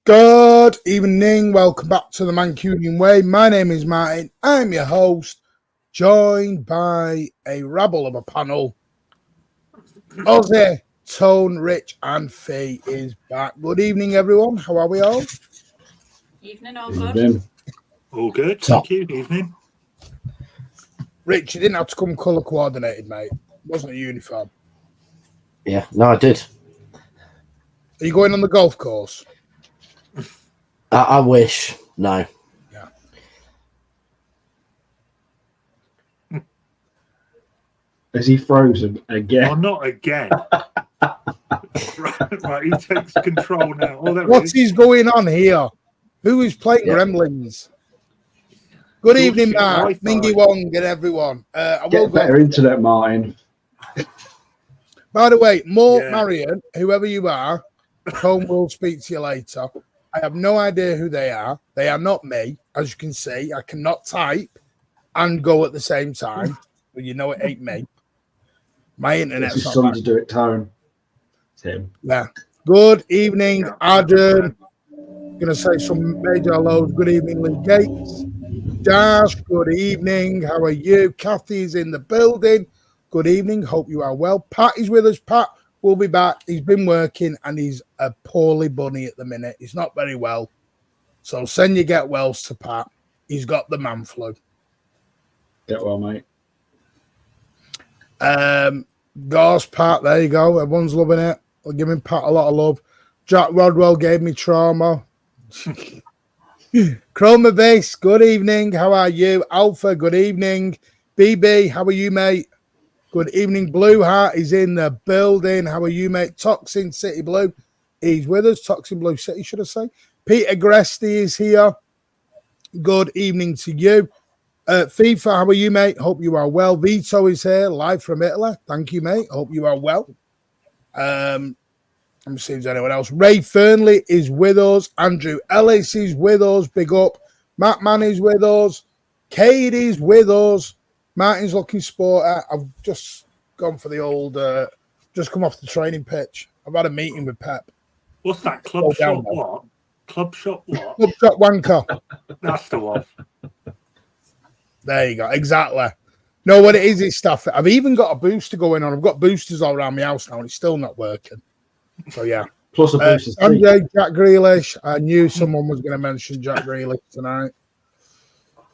Good evening. Welcome back to the Mancunian Way. My name is Martin. I'm your host, joined by a rabble of a panel. Ozzy, Tone, Rich, and Faye is back. Good evening, everyone. How are we all? Evening, all good. All good. Thank you. Evening. Rich, you didn't have to come colour coordinated, mate. It wasn't a uniform. Yeah, no, I did. Are you going on the golf course? I wish. No. Yeah. Is he frozen again? Oh, not again. right, he takes control now. Oh, What is going on here? Who is playing Gremlins? Good evening, Mark, Mingy Wong, and everyone. I will Get better internet, Martin. By the way, Marion, whoever you are, Cone will speak to you later. I have no idea who they are. They are not me. As you can see, I cannot type and go at the same time. Well, you know it ain't me. My internet's it's not his son back. to do it, Tone. It's him. Yeah. Good evening, Adam. Gonna say some major hellos. Good evening, Lee Gates. Dash, good evening. How are you? Kathy's in the building. Good evening. Hope you are well. Pat is with us. Pat will be back. He's been working and he's a poorly bunny at the minute. He's not very well. So send your get wells to Pat. He's got the man flu. Get well, mate. Gorse, Pat, there you go. Everyone's loving it. We're giving Pat a lot of love. Jack Rodwell gave me trauma. Chroma Base, good evening. How are you? Alpha, good evening. BB, how are you, mate? Good evening. Blue Heart is in the building. How are you, mate? Toxin City Blue, he's with us. Toxin Blue City, should I say? Peter Gresti is here. Good evening to you. FIFA, how are you, mate? Hope you are well. Vito is here, live from Italy. Thank you, mate. Hope you are well. Let me see if there's anyone else. Ray Fernley is with us. Andrew Ellis is with us. Big up. Matt Mann is with us. Cade is with us. Martin's looking sporty. I've just gone for the old, just come off the training pitch. I've had a meeting with Pep. What's that? Club shot what? Club shot what? Club shot wanker. That's the one. There you go. Exactly. No, what it is stuff. I've even got a booster going on. I've got boosters all around my house now and it's still not working. So, yeah. Plus a booster. Sanjay, Jack Grealish. I knew someone was going to mention Jack Grealish tonight.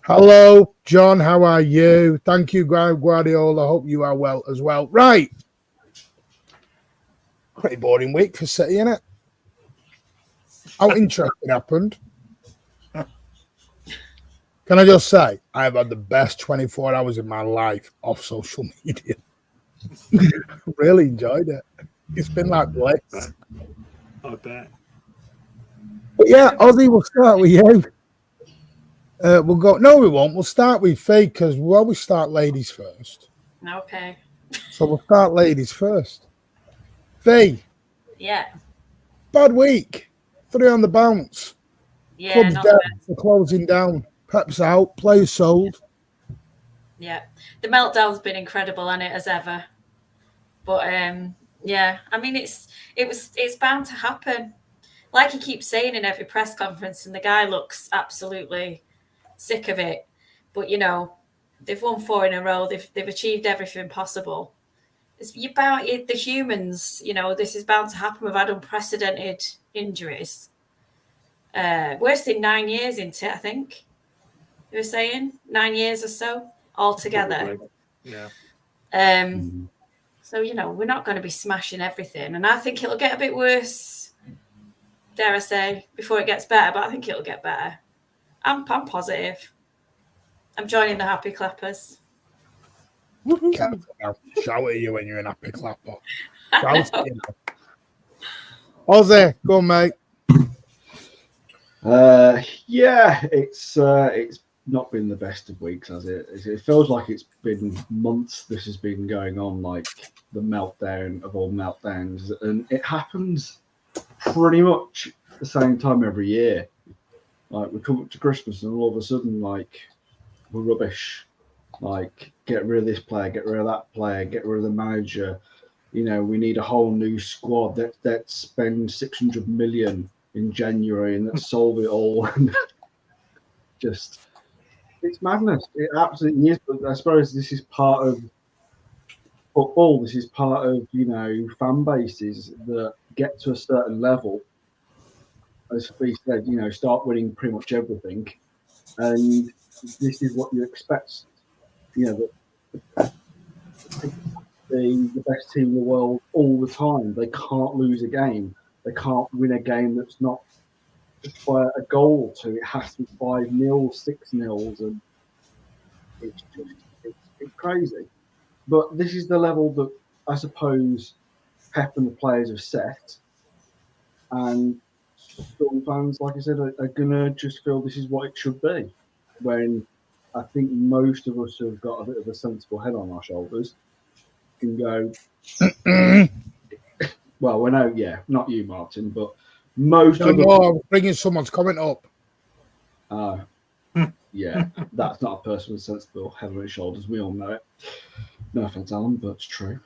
Hello, John. How are you? Thank you, Guardiola. Hope you are well as well. Right. Pretty boring week for City, isn't it? How interesting happened. Can I just say, I've had the best 24 hours of my life off social media. Really enjoyed it. It's been like bliss. I bet. But yeah, Ozzy, we'll start with you. We'll go. No, we won't. We'll start with Faye because we always start ladies first. Okay. So we'll start ladies first. Faye. Yeah. Bad week. 3 on the bounce. Yeah. Club's Not down. bad. We're closing down. Pep's out. Players sold. Yeah. The meltdown's been incredible, hasn't it, as ever? But yeah. I mean, it's bound to happen. Like he keeps saying in every press conference, and the guy looks absolutely sick of it. But, you know, they've won 4 in a row. They've achieved everything possible. The humans, you know, this is bound to happen. We've had unprecedented injuries. Worst in 9 years into it, I think. You were saying 9 years or so altogether. Probably. Yeah. So, you know, we're not going to be smashing everything. And I think it'll get a bit worse, dare I say, before it gets better. But I think it'll get better. I'm positive. I'm joining the happy clappers. Careful now. Shout at you when you're an happy clapper. Shout at you. Ozzy, go on, mate. Yeah, it's not been the best of weeks, has it? It feels like it's been months this has been going on, like the meltdown of all meltdowns. And it happens pretty much the same time every year. Like, we come up to Christmas and all of a sudden, like, we're rubbish. Like, get rid of this player, get rid of that player, get rid of the manager. You know, we need a whole new squad. Let's spend 600 million in January and let's solve it all. And just, it's madness. It absolutely is. But I suppose this is part of football. This is part of, you know, fan bases that get to a certain level, as we said, you know, start winning pretty much everything, and this is what you expect. You know, that the best team in the world all the time. They can't lose a game. They can't win a game that's not just by a goal or two. It has to be 5-0, 6-0, and it's just it's crazy. But this is the level that I suppose Pep and the players have set, and some fans, like I said, are gonna just feel this is what it should be. When I think most of us have got a bit of a sensible head on our shoulders, can go. Well, we know, yeah, not you, Martin, but most of I was bringing someone's comment up. Yeah, that's not a person with sensible head on his shoulders. We all know it. No offense, Alan, but it's true.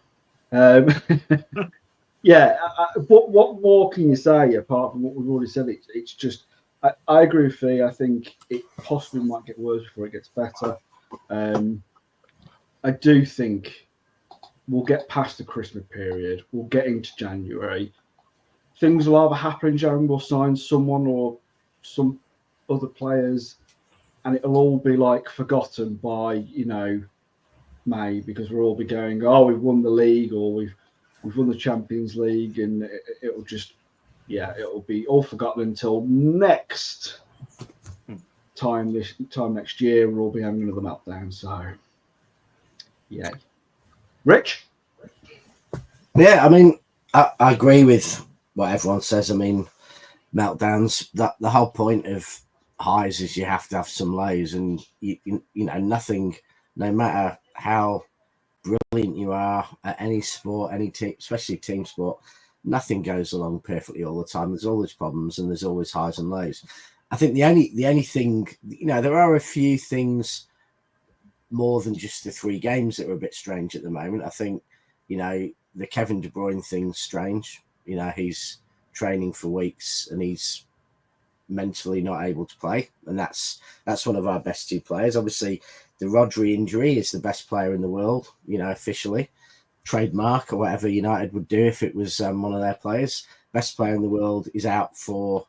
Yeah, what more can you say apart from what we've already said? It's just, I agree with Fee. I think it possibly might get worse before it gets better. I do think we'll get past the Christmas period. We'll get into January. Things will either happen in January. We'll sign someone or some other players, and it'll all be like forgotten by, you know, May, because we'll all be going, oh, we've won the league, or we've won the Champions League, and it'll just, yeah, it'll be all forgotten until next time next year. We'll all be having another meltdown. So, yeah. Rich? Yeah, I mean, I agree with what everyone says. I mean, meltdowns, that the whole point of highs is you have to have some lows, and you know, nothing, no matter how brilliant you are at any sport, any team, especially team sport, nothing goes along perfectly all the time. There's always problems, and there's always highs and lows. I think the only thing, you know, there are a few things more than just the 3 games that are a bit strange at the moment. I think, you know, the Kevin De Bruyne thing's strange. You know, he's training for weeks and he's mentally not able to play, and that's one of our best 2 players. Obviously, the Rodri injury is the best player in the world, you know, officially, trademark or whatever United would do if it was one of their players. Best player in the world is out for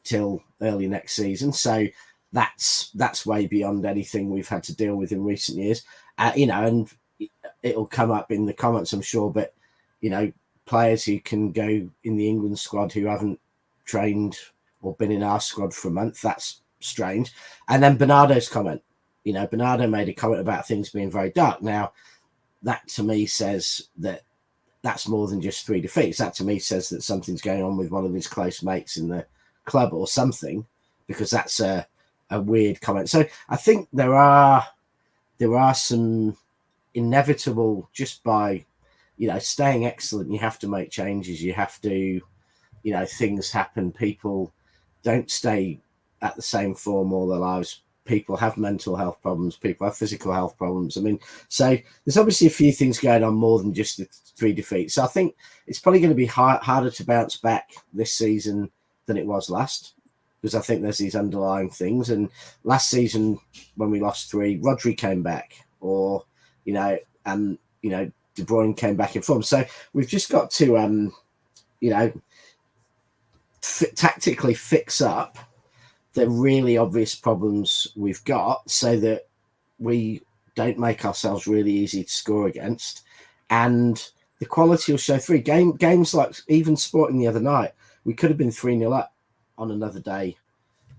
till early next season, so that's way beyond anything we've had to deal with in recent years. You know, and it'll come up in the comments, I'm sure, but, you know, players who can go in the England squad who haven't trained or been in our squad for a month, that's strange. And then Bernardo's comment, you know, Bernardo made a comment about things being very dark. Now, that to me says that that's more than just 3 defeats. That to me says that something's going on with one of his close mates in the club or something, because that's a weird comment. So I think there are some inevitable, just by, you know, staying excellent, you have to make changes. You have to, you know, things happen. People don't stay at the same form all their lives. People have mental health problems. People have physical health problems. I mean, so there's obviously a few things going on more than just the 3 defeats. So I think it's probably going to be harder to bounce back this season than it was last, because I think there's these underlying things. And last season, when we lost 3, Rodri came back, or, you know, De Bruyne came back in form. So we've just got to, you know, tactically fix up the really obvious problems we've got, so that we don't make ourselves really easy to score against, and the quality will show through. Games like even Sporting the other night, we could have been 3-0 up on another day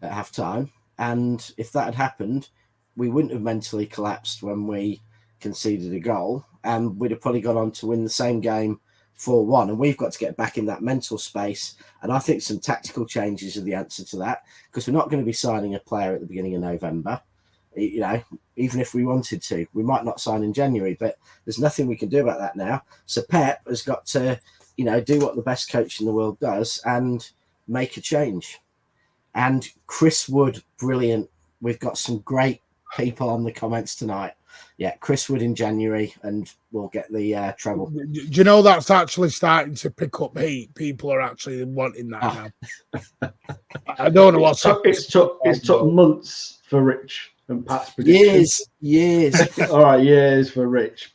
at half time, and if that had happened, we wouldn't have mentally collapsed when we conceded a goal, and we'd have probably gone on to win the same game 4-1. And we've got to get back in that mental space, and I think some tactical changes are the answer to that, because we're not going to be signing a player at the beginning of November. You know, even if we wanted to, we might not sign in January, but there's nothing we can do about that now. So Pep has got to, you know, do what the best coach in the world does and make a change. And Chris Wood, brilliant. We've got some great people on the comments tonight. yeah, Chris Wood in January, and we'll get the treble. Do you know that's actually starting to pick up heat? People are actually wanting that now. I don't know what's happening. It's took months for Rich and Pat's prediction. Years. All right, years for Rich.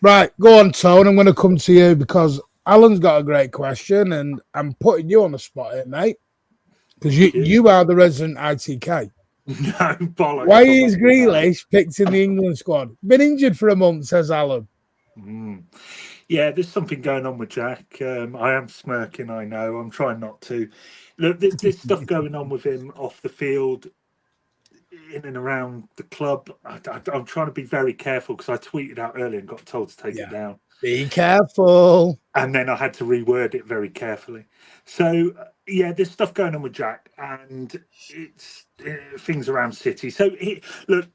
Right, go on, Tone. I'm going to come to you because Alan's got a great question, and I'm putting you on the spot here, mate, because you are the resident ITK. No, bollocks. Why is Grealish picked in the England squad? Been injured for a month, says Alan. Yeah, there's something going on with Jack. I am smirking, I know. I'm trying not to. Look, there's stuff going on with him off the field, in and around the club. I'm trying to be very careful because I tweeted out earlier and got told to take it down. Be careful. And then I had to reword it very carefully. So, yeah, there's stuff going on with Jack, and it's things around City. So, look,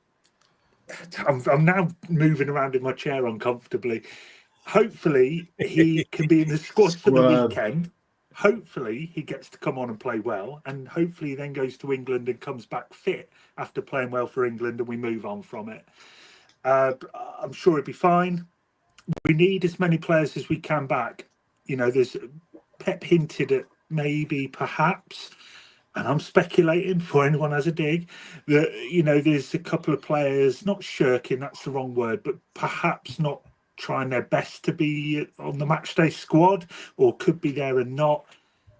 I'm now moving around in my chair uncomfortably. Hopefully, he can be in the squad for the weekend. Hopefully, he gets to come on and play well. And hopefully, he then goes to England and comes back fit after playing well for England, and we move on from it. I'm sure he'll be fine. We need as many players as we can back. You know, there's Pep hinted at maybe, perhaps, and I'm speculating before anyone has a dig, that, you know, there's a couple of players not shirking, that's the wrong word, but perhaps not trying their best to be on the matchday squad, or could be there and not.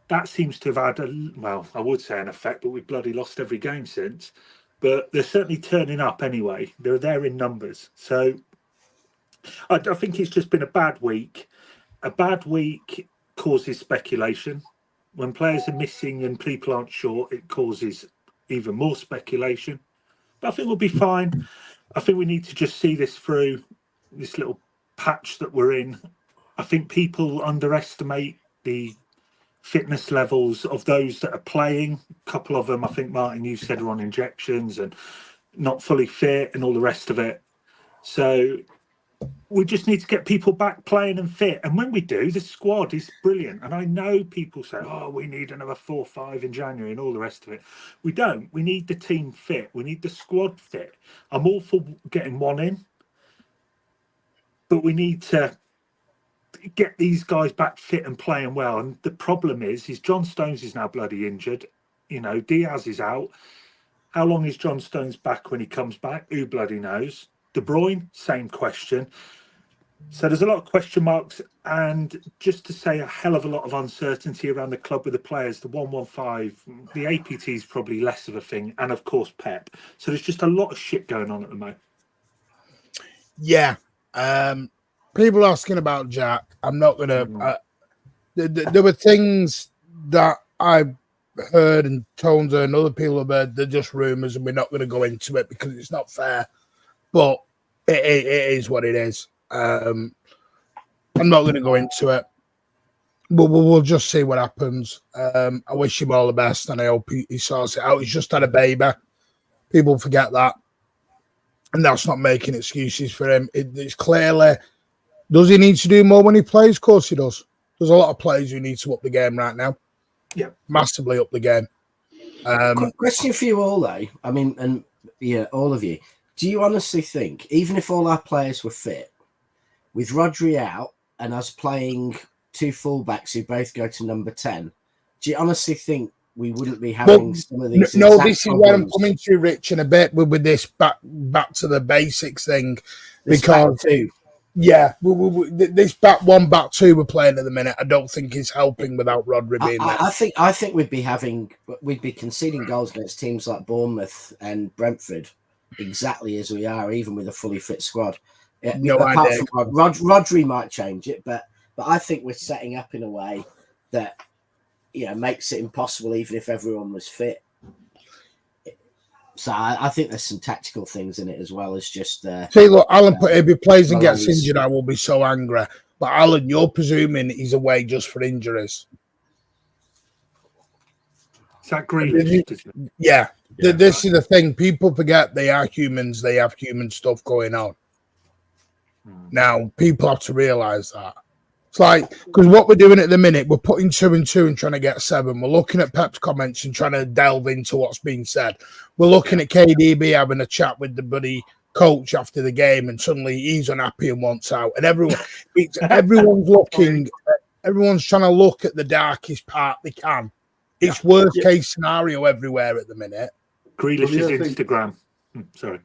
That seems to have had, well, I would say an effect, but we've bloody lost every game since. But they're certainly turning up anyway. They're there in numbers. So I think it's just been a bad week. A bad week causes speculation. When players are missing and people aren't sure, it causes even more speculation. But I think we'll be fine. I think we need to just see this through, this little patch that we're in. I think people underestimate the fitness levels of those that are playing. A couple of them, I think, Martin, you said, are on injections and not fully fit and all the rest of it. So we just need to get people back playing and fit. And when we do, the squad is brilliant. And I know people say, oh, we need another 4 or 5 in January and all the rest of it. We don't. We need the team fit. We need the squad fit. I'm all for getting one in, but we need to get these guys back fit and playing well. And the problem is John Stones is now bloody injured. You know, Diaz is out. How long is John Stones back when he comes back? Who bloody knows? De Bruyne, same question. So there's a lot of question marks, and just to say a hell of a lot of uncertainty around the club with the players. The 115, the APT is probably less of a thing, and of course Pep. So there's just a lot of shit going on at the moment. Yeah. People asking about Jack. I'm not going to... there were things that I've heard and Tones and other people have heard. They're just rumours, and we're not going to go into it because it's not fair. But it is what it is. I'm not going to go into it. But we'll just see what happens. I wish him all the best, and I hope he sorts it out. He's just had a baby. People forget that. And that's not making excuses for him. It's clearly... Does he need to do more when he plays? Of course he does. There's a lot of players who need to up the game right now. Yeah. Massively up the game. Question for you all, though. I mean, and yeah, all of you. Do you honestly think, even if all our players were fit, with Rodri out and us playing 2 fullbacks who both go to number 10, do you honestly think we wouldn't be having some of these? No, this is where I'm coming to, Rich, in a bit with this back to the basics thing. Because yeah, this back 1, back 2 we're playing at the minute, I don't think is helping without Rodri being there. I think we'd be conceding goals against teams like Bournemouth and Brentford exactly as we are, even with a fully fit squad. No idea. Rodri might change it, but I think we're setting up in a way that, you know, makes it impossible even if everyone was fit. So I think there's some tactical things in it as well as just... See, look, Alan put, if he plays and gets injured, I will be so angry. But Alan, you're presuming he's away just for injuries. Is that Grealish? Yeah. This is the thing. People forget they are humans. They have human stuff going on. Now, people have to realise that. It's like, because what we're doing at the minute, we're putting 2 and 2 and trying to get 7. We're looking at Pep's comments and trying to delve into what's being said. We're looking at KDB having a chat with the buddy coach after the game, and suddenly he's unhappy and wants out, and everyone's looking, everyone's trying to look at the darkest part they can. It's worst case scenario everywhere at the minute. Grealish's Instagram. Sorry.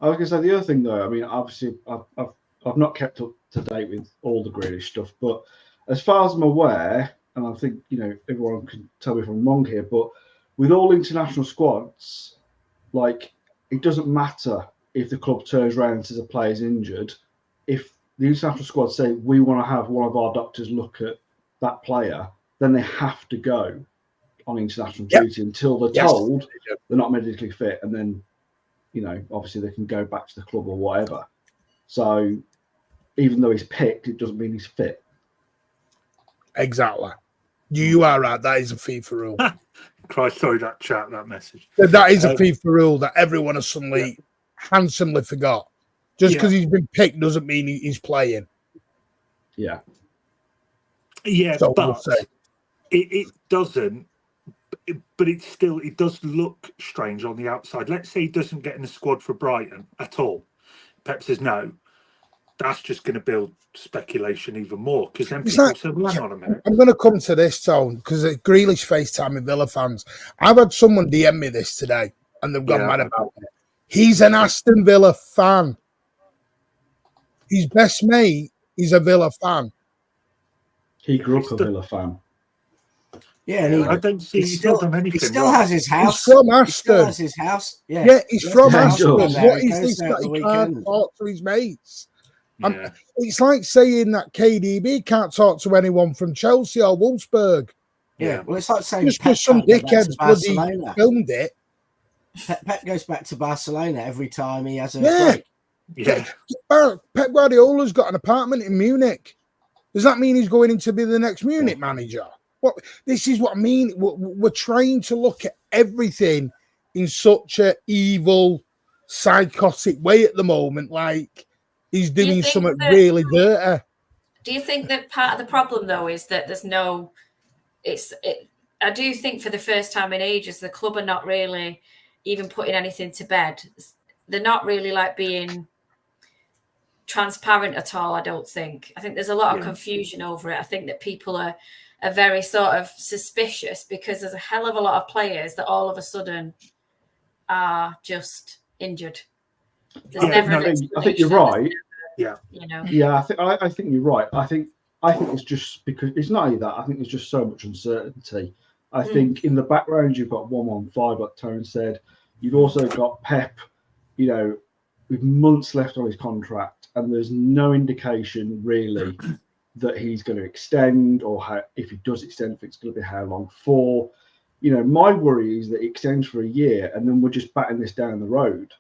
I was going to say the other thing though. I mean, obviously, I've not kept up to date with all the Grealish stuff, but as far as I'm aware, and I think everyone can tell me if I'm wrong here, but with all international squads, like it doesn't matter if the club turns around and says a player's injured. If the international squad say we want to have one of our doctors look at that player, then they have to go on international duty until they're told they're not medically fit, and then obviously they can go back to the club or whatever. So even though he's picked, it doesn't mean he's fit. Exactly. You are right. That is a FIFA rule. Christ, sorry, that message. That is a FIFA rule that everyone has suddenly handsomely forgot. Just because he's been picked doesn't mean he's playing. Yeah. Yeah, so but it doesn't. But it does look strange on the outside. Let's say he doesn't get in the squad for Brighton at all. Pep says no. That's just going to build speculation even more, because then people say, well, hang on a minute. I'm going to come to this, Tone, because at Grealish FaceTime with Villa fans, I've had someone DM me this today, and they've gone mad about it. He's an Aston Villa fan. His best mate is a Villa fan. He grew up a Villa fan. Yeah, and I don't see he's not done anything. He still has his house. He's from Aston. He still has his house. Yeah, he's from Aston. What is this that he can't talk to his mates? It's like saying that KDB can't talk to anyone from Chelsea or Wolfsburg. Yeah, well, it's like saying just because some dickheads bloody filmed it. Pep goes back to Barcelona every time he has a break. Yeah. Pep Guardiola's got an apartment in Munich. Does that mean he's going in to be the next Munich manager? This is what I mean. We're trying to look at everything in such a evil, psychotic way at the moment. Like he's doing something really dirty. Do you think that part of the problem, though, is that there's no? I do think for the first time in ages, the club are not really even putting anything to bed. They're not really like being transparent at all. I don't think. I think there's a lot of confusion over it. I think that people are very sort of suspicious because there's a hell of a lot of players that all of a sudden are just injured. There's I think you're right. Yeah. I think you're right. I think it's just because it's not only that. I think there's just so much uncertainty. I think in the background you've got 115, like Tone said. You've also got Pep, with months left on his contract, and there's no indication really that he's going to extend, or if he does extend, if it's going to be how long for. My worry is that it extends for a year and then we're just batting this down the road.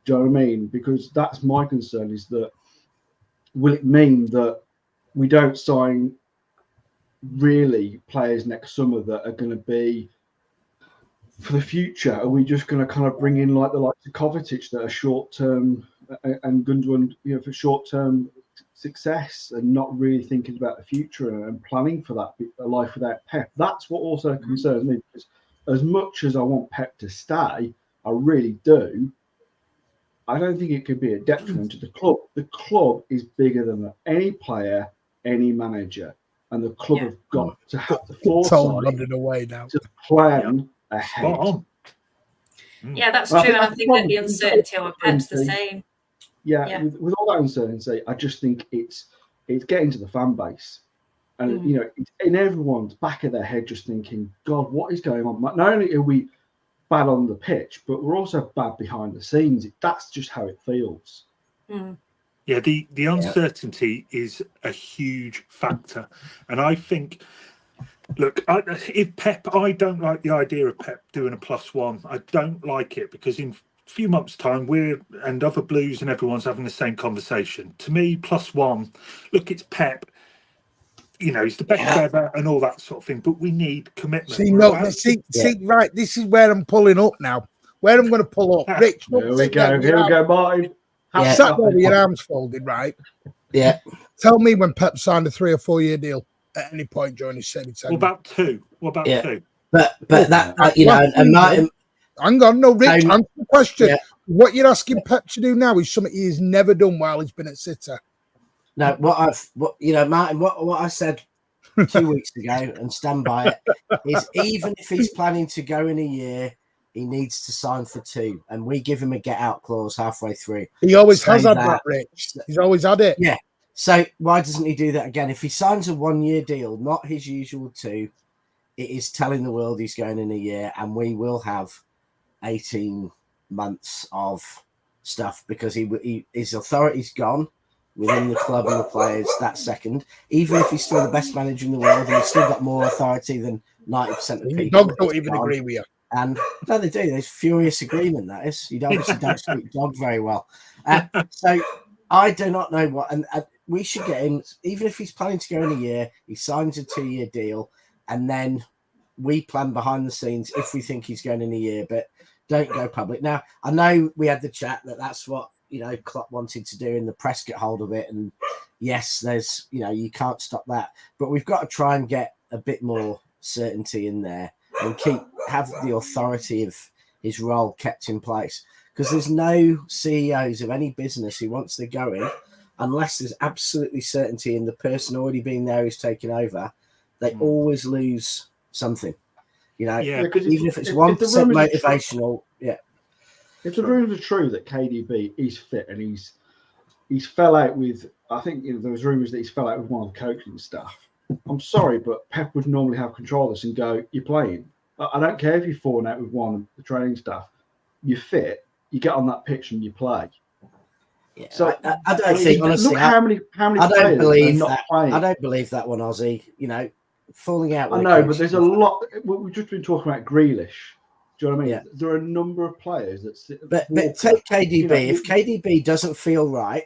Do you know what I mean? Because that's my concern, is that will it mean that we don't sign really players next summer that are going to be for the future? Are we just going to kind of bring in like the likes of Kovacic that are short term and Gundogan, for short term success, and not really thinking about the future and planning for that a life without Pep? That's what also concerns me, because as much as I want Pep to stay, I really do, I don't think it could be a detriment to the club. The club is bigger than any player, any manager, and the club have got to have the foresight to plan ahead. Yeah, that's true. And I think that the uncertainty over Pep's the same. Yeah. With all that uncertainty, I just think it's getting to the fan base, and it's in everyone's back of their head, just thinking, God, what is going on? Not only are we bad on the pitch, but we're also bad behind the scenes. That's just how it feels. Yeah, the uncertainty is a huge factor, and I think. Look, if Pep, I don't like the idea of Pep doing a +1. I don't like it, because in a few months' time, and other Blues and everyone's having the same conversation. To me, +1, look, it's Pep. He's the best ever and all that sort of thing, but we need commitment. Right, this is where I'm pulling up now. Where I'm going to pull up. Rich, here we go, Martin. Sat there with your arms folded, right? Yeah. Tell me when Pep signed a 3 or 4 year deal at any point during his tenure. What about 2? But that, and Martin. Hang on, no, Rich, answer the question. Yeah. what you're asking Pep to do now is something he has never done while he's been at City. No, Martin, what I said 2 weeks ago, and stand by it, is even if he's planning to go in a year, he needs to sign for 2, and we give him a get out clause halfway through. He always has had that, Rich. He's always had it. Yeah. So why doesn't he do that again? If he signs a 1-year deal, not his usual 2, it is telling the world he's going in a year, and we will have 18 months of stuff because his authority's gone within the club and the players that second. Even if he's still the best manager in the world and he's still got more authority than 90% of people. Dogs don't even agree with you. And no, they do. There's furious agreement, that is. You obviously don't speak dog very well. So I do not know what, and we should get him, even if he's planning to go in a year, he signs a 2-year deal, and then we plan behind the scenes if we think he's going in a year, but don't go public. Now, I know we had the chat that's what, Klopp wanted to do in the press, get hold of it. And yes, there's, you can't stop that, but we've got to try and get a bit more certainty in there and have the authority of his role kept in place. Because there's no CEOs of any business who wants to go in unless there's absolutely certainty in the person already being there who's taken over. They always lose something, even if it's 1% motivational. If the rumours are true that KDB is fit and he's fell out with, I think there was rumours that he's fell out with one of the coaching staff. I'm sorry, but Pep would normally have control of this and go, "You're playing. I don't care if you've fallen out with one of the training staff. You're fit. You get on that pitch and you play." Yeah, so I don't think, honestly, look how many I don't believe not that. playing. I don't believe that one, Ozzy. Falling out. I know, but there's a lot. We've just been talking about Grealish. Do you know what I mean? Yeah. There are a number of players that. But take KDB. If KDB doesn't feel right,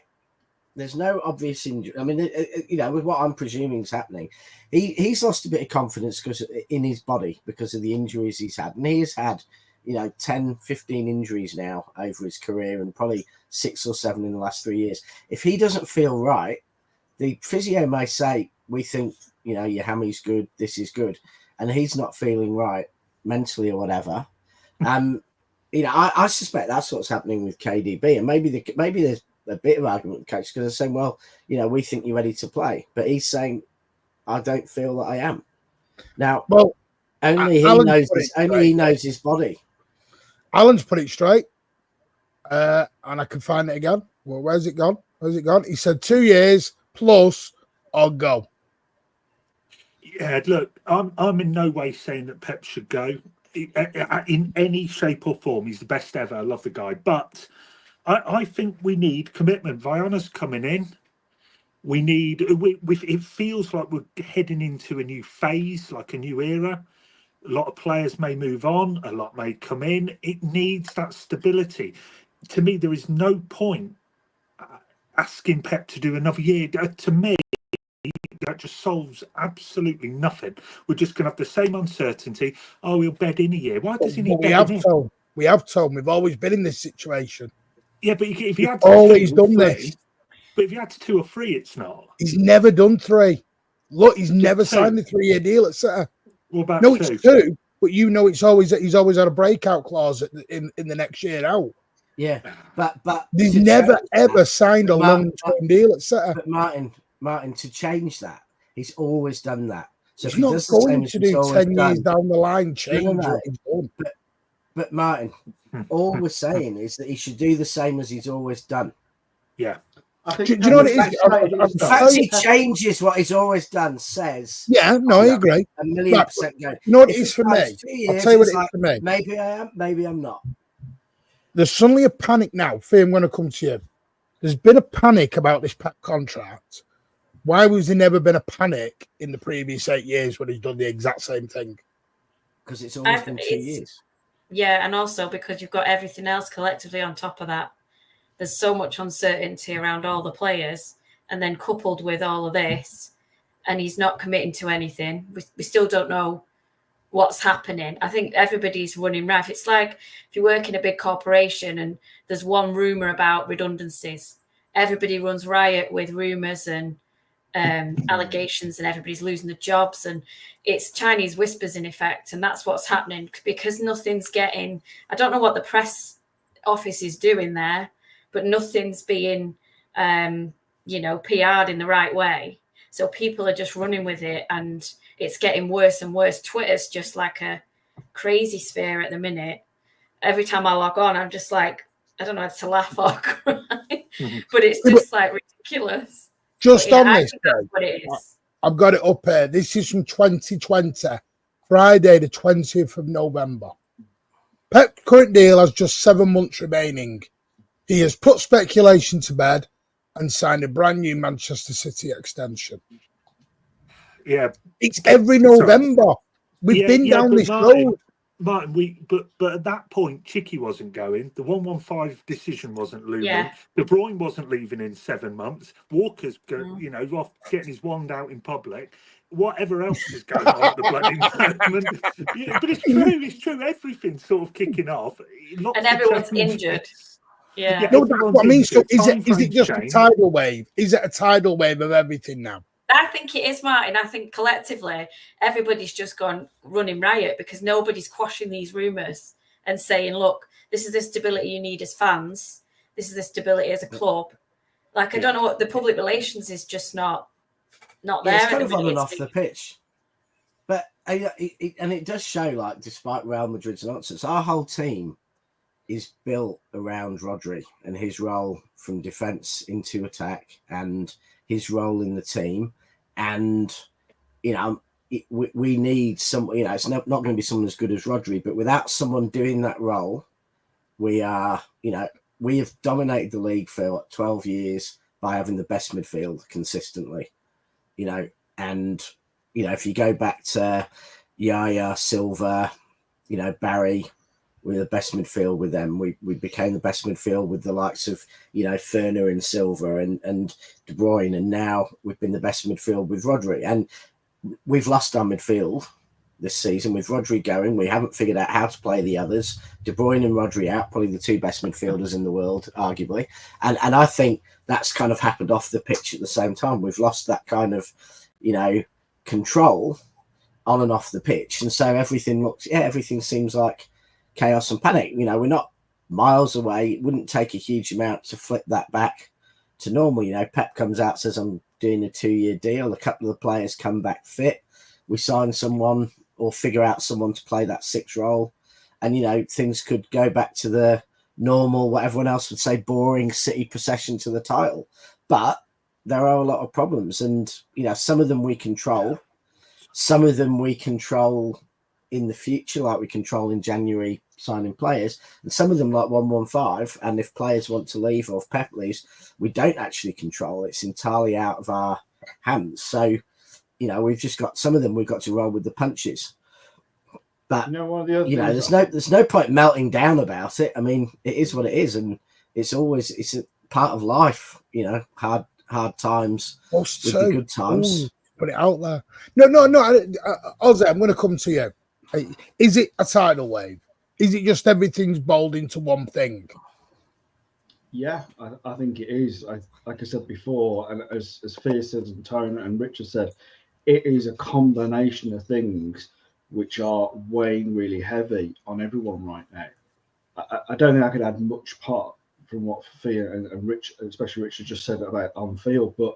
there's no obvious injury. I mean, with what I'm presuming is happening, he's lost a bit of confidence in his body because of the injuries he's had, and he has had 10, 15 injuries now over his career, and probably 6 or 7 in the last 3 years. If he doesn't feel right, the physio may say, "We think your hammer's good. This is good," and he's not feeling right mentally or whatever. I suspect that's what's happening with KDB, and maybe there's a bit of argument with the coach because they're saying, "Well, we think you're ready to play," but he's saying, "I don't feel that I am." Now, only he knows his body. Alan's put it straight, and I can find it again. Well, where's it gone? He said 2 years plus or go. Yeah, look, I'm in no way saying that Pep should go in any shape or form. He's the best ever. I love the guy, but I think we need commitment. Viana's coming in. We need. It feels like we're heading into a new phase, like a new era. A lot of players may move on. A lot may come in. It needs that stability. To me, there is no point asking Pep to do another year. To me, that just solves absolutely nothing. We're just going to have the same uncertainty. Oh, he'll bed in a year. Why does he need bedding in? We have told him. We've always been in this situation. Yeah, but if you had always done this. But if you had 2 or 3, it's not. He's never done 3. Look, he's never signed a 3-year deal at City. What about no, 2? It's 2, but he's always had a breakout clause in the next year out. Yeah, but he's never ever signed a long-term deal at City. But Martin, to change that, he's always done that. So he's not going to do 10 years down the line change what he's done. But Martin, all we're saying is that he should do the same as he's always done. Yeah. I think, do you know what it is? The fact he changes what he's always done says. Yeah, no, I agree. 1,000,000% going. You know what it is for me? I'll tell you what it is for me. Maybe I am, maybe I'm not. There's suddenly a panic now. Fee, I'm going to come to you. There's been a panic about this Pep contract. Why was there never been a panic in the previous 8 years when he's done the exact same thing? Because it's always been 2 years. Yeah, and also because you've got everything else collectively on top of that. There's so much uncertainty around all the players, and then coupled with all of this, and he's not committing to anything. We still don't know what's happening. I think everybody's running rife. It's like if you work in a big corporation and there's one rumor about redundancies, everybody runs riot with rumors and allegations, and everybody's losing their jobs, and it's Chinese whispers in effect, and that's what's happening because nothing's getting. I don't know what the press office is doing there, but nothing's being, PR'd in the right way. So people are just running with it, and it's getting worse and worse. Twitter's just like a crazy sphere at the minute. Every time I log on, I'm just like, I don't know if to laugh or cry, but it's just like ridiculous. Just on this, that's what it is. I've got it up here. This is from 2020, Friday, the 20th of November. Pep's current deal has just 7 months remaining. He has put speculation to bed and signed a brand new Manchester City extension. Yeah, it's every November. We've been down this road. Martin, but at that point, Chicky wasn't going. The 115 decision wasn't looming. Yeah. De Bruyne wasn't leaving in 7 months. Walker's, off getting his wand out in public. Whatever else is going on at the bloody moment. Yeah, but it's true. Everything's sort of kicking off. And everyone's injured. Yeah. No, that's what I mean. So is it just a tidal wave? Is it a tidal wave of everything now? I think it is, Martin. I think collectively, everybody's just gone running riot because nobody's quashing these rumours and saying, look, this is the stability you need as fans. This is the stability as a club. Like, I don't know what the public relations is just not there. It's kind of on and off the pitch. But, and it does show, like, despite Real Madrid's nonsense, our whole team is built around Rodri and his role from defence into attack and his role in the team. And, we need some, it's not going to be someone as good as Rodri, but without someone doing that role, we are, we have dominated the league for 12 years by having the best midfield consistently, and, if you go back to Yaya, Silva, Barry, we're the best midfield with them. We became the best midfield with the likes of, Ferner and Silva and De Bruyne. And now we've been the best midfield with Rodri. And we've lost our midfield this season with Rodri going. We haven't figured out how to play the others. De Bruyne and Rodri out, probably the 2 best midfielders in the world, arguably. And I think that's kind of happened off the pitch at the same time. We've lost that kind of, control on and off the pitch. And so everything seems like chaos and panic. We're not miles away. It wouldn't take a huge amount to flip that back to normal. Pep comes out, says, I'm doing a 2-year deal. A couple of the players come back fit. We sign someone or figure out someone to play that 6 role. And, things could go back to the normal, what everyone else would say, boring City procession to the title. But there are a lot of problems. And, some of them we control. Some of them we control in the future, like we control in January signing players, and some of them like 115, and if players want to leave or if Pep leaves, we don't actually control. It's entirely out of our hands. So, we've just got some of them we've got to roll with the punches. But one of the other there's no point melting down about it. I mean, it is what it is, and it's a part of life, hard times with the good times. Ooh, put it out there. No, Ozzy, I'm going to come to you. Is it a tidal wave? Is it just everything's bowled into one thing? Yeah, I think it is. Like I said before, and as Fierce said and Tony and Richard said, it is a combination of things which are weighing really heavy on everyone right now. I don't think I could add much part from what Fia and Rich, especially Richard, just said about on field. But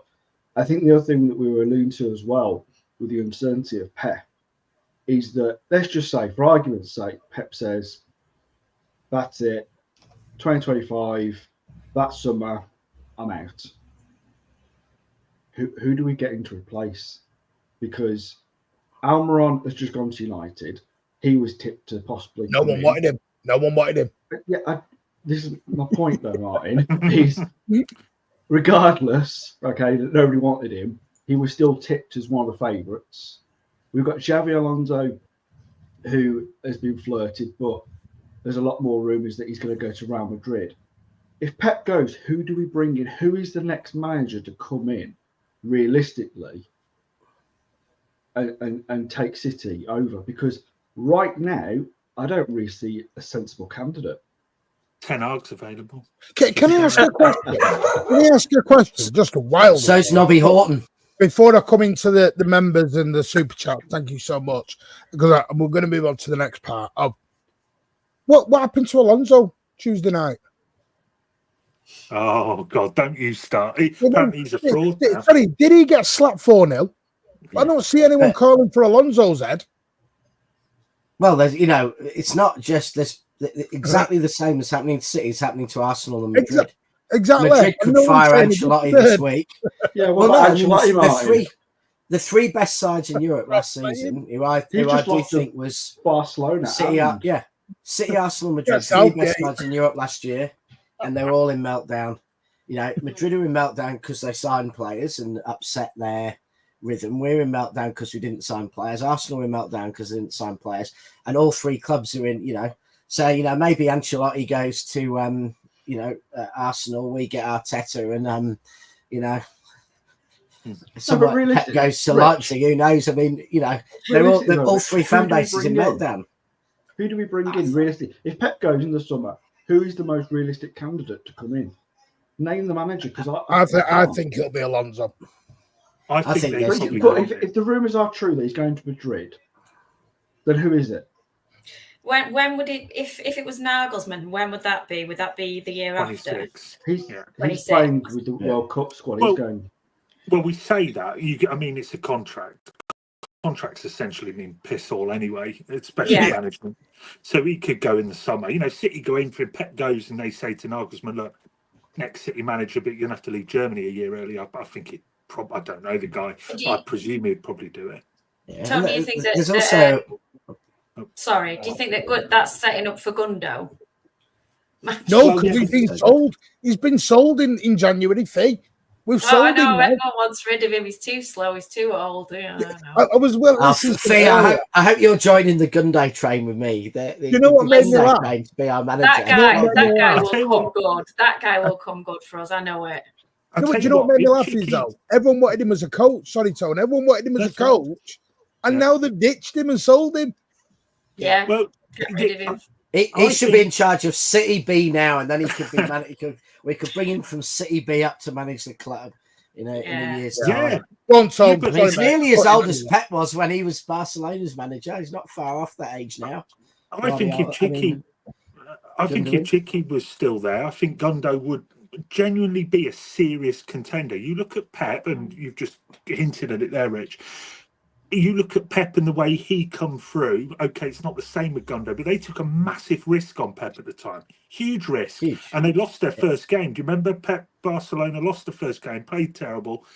I think the other thing that we were alluding to as well with the uncertainty of Pep is that, let's just say, for argument's sake, Pep says, that's it, 2025, that summer, I'm out. Who do we get in to replace? Because Almiron has just gone to United. He was tipped to possibly... No one wanted him. Yeah, this is my point, though, Martin. He's, regardless, okay, that nobody wanted him, he was still tipped as one of the favourites. We've got Xavi Alonso, who has been flirted, but there's a lot more rumours that he's going to go to Real Madrid. If Pep goes, who do we bring in? Who is the next manager to come in, realistically, and take City over? Because right now, I don't really see a sensible candidate. Ten Hag's available. Can I ask you a question? Can I ask you a question? Just a wild one. So's Nobby Horton. Before I come into the members and the super chat, thank you so much. Because we're going to move on to the next part of what happened to Alonso. Tuesday night. Oh God, don't you start. Apparently he's a fraud now. Sorry, did he get slapped 4-0? I don't see anyone calling for Alonso's head. Well, there's, it's not just this. Exactly the same as happening to City is happening to Arsenal and Madrid. Exactly. Madrid could fire Ancelotti this week. Yeah, well, Ancelotti, the three best sides in Europe last season, who I do think was Barcelona, City, City, Arsenal, Madrid, three best sides in Europe last year, and they're all in meltdown. Madrid are in meltdown because they signed players and upset their rhythm. We're in meltdown because we didn't sign players. Arsenal are in meltdown because they didn't sign players, and all three clubs are in. So maybe Ancelotti goes to Arsenal, we get Arteta, and Pep goes to Leipzig. Who knows? I mean, they're all three fan bases in meltdown. Who do we bring in realistically? If Pep goes in the summer, who is the most realistic candidate to come in? Name the manager, because I think it'll be Alonso. I think if the rumours are true that he's going to Madrid, then who is it? When would it, if it was Nagelsmann, when would that be? Would that be the year 26. after? He's playing with the World Cup squad. He's going. Well, we say that. It's a contract. Contracts essentially mean piss all anyway, especially management. So he could go in the summer. City go in for him. Pep goes and they say to Nagelsmann, look, next City manager, but you're going to have to leave Germany a year early. I think I don't know the guy. I presume he'd probably do it. Yeah. Tom, do you think that... There's also... Sorry, do you think that that's setting up for Gundo? No, because he's been sold. He's been sold in January fee. We've sold him. Everyone wants rid of him. He's too slow. He's too old. I was I hope you're joining the Gundo train with me. You know what made me laugh? To be our manager. That guy will come good. That guy will come good for us. I know it. Do you know what made me laugh is though? Everyone wanted him as a coach. Sorry, Tony. Everyone wanted him as a coach, and now they've ditched him and sold him. Yeah. Well, he should be in charge of City B now, and then he could be we could bring him from City B up to manage the club in a year's time. He's nearly as old as Pep was when he was Barcelona's manager. He's not far off that age now. I think if Chicky was still there, I think Gundo would genuinely be a serious contender. You look at Pep, and you've just hinted at it there, Rich. You look at Pep and the way he come through. Okay, it's not the same with Gundo, but they took a massive risk on Pep at the time. Huge risk. And they lost their first game. Do you remember Barcelona lost the first game, played terrible,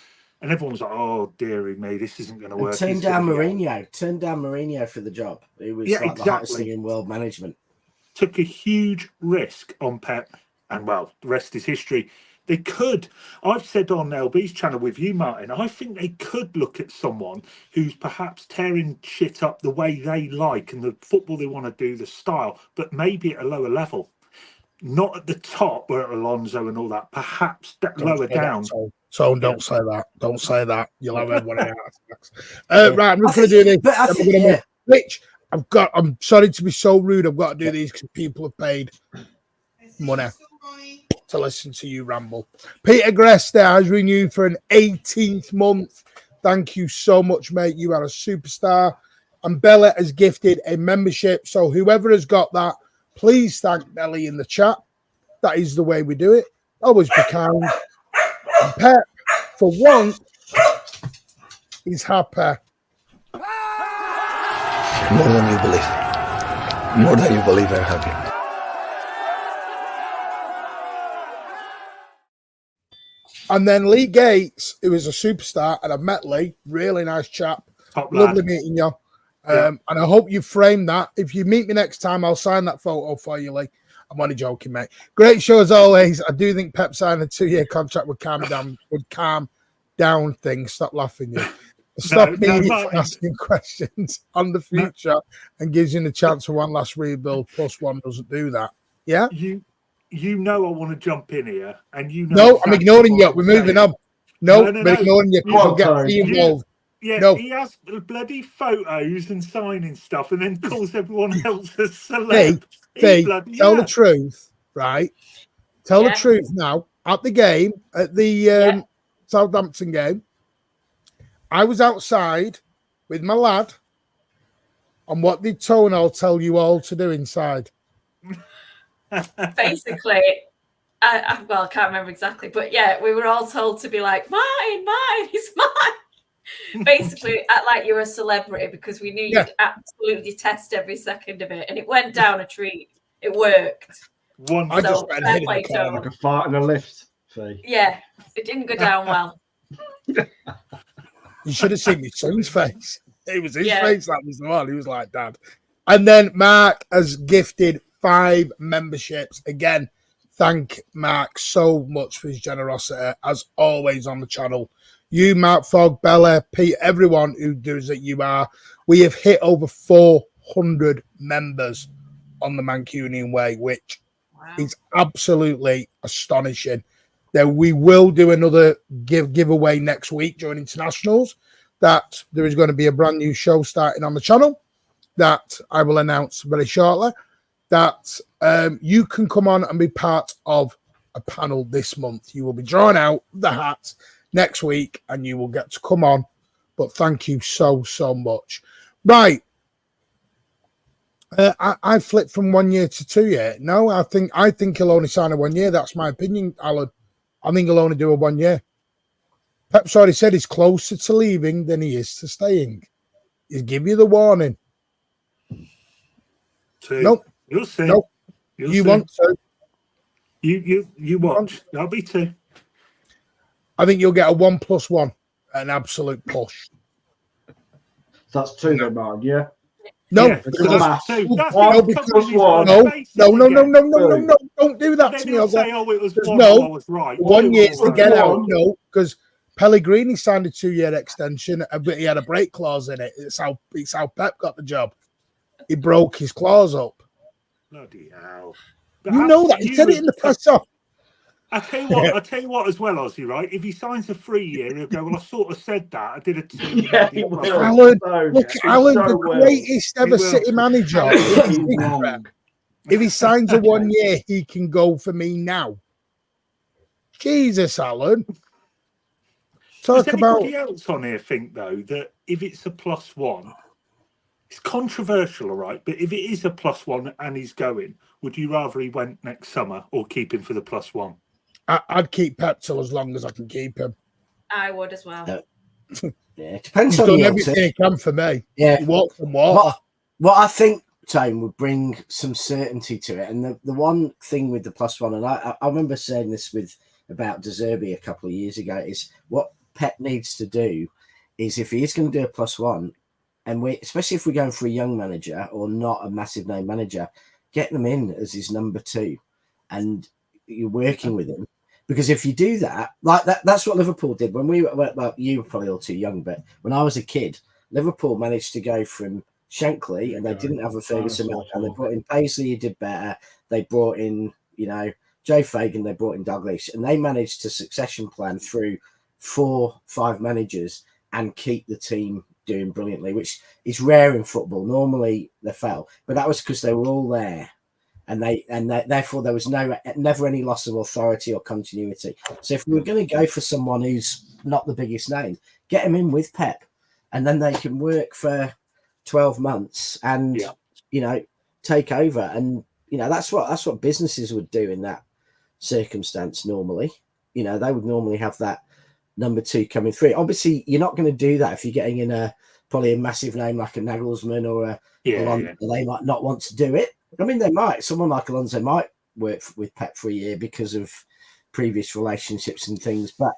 and everyone was like, oh, dearie me, this isn't going to work. Turned down Mourinho for the job. It was the hottest thing in world management. Took a huge risk on Pep, and well, the rest is history. They could. I've said on LB's channel with you, Martin, I think they could look at someone who's perhaps tearing shit up the way they like and the football they want to do, the style, but maybe at a lower level. Not at the top where Alonso and all that, perhaps lower down. Don't say that. Don't say that. You'll have everyone out. Right, I'm just going to do this. Rich, I'm sorry to be so rude. I've got to do these because people have paid money to listen to you ramble. Peter Grester has renewed for an 18th month. Thank you so much, mate. You are a superstar. And Bella has gifted a membership. So whoever has got that, please thank Belly in the chat. That is the way we do it. Always be kind. And Pep, for once, is happy. More than you believe. More than you believe, I'm happy. And then Lee Gates, who is a superstar, and I've met Lee, really nice chap. Lovely meeting you. And I hope you frame that. If you meet me next time, I'll sign that photo for you, Lee. I'm only joking, mate. Great show as always. I do think Pep signing a 2-year contract would calm down things. Stop laughing, you. Stop me asking questions on the future and gives you the chance for one last rebuild. Plus one doesn't do that. Yeah? You know I want to jump in here, and you know. No, exactly, I'm ignoring you. We're moving on. No, we're ignoring you. People get involved. He has bloody photos and signing stuff, and then calls everyone else a celeb. Tell the truth, right? Tell the truth now. At the game, at the Southampton game, I was outside with my lad, and what did Tonal tell you all to do inside? basically, well, I can't remember exactly, but yeah, we were all told to be like, Martin, it's mine. Basically, act like you're a celebrity because we knew you'd absolutely test every second of it, and it went down a treat. It worked. I just went and hid in the corner. Like a fart in a lift. Fee. Yeah, it didn't go down well. You should have seen my son's face. It was his face that was the one. He was like, Dad. And then Mark has gifted 5 memberships. Again, thank Mark so much for his generosity, as always on the channel. You, Mark Fogg, Bella, Pete, everyone who does it, you are. We have hit over 400 members on the Mancunian way, which is absolutely astonishing. Then we will do another giveaway next week during internationals. That there is going to be a brand new show starting on the channel that I will announce very shortly. That you can come on and be part of a panel this month. You will be drawing out the hat next week, and you will get to come on. But thank you so much. Right. I flipped from 1 year to 2 year. No, I think he'll only sign a 1 year. That's my opinion, Alan. I think he'll only do a 1 year. Pep's already said he's closer to leaving than he is to staying. He'll give you the warning. 2. Nope. You'll see. Nope. You'll you see. want to. You watch. That'll be 2. I think you'll get a 1+1, an absolute push. That's 2 then, Martin, yeah? No, yeah, that's 2. That's No, don't do that to me. Say, oh, it was 1. No, I was right. 1 year to get out. One. No, because Pellegrini signed a 2 year extension, but he had a break clause in it. It's how Pep got the job. He broke his clause up. Bloody hell! You know that he said it in the press off. I tell you what, as well, Ozzy, right? If he signs a 3 year, he'll go, well, I sort of said that. I did a 2. Yeah, he will. Alan, look, He Alan, so the will. greatest ever City manager. If he signs a 1 year, he can go for me now. Jesus, Alan. Does anybody else on here think, though, that if it's a +1, it's controversial, all right, but if it is a +1 and he's going, would you rather he went next summer or keep him for the +1? I'd keep Pep till as long as I can keep him. I would as well. Yeah, it depends He's on done you. everything he can for me. Yeah. He walked from water. What I think, Tone, would bring some certainty to it. And the one thing with the +1, and I remember saying this about De Zerbi a couple of years ago, is what Pep needs to do is, if he is going to do a +1, and especially if we're going for a young manager or not a massive name manager, get them in as his number 2, and you're working with him. Because if you do that, like that's what Liverpool did when we were. Well, you were probably all too young, but when I was a kid, Liverpool managed to go from Shankly, and they didn't have a Ferguson, and they brought in Paisley, who did better. They brought in, Joe Fagan. They brought in Dalglish, and they managed to succession plan through 4-5 managers and keep the team doing brilliantly, which is rare in football. Normally they fail, but that was because they were all there, and therefore there was never any loss of authority or continuity. So if we're going to go for someone who's not the biggest name, get him in with Pep, and then they can work for 12 months and take over. And that's what businesses would do in that circumstance normally. They would normally have that number 2 coming through. Obviously, you're not going to do that if you're getting in probably a massive name like a Nagelsmann or a Alonso. They might not want to do it. I mean, they might. Someone like Alonso might work with Pep for a year because of previous relationships and things. But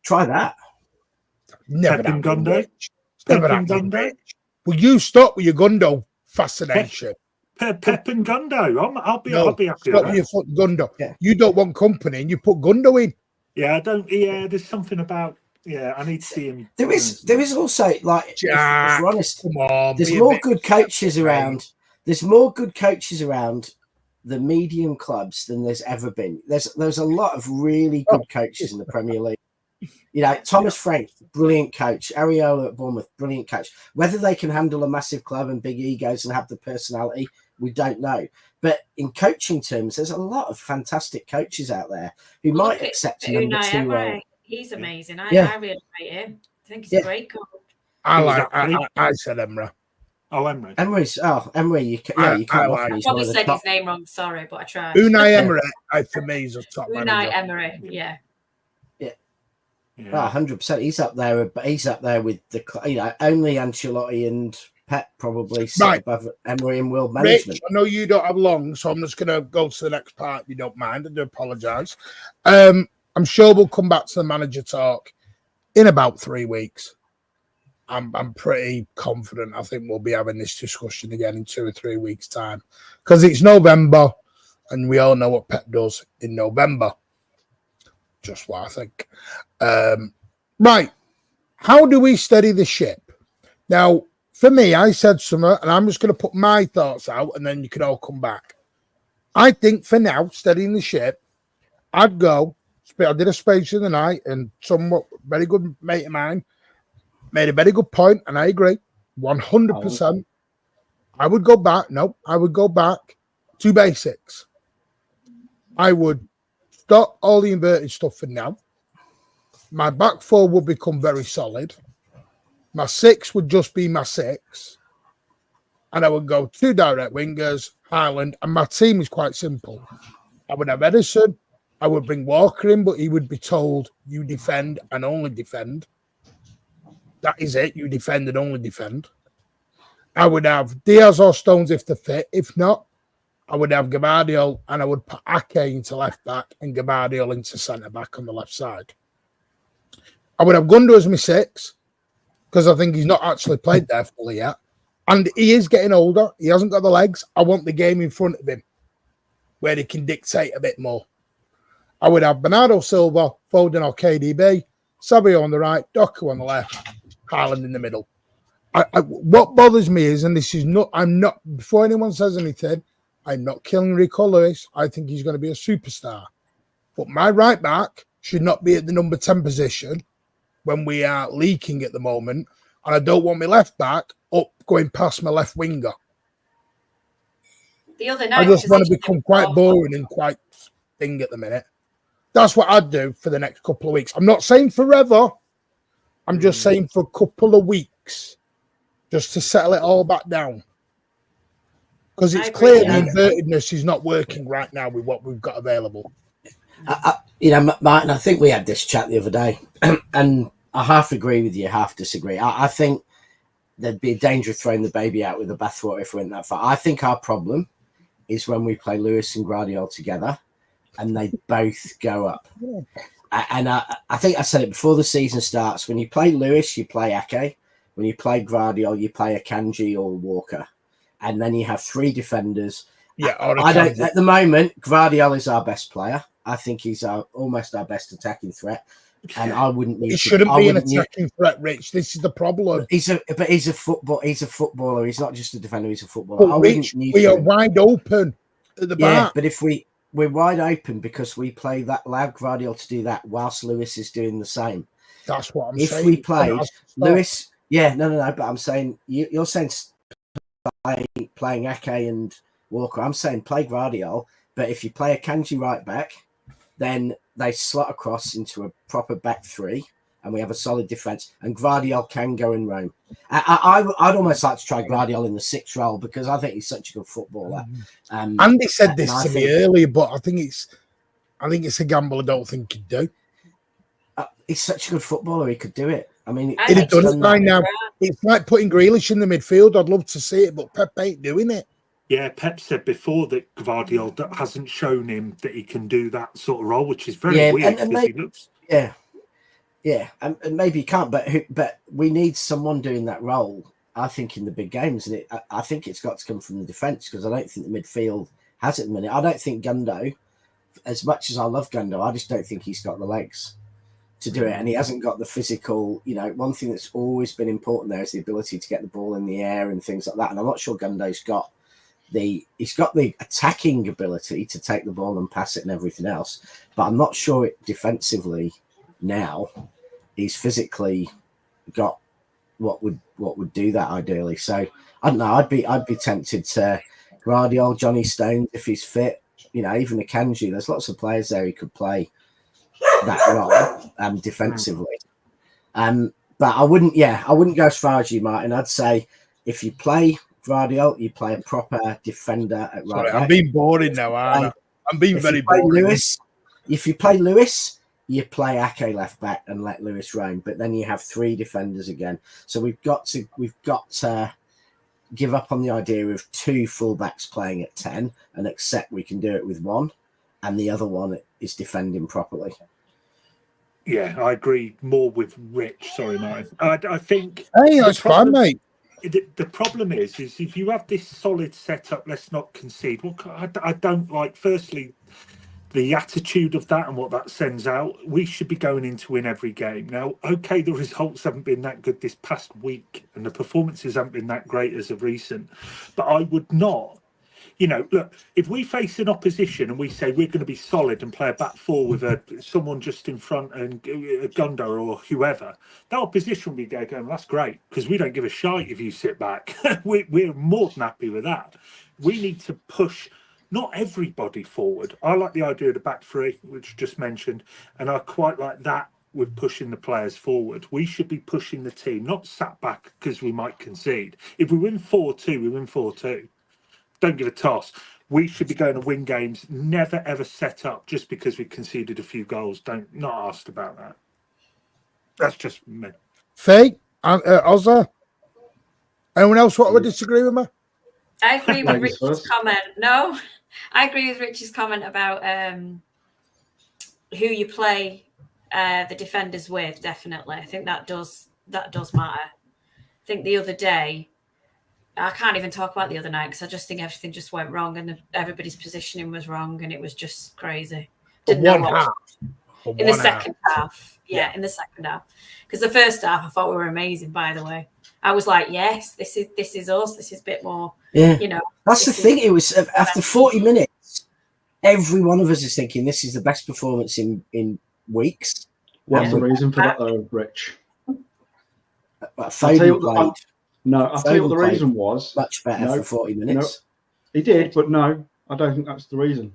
try that. Never Pep and Gundo. Never happened. Will you stop with your Gundo fascination? Pep and Gundo. I'll be happy. Stop with your foot Gundo. Yeah. You don't want company, and you put Gundo in. Yeah, I don't. Yeah, there's something about. Yeah, I need to see him. There is also, like, if we're honest, come on, there's more good coaches around. There's more good coaches around the medium clubs than there's ever been. There's a lot of really good coaches in the Premier League. Thomas Frank, brilliant coach. Areola at Bournemouth, brilliant coach. Whether they can handle a massive club and big egos and have the personality, we don't know. But in coaching terms, there's a lot of fantastic coaches out there who might accept a number 2 role. He's amazing. I Yeah. really rate him. I think he's a great coach. I said Emra. Oh, Emery. Emery. You can't knock him. He's one Probably of the said top. his name wrong. Sorry, but I tried. Unai Emery, for me, is a top Unai manager. Emery, yeah. 100%. He's up there. But he's up there with the only Ancelotti and Pep probably sit above Emery in world management. Rich, I know you don't have long, so I'm just going to go to the next part. If you don't mind, I do apologise. I'm sure we'll come back to the manager talk in about 3 weeks. I'm pretty confident. I think we'll be having this discussion again in 2 or 3 weeks' time because it's November, and we all know what Pep does in November. Just what I think. Right. How do we steady the ship? Now, for me, I said something, and I'm just going to put my thoughts out, and then you can all come back. I think for now, steadying the ship, I'd go. I did a space in the night, and somewhat very good mate of mine made a very good point, and I agree 100%. I would go back. No, I would go back to basics. I would stop all the inverted stuff for now. My back four would become very solid. My 6 would just be my 6. And I would go 2 direct wingers, Haaland, and my team is quite simple. I would have Edison. I would bring Walker in, but he would be told, you defend and only defend. That is it. You defend and only defend. I would have Diaz or Stones if they're fit. If not, I would have Gavardiol, and I would put Ake into left back and Gavardiol into centre back on the left side. I would have Gundo as my 6 because I think he's not actually played there fully yet. And he is getting older. He hasn't got the legs. I want the game in front of him where he can dictate a bit more. I would have Bernardo Silva, Foden or KDB, Savio on the right, Doku on the left, Haaland in the middle. What bothers me is, and this is not, I'm not, before anyone says anything, I'm not killing Rico Lewis. I think he's going to be a superstar. But my right back should not be at the number 10 position when we are leaking at the moment. And I don't want my left back up going past my left winger. The other night, I just want to become quite boring and quite thing at the minute. That's what I'd do for the next couple of weeks. I'm not saying forever. I'm just saying for a couple of weeks, just to settle it all back down. Because it's clear the invertedness is not working right now with what we've got available. Martin, I think we had this chat the other day, and I half agree with you, half disagree. I think there'd be a danger of throwing the baby out with the bathwater if we went that far. I think our problem is when we play Lewis and Guardiola together and they both go up. Yeah. And I think I said it before the season starts. When you play Lewis, you play Ake. When you play Guardiola, you play Akanji or Walker. And then you have 3 defenders. Yeah, I don't. At the moment, Guardiola is our best player. I think he's almost our best attacking threat. And I wouldn't use. He shouldn't be an attacking threat, Rich. This is the problem. He's a footballer. He's not just a defender. He's a footballer. But Rich, we are wide open at the back. Yeah, but if we're wide open because we allow Guardiola to do that whilst Lewis is doing the same. That's what I'm saying. If we played Lewis, no. But I'm saying you're saying playing Ake and Walker. I'm saying play Guardiola. But if you play a Kanji right back, then they slot across into a proper back 3, and we have a solid defence. And Guardiola can go and roam. I'd almost like to try Guardiola in the 6th role because I think he's such a good footballer. Andy said this to me earlier, but I think it's a gamble I don't think he'd do. He's such a good footballer; he could do it. I mean, he'd have done it by now. It's like putting Grealish in the midfield. I'd love to see it, but Pep ain't doing it. Yeah, Pep said before that Guardiola hasn't shown him that he can do that sort of role, which is very weird. And maybe, and maybe he can't, but we need someone doing that role. I think in the big games, and I think it's got to come from the defence because I don't think the midfield has it at the minute. I don't think Gundo, as much as I love Gundo, I just don't think he's got the legs to do it, and he hasn't got the physical. One thing that's always been important there is the ability to get the ball in the air and things like that. And I'm not sure Gundo's got he's got the attacking ability to take the ball and pass it and everything else, but I'm not sure it defensively now. He's physically got what would do that ideally. So I don't know. I'd be tempted to Guardiola, Johnny Stones if he's fit. Even Akanji. There's lots of players there who could play that role defensively. But I wouldn't go as far as you, Martin. I'd say if you play Guardiola, you play a proper defender at right Sorry, back. I'm being boring now, aren't I? I'm being very boring. If you play Lewis, you play Ake left back and let Lewis roam. But then you have 3 defenders again. So we've got to give up on the idea of 2 fullbacks playing at 10 and accept we can do it with 1, and the other one is defending properly. Yeah, I agree more with Rich. Sorry, Martin. I think. Hey, that's fine, mate. The problem is if you have this solid setup, let's not concede. Well, I don't like. Firstly, the attitude of that and what that sends out. We should be going in to win every game. Now, okay, the results haven't been that good this past week, and the performances haven't been that great as of recent. But I would not. Look, if we face an opposition and we say we're going to be solid and play a back 4 with someone just in front and Gundo or whoever, that opposition will be going, that's great, because we don't give a shite if you sit back. We're more than happy with that. We need to push not everybody forward. I like the idea of the back 3, which you just mentioned, and I quite like that with pushing the players forward. We should be pushing the team, not sat back because we might concede. If we win 4-2, we win 4-2. Don't give a toss. We should be going to win games, never ever set up just because we conceded a few goals. Not asked about that. That's just me. Faye, Ozza, anyone else want to disagree with me? I agree with Rich's comment. No, I agree with Rich's comment about who you play the defenders with. Definitely, I think that does matter. I think the other day, I can't even talk about the other night because I just think everything just went wrong and everybody's positioning was wrong and it was just crazy. In the second half. Yeah, in the second half. Because the first half, I thought we were amazing, by the way. I was like, yes, this is us. This is a bit more, That's the thing. It was after 40 minutes, every one of us is thinking this is the best performance in weeks. What's the reason for that, though, Rich? I'll tell you what the reason was. Much better for 40 minutes. He did, but no, I don't think that's the reason.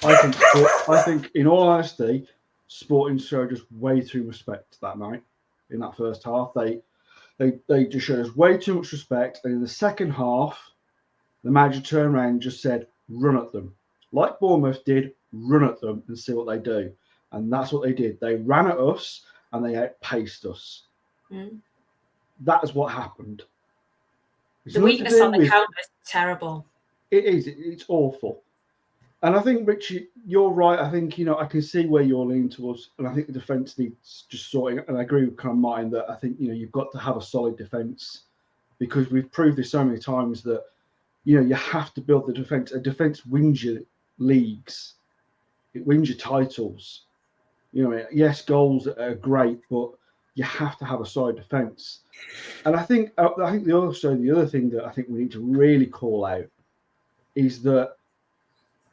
I think, in all honesty, Sporting showed us way too respect that night. In that first half, they just showed us way too much respect. And in the second half, the manager turned around and just said, "Run at them," like Bournemouth did. Run at them and see what they do. And that's what they did. They ran at us and they outpaced us. Mm. That is what happened. The weakness on the counter is terrible. It is. It's awful. And I think, Richie, you're right. I think, I can see where you're leaning towards. And I think the defence needs just sorting. And I agree with kind of Martin that I think, you've got to have a solid defence because we've proved this so many times that, you have to build the defence. A defence wins your leagues. It wins your titles. Yes, goals are great, but you have to have a solid defence. And I think the other thing that I think we need to really call out is that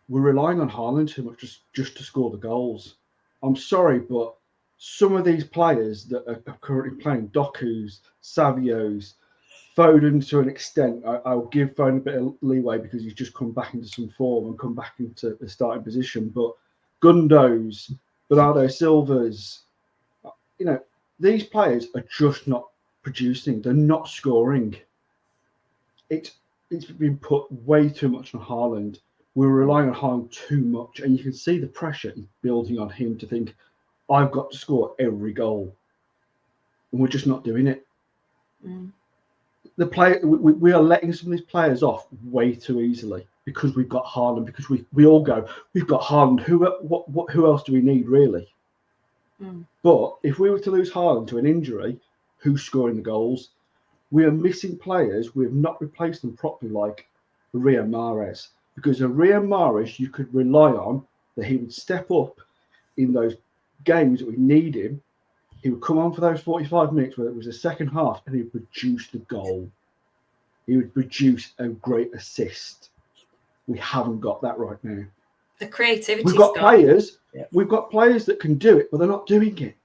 we're relying on Haaland too much just to score the goals. I'm sorry, but some of these players that are currently playing, Doku's, Savio's, Foden to an extent, I'll give Foden a bit of leeway because he's just come back into some form and come back into the starting position. But Gundo's, Bernardo Silva's, these players are just not producing. They're not scoring. It's been put way too much on Haaland. We're relying on Haaland too much, and you can see the pressure building on him to think, I've got to score every goal. And we're just not doing it. Mm. We are letting some of these players off way too easily because we've got Haaland, because we all go, we've got Haaland. Who else do we need, really? Mm. But if we were to lose Haaland to an injury, who's scoring the goals? We are missing players. We have not replaced them properly, like Riyad Mahrez. Because Riyad Mahrez, you could rely on that he would step up in those games that we need him. He would come on for those 45 minutes, whether it was the second half, and he would produce the goal. He would produce a great assist. We haven't got that right now. The creativity. We've got players. Yeah. We've got players that can do it, but they're not doing it.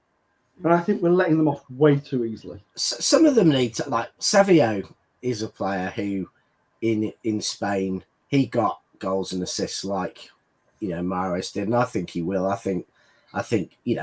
And I think we're letting them off way too easily. Some of them need to, like Savio is a player who, in Spain, he got goals and assists like, Mahrez did, and I think he will. I think,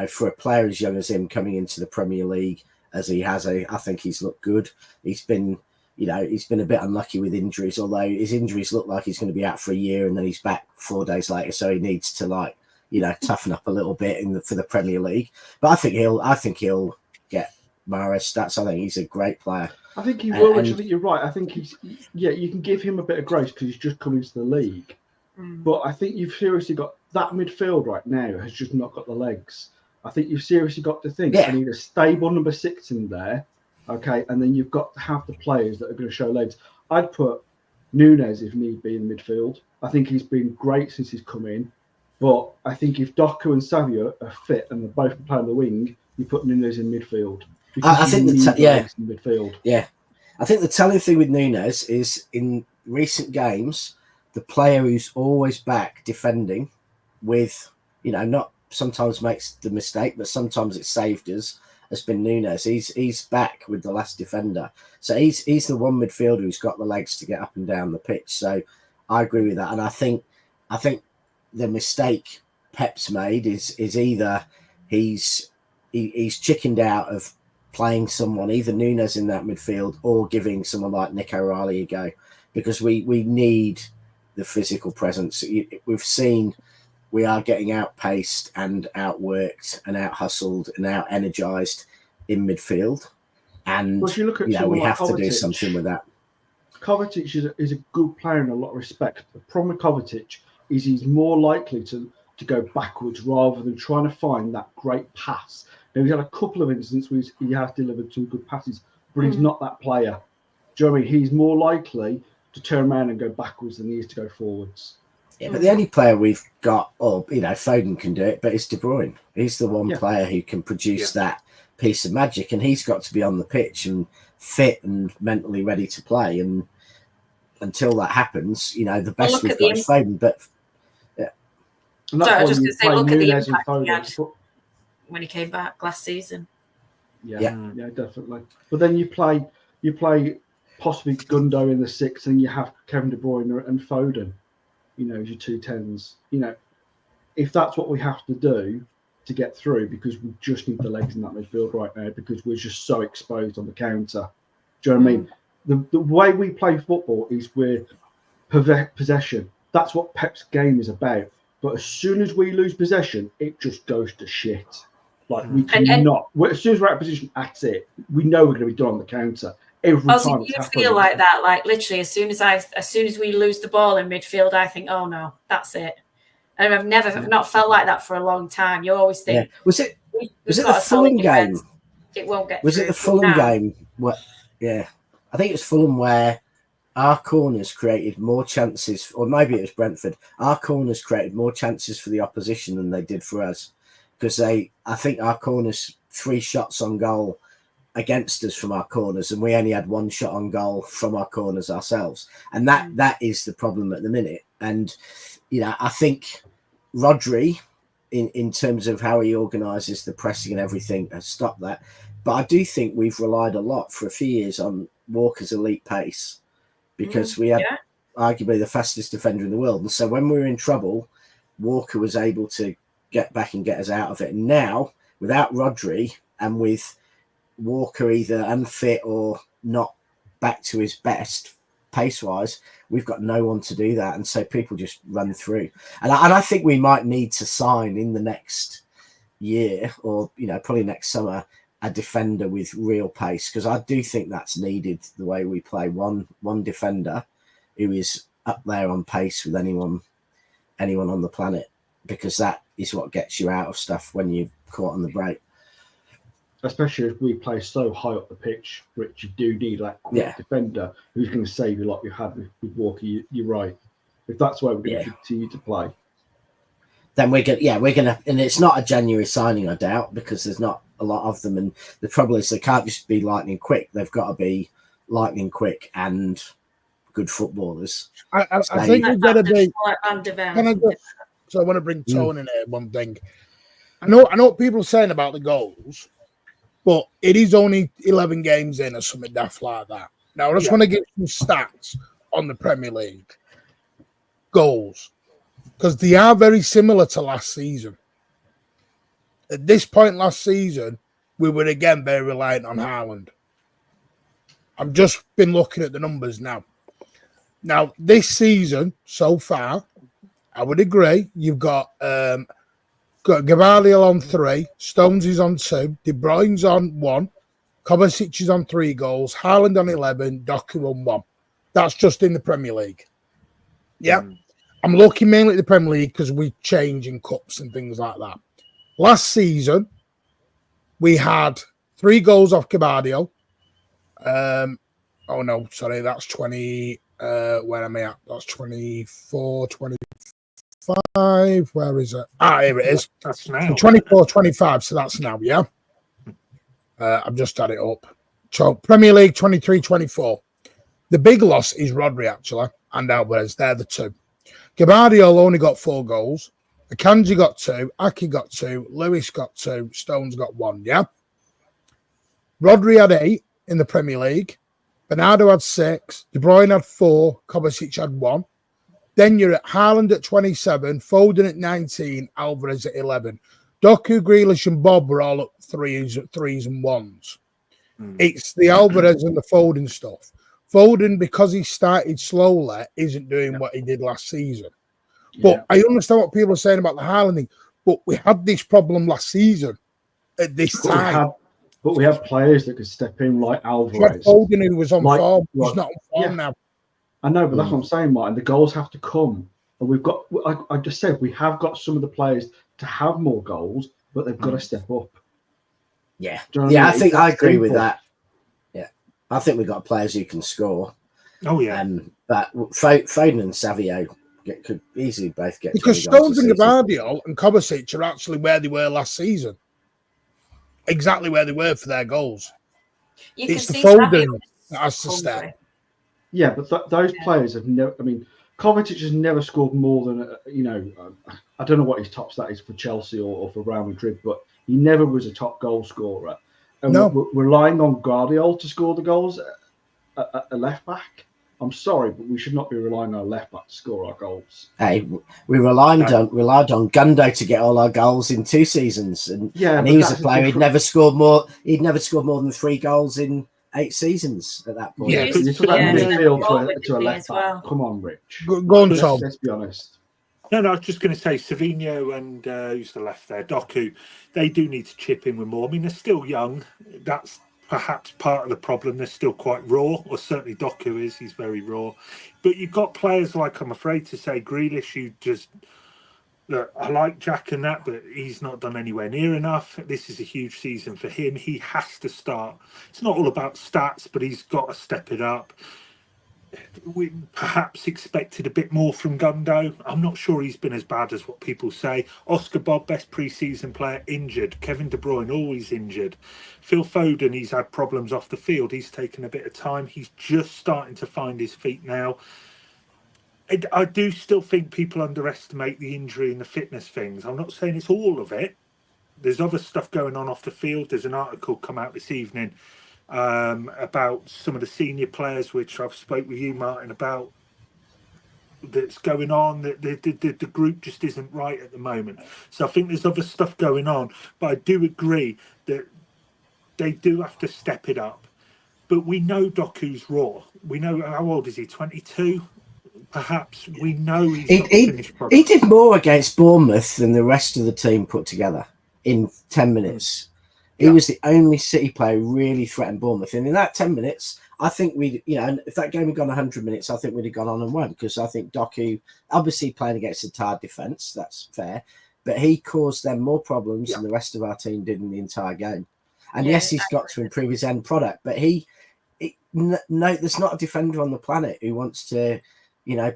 for a player as young as him coming into the Premier League as he has, I think he's looked good. He's been you know, he's been a bit unlucky with injuries, although his injuries look like he's going to be out for a year and then he's back 4 days later. So he needs to, like, you know, toughen up a little bit for the Premier League. But I think he'll get Mahrez stats. I think he's a great player. I think he will, which I think you're right. I think you can give him a bit of grace because he's just come into the league. But I think you've seriously got that midfield right now has just not got the legs. I think you've seriously got to think, I need a stable number 6 in there, okay? And then you've got to have the players that are going to show legs. I'd put Nunes, if need be, in midfield. I think he's been great since he's come in. But I think if Doku and Savio are fit and they're both playing the wing, you put Nunes in midfield. I think in midfield. Yeah. I think the telling thing with Nunes is in recent games, the player who's always back defending with, you know, not sometimes makes the mistake, but sometimes it's saved us, has been Nunes. He's back with the last defender. So he's the one midfielder who's got the legs to get up and down the pitch. So I agree with that. And I think the mistake Pep's made is either he's chickened out of playing someone, either Nunes in that midfield or giving someone like Nick O'Reilly a go, because we need the physical presence. We've seen we are getting outpaced and outworked and out-hustled and out-energised in midfield. And well, if you look at we like have Kovacic, to do something with that. Kovacic is a good player in a lot of respect. The problem with Kovacic is he's more likely to go backwards rather than trying to find that great pass. Now, he's had a couple of instances where he has delivered some good passes, but he's not that player. Do you know what I mean? He's more likely to turn around and go backwards than he is to go forwards. Yeah, but the only player we've got, or, you know, Foden can do it, but it's De Bruyne. He's the one player who can produce that piece of magic, and he's got to be on the pitch and fit and mentally ready to play. And until that happens, you know, the best we've got is Foden. But and that's I was just going to say, look at the Nunes impact he had when he came back last season. Yeah, definitely. But then you play possibly Gundo in the 6, and you have Kevin De Bruyne and Foden, you know, as your 2 10s. You know, if that's what we have to do to get through, because we just need the legs in that midfield right now, because we're just so exposed on the counter. Do you know what I mean? The way we play football is we're possession. That's what Pep's game is about. But as soon as we lose possession, it just goes to shit. Like, we cannot. As soon as we're out of position, that's it. We know we're going to be done on the counter. Every time you feel like that, like literally as soon as we lose the ball in midfield, I think, oh no, that's it. And I've not felt like that for a long time. You always think, was it the Fulham game? It won't get. Was it the Fulham game? What? Yeah, I think it was Fulham where our corners created more chances, or maybe it was Brentford. Our corners created more chances for the opposition than they did for us, because I think our corners 3 shots on goal against us from our corners, and we only had 1 shot on goal from our corners ourselves, and that is the problem at the minute. And you know, I think Rodri, in terms of how he organises the pressing and everything, has stopped that. But I do think we've relied a lot for a few years on Walker's elite pace, because we had arguably the fastest defender in the world, and so when we were in trouble, Walker was able to get back and get us out of it. And now, without Rodri and with Walker either unfit or not back to his best pace-wise, we've got no one to do that, and so people just run through. And I think we might need to sign in the next year, or you know, probably next summer, a defender with real pace, because I do think that's needed. The way we play, one defender who is up there on pace with anyone on the planet, because that is what gets you out of stuff when you're caught on the break. Especially if we play so high up the pitch, Rich, you do need that quick defender who's going to save you like you had with Walker. You're right. If that's where we're going to continue to play, then we're gonna, and it's not a January signing, I doubt, because there's not a lot of them. And the trouble is they can't just be lightning quick. They've got to be lightning quick and good footballers. I think we've got to be. So I want to bring Tone in here. One thing, I know what people are saying about the goals, but it is only 11 games in or something daft like that. Now, I just want to give some stats on the Premier League goals, because they are very similar to last season. At this point last season, we were again very reliant on Haaland. I've just been looking at the numbers now. Now, this season so far, I would agree. You've got Gabriel on 3, Stones is on 2, De Bruyne's on 1, Kovacic is on 3 goals, Haaland on 11, Doku on 1. That's just in the Premier League. Yeah. I'm looking mainly at the Premier League because we change in cups and things like that. Last season, we had 3 goals off Gabriel. Oh, no, sorry, that's 20. Where am I at? That's 24, 25. Where is it? Here it is. That's now. 24, 25. So that's now, yeah. I've just had it up. So Premier League 23, 24. The big loss is Rodri, actually, and Alvarez. They're the 2. Gabriel only got 4 goals. Akanji got 2. Aki got 2. Lewis got 2. Stones got 1, yeah? Rodri had 8 in the Premier League. Bernardo had 6. De Bruyne had 4. Kovacic had 1. Then you're at Haaland at 27. Foden at 19. Alvarez at 11. Doku, Grealish and Bob were all at 3s and 1s. It's the Alvarez and the Foden stuff. Foden, because he started slowly, isn't doing what he did last season. But I understand what people are saying about the Haaland thing. But we had this problem last season at this time. But we have players that could step in like Alvarez. Foden, who was on form, he's not on form now. I know, but that's what I'm saying, Martin. The goals have to come. And we've got, I just said, we have got some of the players to have more goals, but they've got to step up. Yeah. Do you know what I mean? I think I agree with that. Yeah. I think we've got players who can score. Oh, yeah. But Foden and Savio could easily both get because Stones and Gabriel and Kovacic are actually where they were last season. Exactly where they were for their goals. It's the Foden that has to step. Yeah, but those players have never. I mean, Kovacic has never scored more than I don't know what his top stat is for Chelsea or for Real Madrid, but he never was a top goal scorer. And we're relying on Guardiola to score the goals at a left back. I'm sorry, but we should not be relying on a left back to score our goals. Hey, we relied on Gundo to get all our goals in 2 seasons, and he was a player who'd never scored more. He'd never scored more than 3 goals in 8 seasons at that point. Yeah, but midfield to a left back. Come on, Rich. Go on, Tom. Let's be honest. No, I was just going to say Savinho and who's the left there, Doku. They do need to chip in with more. I mean, they're still young. That's perhaps part of the problem. They're still quite raw, or certainly Doku is. He's very raw. But you've got players like, I'm afraid to say, Grealish, who just... Look, I like Jack and that, but he's not done anywhere near enough. This is a huge season for him. He has to start. It's not all about stats, but he's got to step it up. We perhaps expected a bit more from Gundo. I'm not sure he's been as bad as what people say. Oscar Bob, best pre-season player, injured. Kevin De Bruyne, always injured. Phil Foden, he's had problems off the field. He's taken a bit of time. He's just starting to find his feet now. I do still think people underestimate the injury and the fitness things. I'm not saying it's all of it. There's other stuff going on off the field. There's an article come out this evening about some of the senior players, which I've spoke with you, Martin, about that's going on. The group just isn't right at the moment. So I think there's other stuff going on. But I do agree that they do have to step it up. But we know Doku's raw. We know, how old is he, 22? Perhaps we know he's not a finished product. He did more against Bournemouth than the rest of the team put together in 10 minutes. He was the only City player who really threatened Bournemouth. And in that 10 minutes, I think if that game had gone 100 minutes, I think we'd have gone on and won, because I think Doku, obviously playing against a tired defence, that's fair, but he caused them more problems than the rest of our team did in the entire game. And yes, he's got to improve his end product, but there's not a defender on the planet who wants to,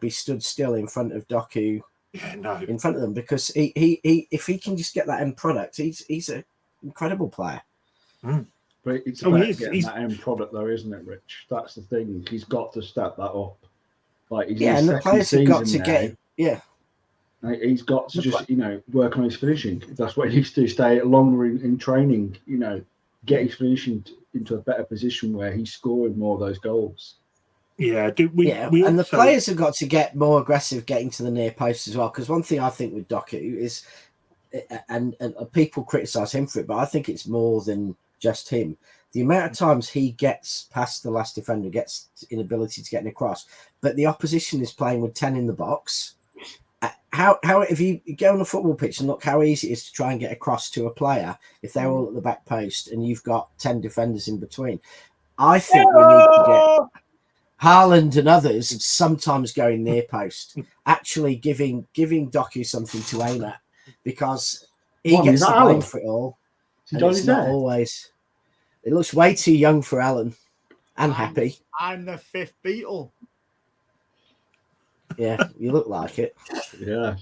be stood still in front of Doku, in front of them, because he if he can just get that end product, he's an incredible player. But it's about getting that end product, though, isn't it, Rich? That's the thing. He's got to step that up. Like, and the players have got to get. He's got to just work on his finishing. That's what he needs to do. Stay longer in training. Get his finishing into a better position where he's scoring more of those goals. And the players have got to get more aggressive getting to the near post as well. Because one thing I think with Doku is, and people criticise him for it, but I think it's more than just him. the amount of times he gets past the last defender, gets inability to get across, but the opposition is playing with 10 in the box. How if you go on a football pitch and look how easy it is to try and get across to a player if they're all at the back post and you've got 10 defenders in between. I think we need to get Haaland and others sometimes going near post, actually giving Doku something to aim at, because he gets the blame for it all. And it's not always. It looks way too young for Alan and Happy. I'm the fifth Beatle. Yeah, you look like it. Yeah.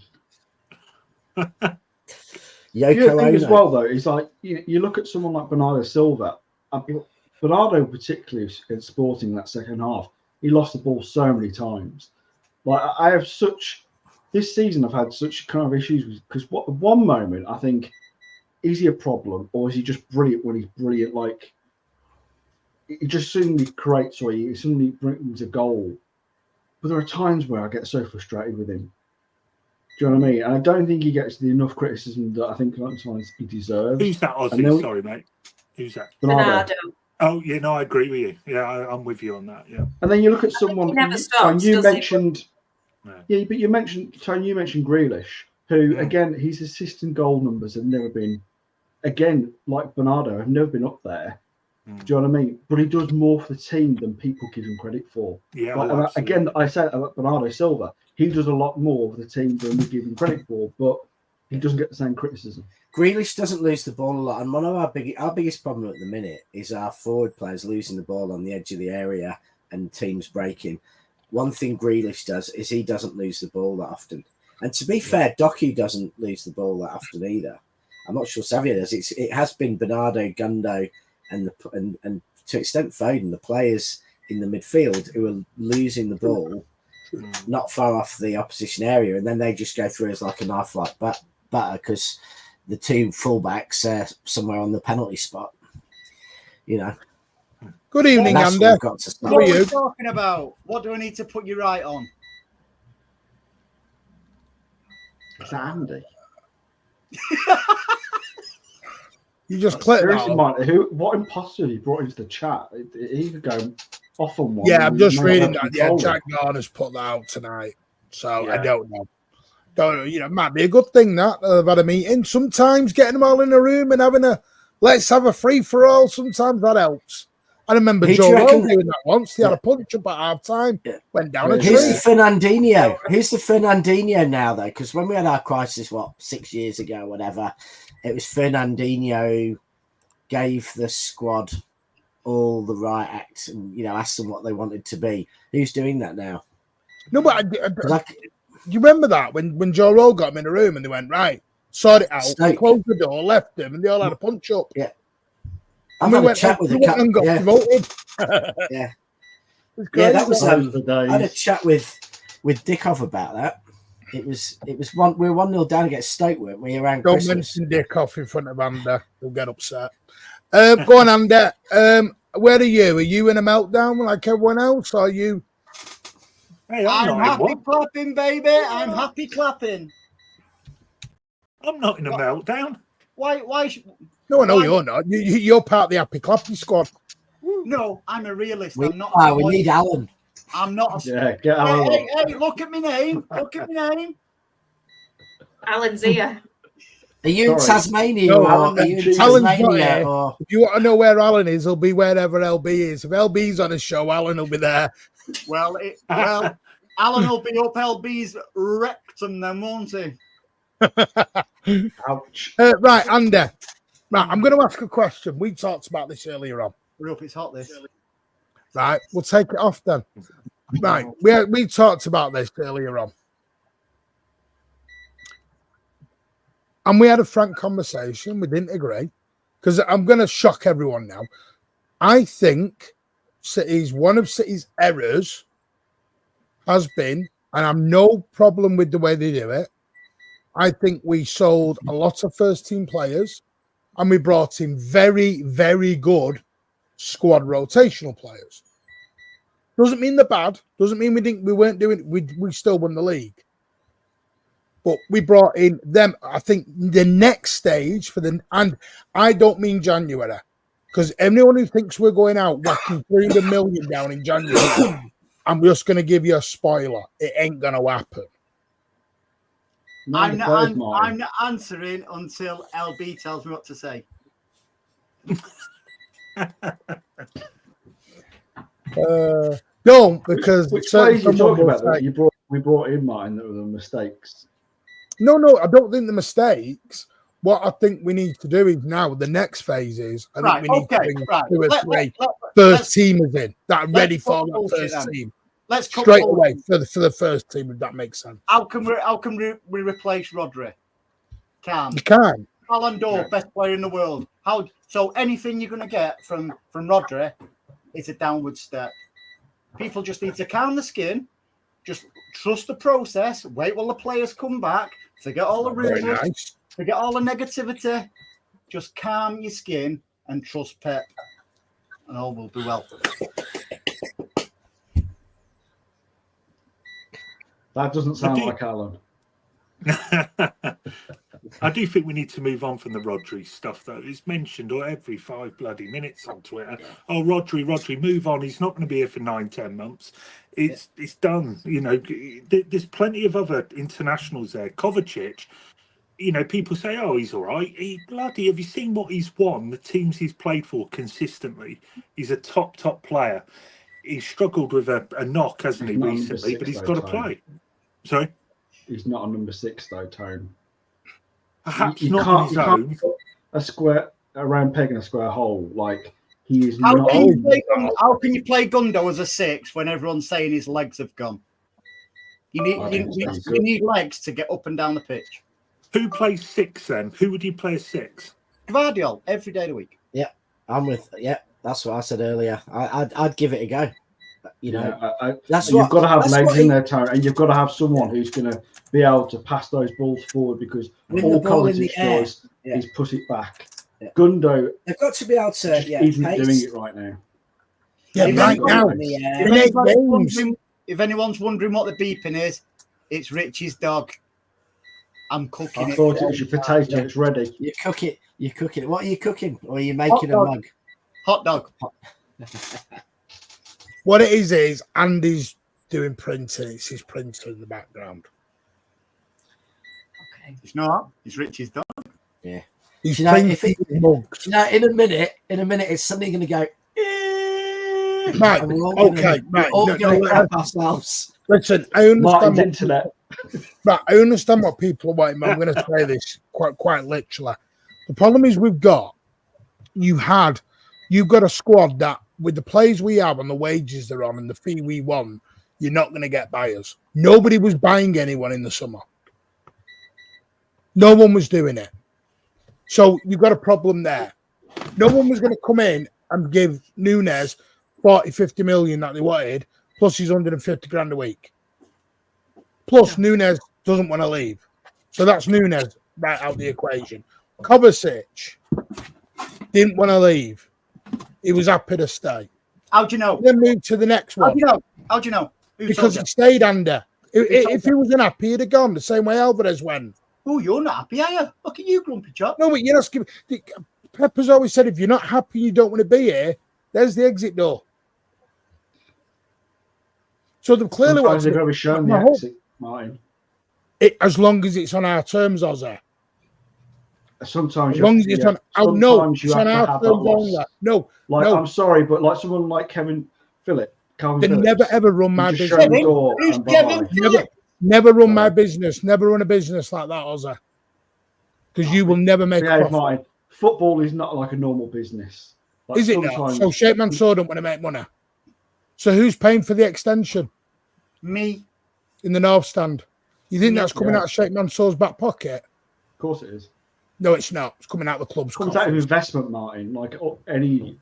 Yoko thing as well, though, is like you look at someone like Bernardo Silva. Bernardo, particularly in Sporting that second half, he lost the ball so many times. Like I have this season, I've had such kind of issues with, because one moment I think, is he a problem or is he just brilliant when he's brilliant? Like he just suddenly creates, or he suddenly brings a goal. But there are times where I get so frustrated with him. Do you know what I mean? And I don't think he gets enough criticism that I think sometimes he deserves. Who's that Aussie? Sorry, mate. Who's that? Bernardo. Oh, yeah, no, I agree with you. Yeah, I'm with you on that. Yeah. And then you look at someone. Never stops, you mentioned, but you mentioned Grealish, who again, his assist and goal numbers have never been, again, like Bernardo, have never been up there. Do you know what I mean? But he does more for the team than people give him credit for. Yeah. Like, again, I said about Bernardo Silva, he does a lot more for the team than we give him credit for, but he doesn't get the same criticism. Grealish doesn't lose the ball a lot, and one of our biggest problem at the minute is our forward players losing the ball on the edge of the area and teams breaking. One thing Grealish does is he doesn't lose the ball that often. And to be fair, Doku doesn't lose the ball that often either. I'm not sure Xavier does. It has been Bernardo, Gundo, and to extent Foden, the players in the midfield who are losing the ball not far off the opposition area, and then they just go through as like a knife like butter because the two fullbacks are somewhere on the penalty spot. You know. Good evening, Andy. What are you talking about? What do I need to put you right on? It's Andy. You just click that. What imposter have you brought into the chat? He could go off on one. Yeah, I'm just reading that. Yeah, Jack Garner's put that out tonight. So I don't know. It might be a good thing that they've had a meeting. Sometimes getting them all in a room and having let's have a free for all. Sometimes that helps. I remember Joe Rowe doing that once. He had a punch up at half time, went down a tree. Who's the Fernandinho? Who's the Fernandinho now, though? Because when we had our crisis, 6 years ago, whatever, it was Fernandinho who gave the squad all the right acts and asked them what they wanted to be. Who's doing that now? No, but do you remember that when Joe Rowe got him in the room and they went, right, sort it out, closed the door, left him, and they all had a punch up. Yeah. And we went and got promoted. Yeah. That was the days. I had a chat with Dickov about that. It was one. We were 1-0 down against Stoke, weren't we? Around Don't Christmas. mention Dickov in front of Ander. He'll get upset. Go on, Ander. Where are you? Are you in a meltdown like everyone else? Or are you? Hey, I'm happy clapping, baby. I'm happy clapping. I'm not in a meltdown. Why? No, I know you're not. You're part of the happy clapping squad. No, I'm a realist. We I'm not. We need Alan. I'm not. Get Alan. Hey, look at my name. Look at my name. Alan's here. Are you in Tasmania? No, Are you in Alan's Tasmania? not. If you want to know where Alan is, he'll be wherever LB is. If LB's on a show, Alan will be there. Well, Alan will be up LB's rectum then, won't he? Ouch. Right, Andy. Right, I'm going to ask a question. We talked about this earlier on. We're up, it's hot this. Right, we'll take it off then. Right, we talked about this earlier on. And we had a frank conversation. We didn't agree. Because I'm going to shock everyone now. I think one of City's errors has been, and I'm no problem with the way they do it, I think we sold a lot of first-team players and we brought in very, very good squad rotational players. Doesn't mean they're bad. Doesn't mean we weren't doing it. We still won the league. But we brought in them, I think, the next stage and I don't mean January. Because anyone who thinks we're going out whacking 300 million down in January, I'm just going to give you a spoiler. It ain't going to happen. I'm not answering until LB tells me what to say. Don't, because Which players you talking about that we brought in, Martin, that were the mistakes? No, I don't think the mistakes. What I think we need to do is now, the next phase is, I think we need to bring 2 or 3 first teamers in that are ready for that first team. Let's straight away for the first team, if that makes sense. How can we replace Rodri? You can't. Ballon d'Or, best player in the world. So anything you're going to get from Rodri is a downward step. People just need to calm the skin, just trust the process, wait while the players come back, forget all the rumours, forget all the negativity, just calm your skin and trust Pep, and all will be well. That doesn't sound like Alan. I do think we need to move on from the Rodri stuff, though. It's mentioned every 5 bloody minutes on Twitter. Oh, Rodri, move on. He's not going to be here for 9-10 months. It's done. You know, there's plenty of other internationals there. Kovacic, you know, people say, oh, he's all right. Have you seen what he's won? The teams he's played for consistently. He's a top player. He's struggled with a knock, hasn't he, recently? But he's got to play. Sorry? He's not a number 6, though, Tone. Perhaps you not on his own. Put a round peg in a square hole. Like, he is how not. Can you play Gundo as a 6 when everyone's saying his legs have gone? You need legs to get up and down the pitch. Who plays 6 then? Who would you play as 6? Guardiola every day of the week. Yeah, I'm with. Yeah, that's what I said earlier. I'd give it a go. You know, you've got to have legs in there, Tony, and you've got to have someone who's going to be able to pass those balls forward, because all Kovacic does is put it back. Yeah. Gundo, they've got to be able to. Isn't doing it right now. Yeah, right now. If anyone's wondering what the beeping is, it's Richie's dog. I'm cooking it. I thought it was your potato. It's ready. You cook it. What are you cooking? Or are you making a mug? Hot dog. What it is Andy's doing printing. It's his printer in the background. Okay. It's not. It's Richie's dog. Yeah. He's printing mugs. In a minute, it's suddenly going to go. Right. Okay. Right. All going to crap ourselves. Listen, I understand. Internet. Right. I understand what people are wanting. I'm going to say this quite literally. The problem is you've got a squad that, with the players we have and the wages they're on and the fee we want, you're not going to get buyers. Nobody was buying anyone in the summer. No one was doing it. So you've got a problem there. No one was going to come in and give Nunes 40-50 million that they wanted, plus he's 150 grand a week. Plus Nunes doesn't want to leave. So that's Nunes right out the equation. Kovacic didn't want to leave. He was happy to stay. How'd you know? Then move to the next one. How'd you know? Because he stayed under. If he was unhappy, he'd have gone the same way Alvarez went. Oh, you're not happy, are you? Look at you, grumpy chap. No, but you're not. Pepper's always said, if you're not happy, you don't want to be here. There's the exit door. So they've clearly got to be shown the exit, Martin. As long as it's on our terms, Ozzy. Sometimes, as long as it's on, it's on our terms only. No, I'm sorry, but like someone like Calvin Phillips. Never ever run my business. Who's Kevin Phillips? Never run my business. Never run a business like that, Ozzy. Because you will never make a profit. Martin, football is not like a normal business. Like is it not? So Sheikh Mansour don't want to make money. So who's paying for the extension? Me. In the North Stand. You think that's coming out of Sheikh Mansour's back pocket? Of course it is. No, it's not. It's coming out of the club's coffers. It's out of investment, Martin. Like any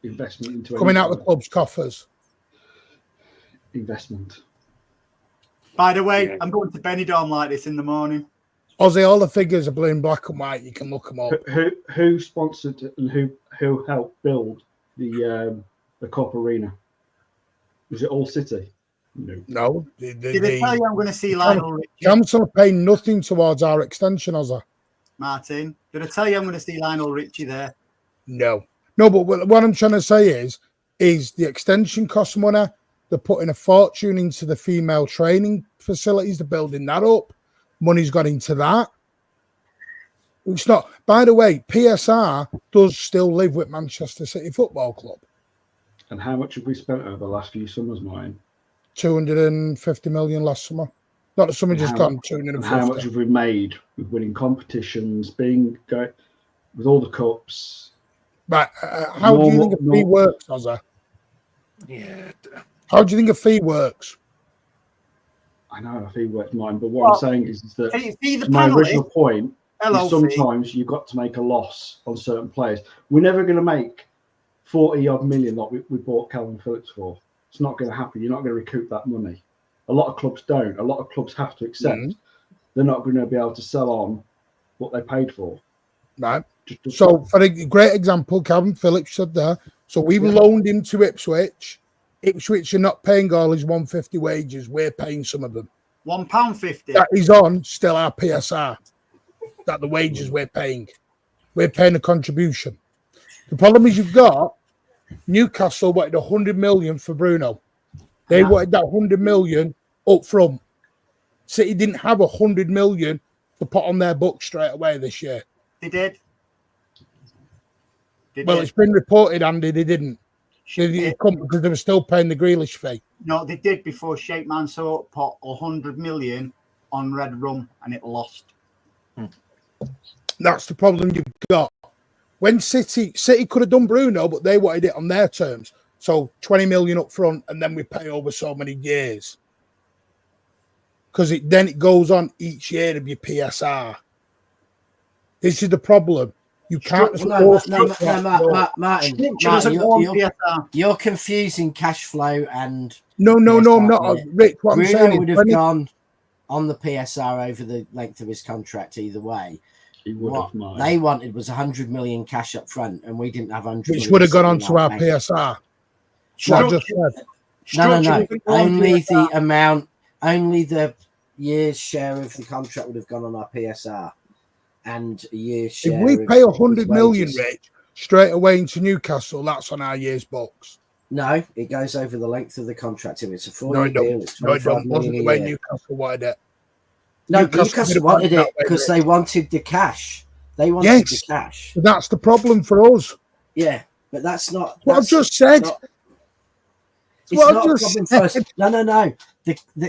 investment into coming out of the club's coffers. Investment. By the way, I'm going to Benidorm like this in the morning. Ozzy, all the figures are blue and black and white. You can look them up. Who sponsored and who helped build the Cop Arena? Was it All City? No. Did I tell you I'm going to see Lionel Richie? Council are paying nothing towards our extension, Ozzy. Martin, did I tell you I'm going to see Lionel Richie there? No. No, but what I'm trying to say is the extension costs money. They're putting a fortune into the female training facilities. They're building that up. Money's gone into that. It's not. By the way, PSR does still live with Manchester City Football Club. And how much have we spent over the last few summers, Martin? 250 million last summer. Not that summer just gone. 250. And how much have we made with winning competitions, with all the cups? Right. How do you think a fee works, Ozza? Yeah. How do you think a fee works? I know a fee works, mine, but what I'm saying is that my penalty. original point is sometimes you've got to make a loss on certain players. We're never going to make 40 odd million like we bought Calvin Phillips for. It's not going to happen. You're not going to recoup that money. A lot of clubs don't. A lot of clubs have to accept they're not going to be able to sell on what they paid for. Right. So, for a great example, Calvin Phillips said there. So we've loaned him to Ipswich. Ipswich are not paying all his 150 wages. We're paying some of them. £1.50. That is on still our PSR. That the wages we're paying. We're paying a contribution. The problem is you've got Newcastle wanted 100 million for Bruno. They wanted that 100 million up front. City didn't have 100 million to put on their books straight away this year. They did. It's been reported, Andy, they didn't. They come because they were still paying the Grealish fee. No, they did before Sheikh Mansour put 100 million on Red Rum and it lost. That's the problem you've got. When City could have done Bruno, but they wanted it on their terms. So 20 million up front, and then we pay over so many years. Because then it goes on each year of your PSR. This is the problem. You can't. Martin, you're confusing cash flow and. No, I'm not. Rick, what I'm saying would have gone on the PSR over the length of his contract either way. What they wanted was 100 million cash up front, and we didn't have 100 which would have gone onto our PSR. No. Only the amount, only the year's share of the contract would have gone on our PSR. And a year's share. If we pay 100 million, Rich, straight away into Newcastle, that's on our year's books. No, it goes over the length of the contract. If it's a 4-year deal, it's 25 million a year. Wasn't the way Newcastle wanted it. No, Newcastle wanted it because they wanted the cash. They wanted the cash. That's the problem for us. Yeah, but that's not what I've just said. It's not a problem for us. No.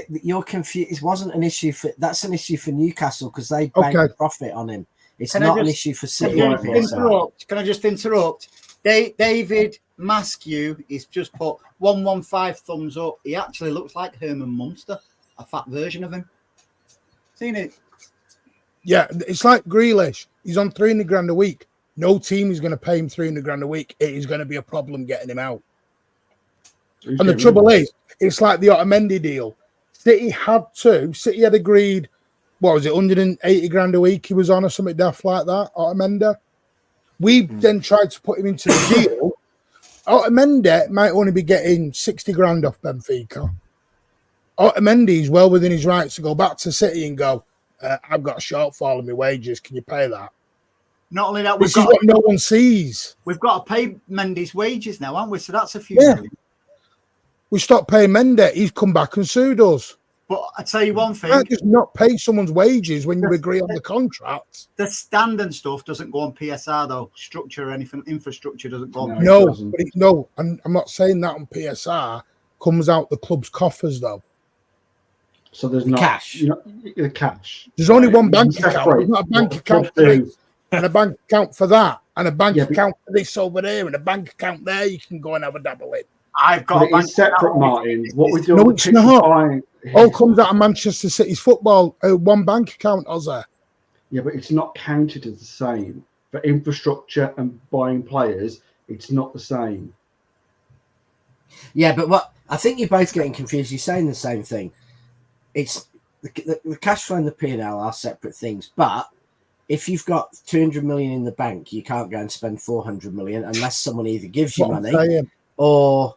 You're confused. It wasn't an issue for. That's an issue for Newcastle because they bank profit on him. It's not an issue for City. Can I just interrupt? David Maskew is just put 115 thumbs up. He actually looks like Herman Munster, a fat version of him. Seen it? Yeah, it's like Grealish. He's on 300 grand a week. No team is going to pay him 300 grand a week. It is going to be a problem getting him out. And the trouble is, it's like the Otamendi deal. City had agreed, what was it, 180 grand a week he was on or something daft like that, Otamendi. We then tried to put him into the deal. Otamendi might only be getting 60 grand off Benfica. Otamendi is well within his rights to go back to City and go, I've got a shortfall in my wages. Can you pay that? Not only that, this is what no one sees. We've got to pay Mendy's wages now, haven't we? So that's a few million. We stopped paying Mendy. He's come back and sued us. But I tell you one thing: you can't just not pay someone's wages when you agree on the contract. The stand and stuff doesn't go on PSR though. Structure or anything, infrastructure doesn't go on. No, I'm not saying that on PSR. Comes out the club's coffers though. So there's not cash. The cash. There's only one bank account. There's not a bank account for this, and a bank account for that, and a bank account for this over there, and a bank account there. You can go and have a dabble in. I've got a bank separate, Martin. What we do? No, it's not. All comes out of Manchester City's football. One bank account, Ozzy. Yeah, but it's not counted as the same for infrastructure and buying players. It's not the same. Yeah, but what I think you're both getting confused. You're saying the same thing. It's the cash flow and the P&L are separate things, but if you've got 200 million in the bank, you can't go and spend 400 million unless someone either gives you money or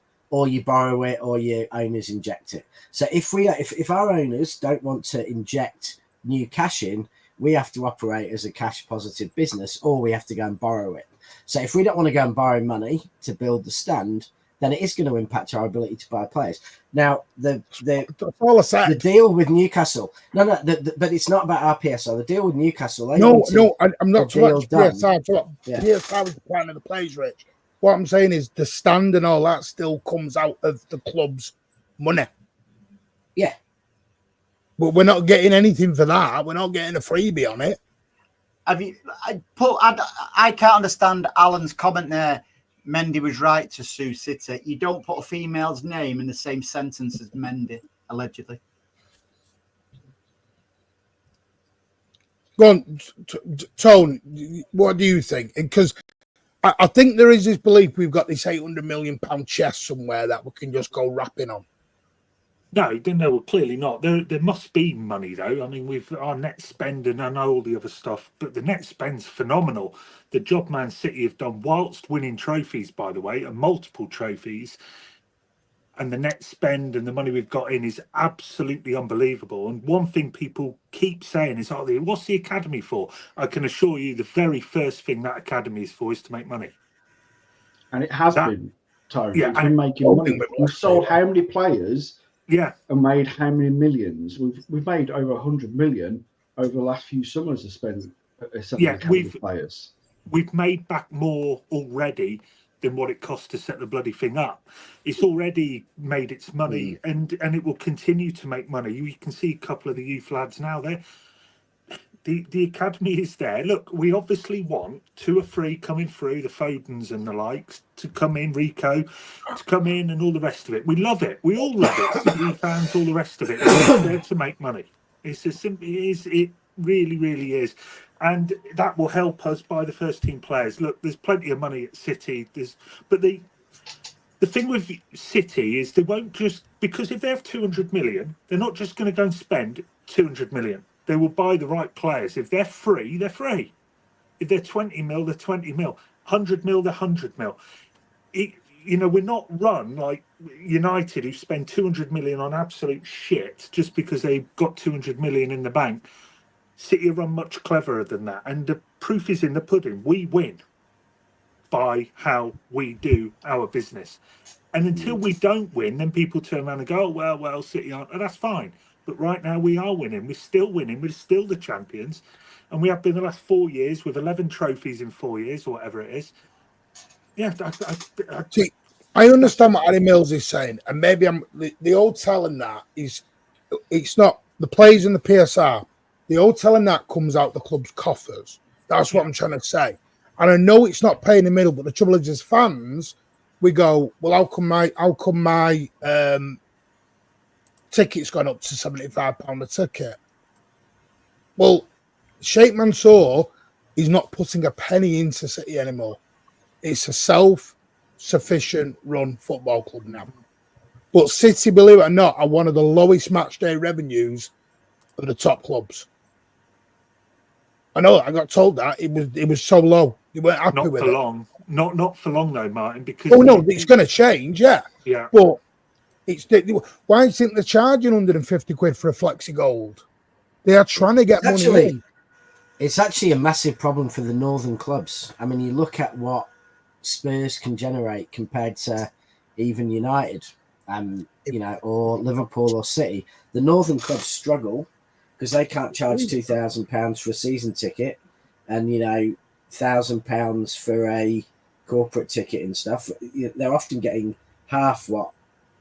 you borrow it or your owners inject it. So if our owners don't want to inject new cash in, we have to operate as a cash positive business or we have to go and borrow it. So if we don't want to go and borrow money to build the stand, then it is going to impact our ability to buy players. Now, the deal with Newcastle, but it's not about our PSR. The deal with Newcastle, I'm not talking about PSR. PSR was the plan of the players, Rich. What I'm saying is the stand and all that still comes out of the club's money. Yeah. But we're not getting anything for that. We're not getting a freebie on it. I can't understand Alan's comment there. Mendy was right to sue City. You don't put a female's name in the same sentence as Mendy, allegedly. Go on, Tone, what do you think? Because I think there is this belief we've got this £800 million chest somewhere that we can just go rapping on. No, well, clearly not. There must be money though. I mean, we've our net spend and I know all the other stuff, but the net spend's phenomenal. The job Man City have done whilst winning trophies, by the way, and multiple trophies. And the net spend and the money we've got in is absolutely unbelievable. And one thing people keep saying is, what's the academy for? I can assure you the very first thing that academy is for is to make money. And it has been, Tony. Yeah, it's been making money. We've sold how many players? Yeah. And made how many millions? We've made over 100 million over the last few summers to spend players. We've made back more already than what it cost to set the bloody thing up. It's already made its money and it will continue to make money. You can see a couple of the youth lads now there. The academy is there. Look, we obviously want 2 or 3 coming through, the Fodens and the likes, to come in, Rico, to come in and all the rest of it. We love it. We all love it. City fans, all the rest of it. We're there to make money. It's as simple as it really, really is. And that will help us buy the first team players. Look, there's plenty of money at City. But the thing with City is they won't just, because if they have 200 million, they're not just going to go and spend 200 million. They will buy the right players. If they're free, they're free. If they're 20 mil, they're 20 mil. 100 mil, they're 100 mil. We're not run like United, who spend 200 million on absolute shit just because they've got 200 million in the bank. City are run much cleverer than that. And the proof is in the pudding. We win by how we do our business. And until we don't win, then people turn around and go, well, City aren't. And that's fine. But right now we are winning. We're still winning. We're still the champions. And we have been the last 4 years with 11 trophies in 4 years or whatever it is. Yeah. I understand what Harry Mills is saying. And maybe the old telling that is, it's not the players in the PSR. The old telling that comes out the club's coffers. That's what I'm trying to say. And I know it's not paying the middle, but the trouble is as fans, we go, well, how come my ticket's gone up to £75 a ticket? Well, Sheikh Mansour is not putting a penny into City anymore. It's a self-sufficient run football club now. But City, believe it or not, are one of the lowest match day revenues of the top clubs. I know, I got told that it was so low. You weren't happy with it. Not for long though, Martin. Because it's going to change, yeah. But why isn't they charging 150 quid for a Flexi Gold? They are trying to get money in. It's actually a massive problem for the northern clubs. I mean, you look at what Spurs can generate compared to even United, or Liverpool or City. The northern clubs struggle because they can't charge £2,000 for a season ticket and, £1,000 for a corporate ticket and stuff. They're often getting half what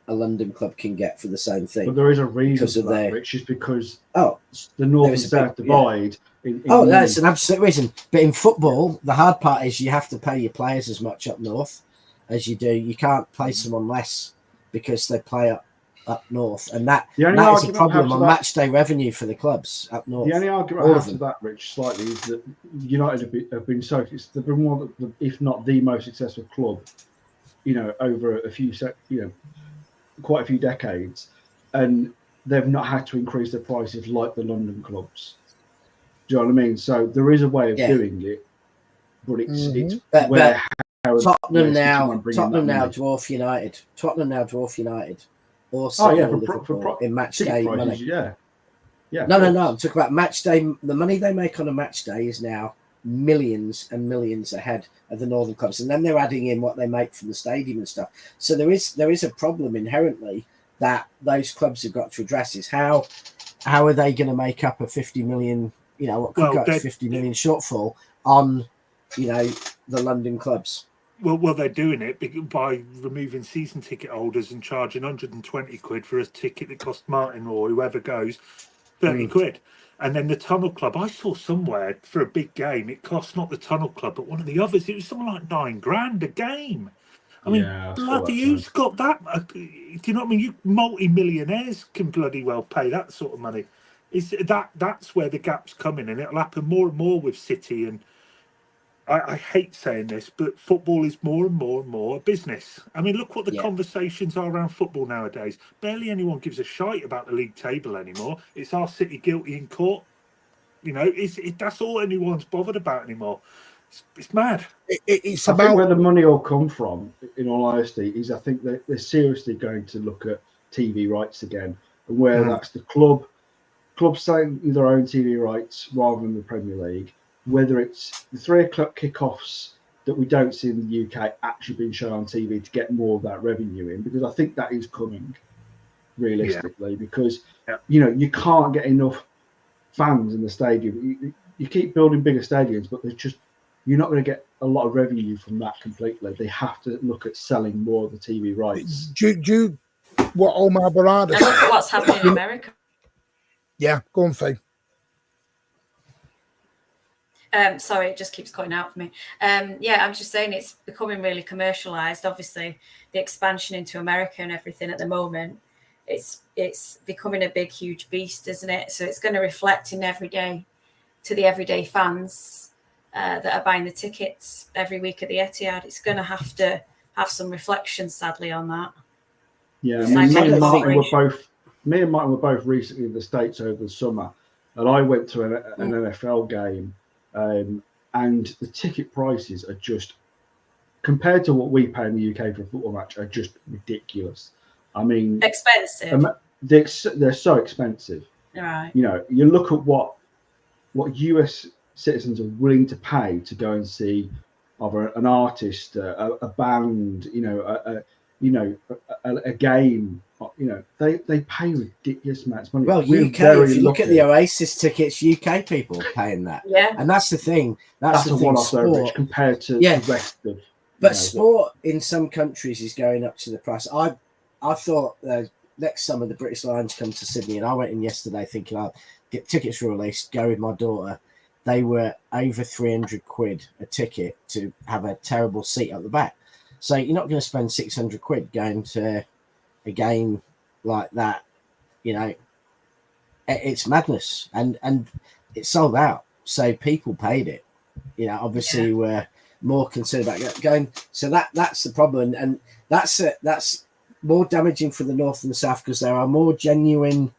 a London club can get for the same thing. But there is a reason for that, Rich, is because the north and south divide. That's an absolute reason. But in football, the hard part is you have to pay your players as much up north as you do. You can't play someone less because they play up north, and that is a problem on match day revenue for the clubs up north. The only argument I have to that, Rich, slightly, is that United have been they've been one of the, if not the most successful club, over a few quite a few decades, and they've not had to increase their prices like the London clubs. Do you know what I mean? So there is a way of doing it, but it's where Tottenham now dwarf United. Tottenham now dwarf United. Or Liverpool in match day money. Yeah. No. I'm talking about match day. The money they make on a match day is now millions and millions ahead of the northern clubs, and then they're adding in what they make from the stadium and stuff. So there is a problem inherently that those clubs have got to address. Is how are they going to make up a 50 million, what could go to 50 million shortfall on, the London clubs? Well, they're doing it by removing season ticket holders and charging 120 quid for a ticket that cost Martin or whoever goes 30 quid. And then the Tunnel Club, I saw somewhere for a big game, it cost not the Tunnel Club, but one of the others, it was something like £9,000 a game. I mean, bloody, who's got that? Do you know what I mean? You multi-millionaires can bloody well pay that sort of money. That's where the gap's coming, and it'll happen more and more with City. And I hate saying this, but football is more and more and more a business. I mean, look what the conversations are around football nowadays. Barely anyone gives a shite about the league table anymore. It's our City guilty in court. That's all anyone's bothered about anymore. It's mad. It's I about think where the money will come from, in all honesty, is I think that they're seriously going to look at TV rights again, and where that's the clubs selling their own TV rights rather than the Premier League. Whether it's the 3 o'clock kickoffs that we don't see in the UK actually being shown on TV to get more of that revenue in, because I think that is coming realistically, because you can't get enough fans in the stadium. You keep building bigger stadiums, but you're not going to get a lot of revenue from that completely. They have to look at selling more of the TV rights. Do what Omar Barada Look at what's happening in America. Yeah, go on, Faye. Sorry, it just keeps cutting out for me. I'm just saying it's becoming really commercialized. Obviously, the expansion into America and everything at the moment, it's becoming a big, huge beast, isn't it? So it's going to reflect in to the everyday fans that are buying the tickets every week at the Etihad. It's going to have some reflection, sadly, on that. Yeah, me and Martin were both recently in the States over the summer, and I went to an NFL game. And the ticket prices are just, compared to what we pay in the UK for a football match, are just ridiculous. I mean, expensive. They're so expensive. Right. You look at what US citizens are willing to pay to go and see either an artist, a band, a game. They pay ridiculous amounts of money. Well, UK, if you look at the Oasis tickets, UK people are paying that. Yeah. And that's the thing. That's the a thing. one-off though, Rich, compared to the rest of. But sport in some countries is going up to the price. I thought next summer the British Lions come to Sydney, and I went in yesterday thinking I'll get tickets released, go with my daughter. They were over 300 quid a ticket to have a terrible seat at the back. So you're not going to spend 600 quid going to a game like that. It's madness, and it's sold out. So people paid it. Obviously we're more concerned about going. So that's the problem, and that's more damaging for the North and the South, because there are more genuine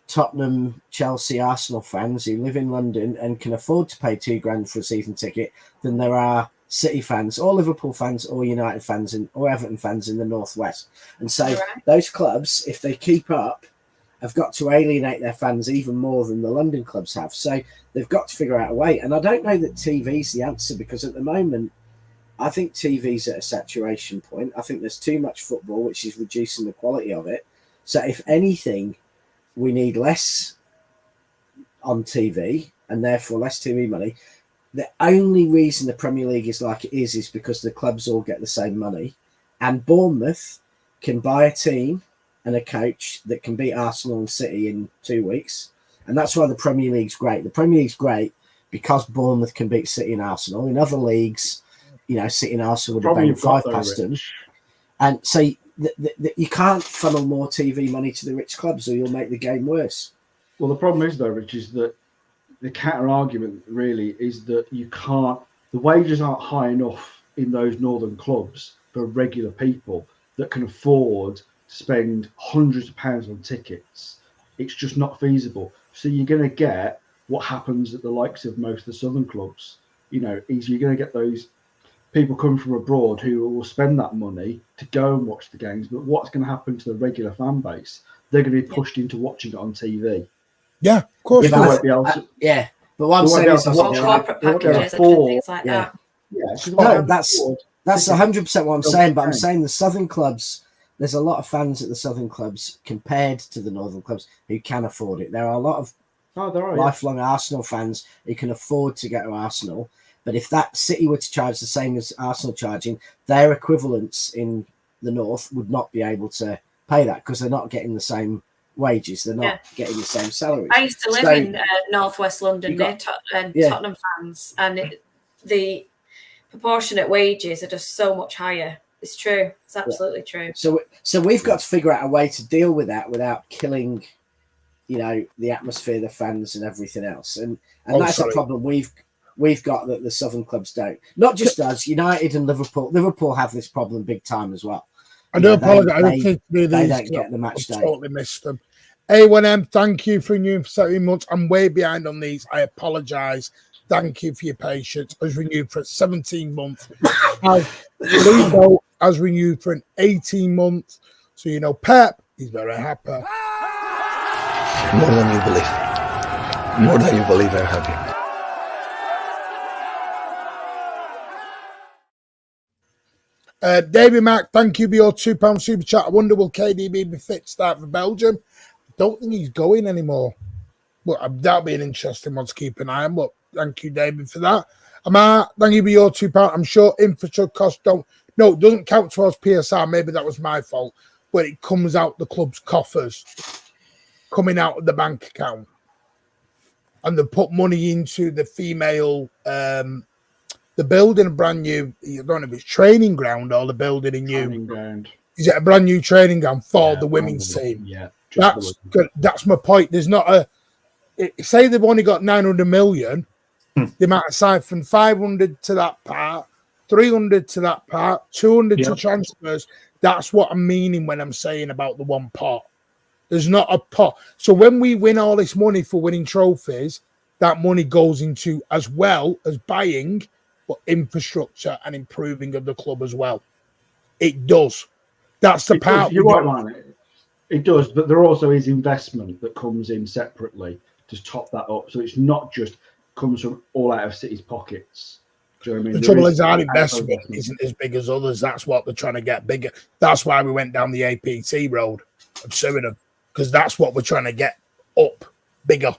Tottenham, Chelsea, Arsenal fans who live in London and can afford to pay £2,000 for a season ticket than there are City fans or Liverpool fans or United fans or Everton fans in the Northwest. And so those clubs, if they keep up, have got to alienate their fans even more than the London clubs have. So they've got to figure out a way. And I don't know that TV's the answer, because at the moment, I think TV's at a saturation point. I think there's too much football, which is reducing the quality of it. So if anything, we need less on TV and therefore less TV money. The only reason the Premier League is like it is because the clubs all get the same money, and Bournemouth can buy a team and a coach that can beat Arsenal and City in 2 weeks. And that's why the Premier League's great. The Premier League's great because Bournemouth can beat City and Arsenal. In other leagues, City and Arsenal would have banged 5 past them. And so you can't funnel more TV money to the rich clubs, or you'll make the game worse. Well, the problem is, though, Rich, is that the counter argument really is that the wages aren't high enough in those northern clubs for regular people that can afford to spend hundreds of pounds on tickets. It's just not feasible. So you're going to get what happens at the likes of most of the southern clubs. Is you're going to get those people coming from abroad who will spend that money to go and watch the games. But what's going to happen to the regular fan base? They're going to be pushed into watching it on TV. Yeah, of course. Yeah, But what I'm saying is, Or corporate packages and things like that. No, that's 100% what I'm saying. But I'm saying the southern clubs, there's a lot of fans at the southern clubs compared to the northern clubs who can afford it. There are a lot of lifelong Arsenal fans who can afford to get to Arsenal. But if that City were to charge the same as Arsenal charging, their equivalents in the north would not be able to pay that because they're not getting the same wages. They're not getting the same salaries. I used to live in northwest London near Tottenham fans, and the proportionate wages are just so much higher. It's true. It's absolutely true. So we've got to figure out a way to deal with that without killing, the atmosphere, the fans, and everything else. And that's a problem we've got that the southern clubs don't. Not just us, United and Liverpool. Liverpool have this problem big time as well. I do apologise. They don't get the match day. Totally missed them. A1M, thank you for renewing for 17 months. I'm way behind on these. I apologise. Thank you for your patience. I was renewed for 17 months. Leo has renewed for an 18 months. So, Pep, he's very happy. More than you believe. More than you believe, I'm happy. David Mack, thank you for your £2 super chat. I wonder will KDB be fit to start for Belgium? Don't think he's going anymore. Well, that'll be an interesting one to keep an eye on. But thank you, David, for that. Amar, thank you for your £2. I'm sure infrastructure costs it doesn't count towards PSR. Maybe that was my fault. But it comes out the club's coffers, coming out of the bank account. And they put money into the female, the building a brand new, I don't know if it's training ground or the building a new. Training ground. Is it a brand new training ground for the women's team? Yeah. That's good. That's my point. There's not say they've only got 900 million. They might aside from 500 to that part, 300 to that part, 200 to transfers. That's what I'm meaning when I'm saying about the one pot. There's not a pot. So when we win all this money for winning trophies, that money goes into as well as buying, but infrastructure and improving of the club as well. It does. That's the part. You're right, man. It does, but there also is investment that comes in separately to top that up. So it's not just comes from all out of City's pockets. Do you know what I mean? The trouble is our investment isn't as big as others. That's what they're trying to get bigger. That's why we went down the APT road of suing them, because that's what we're trying to get up bigger.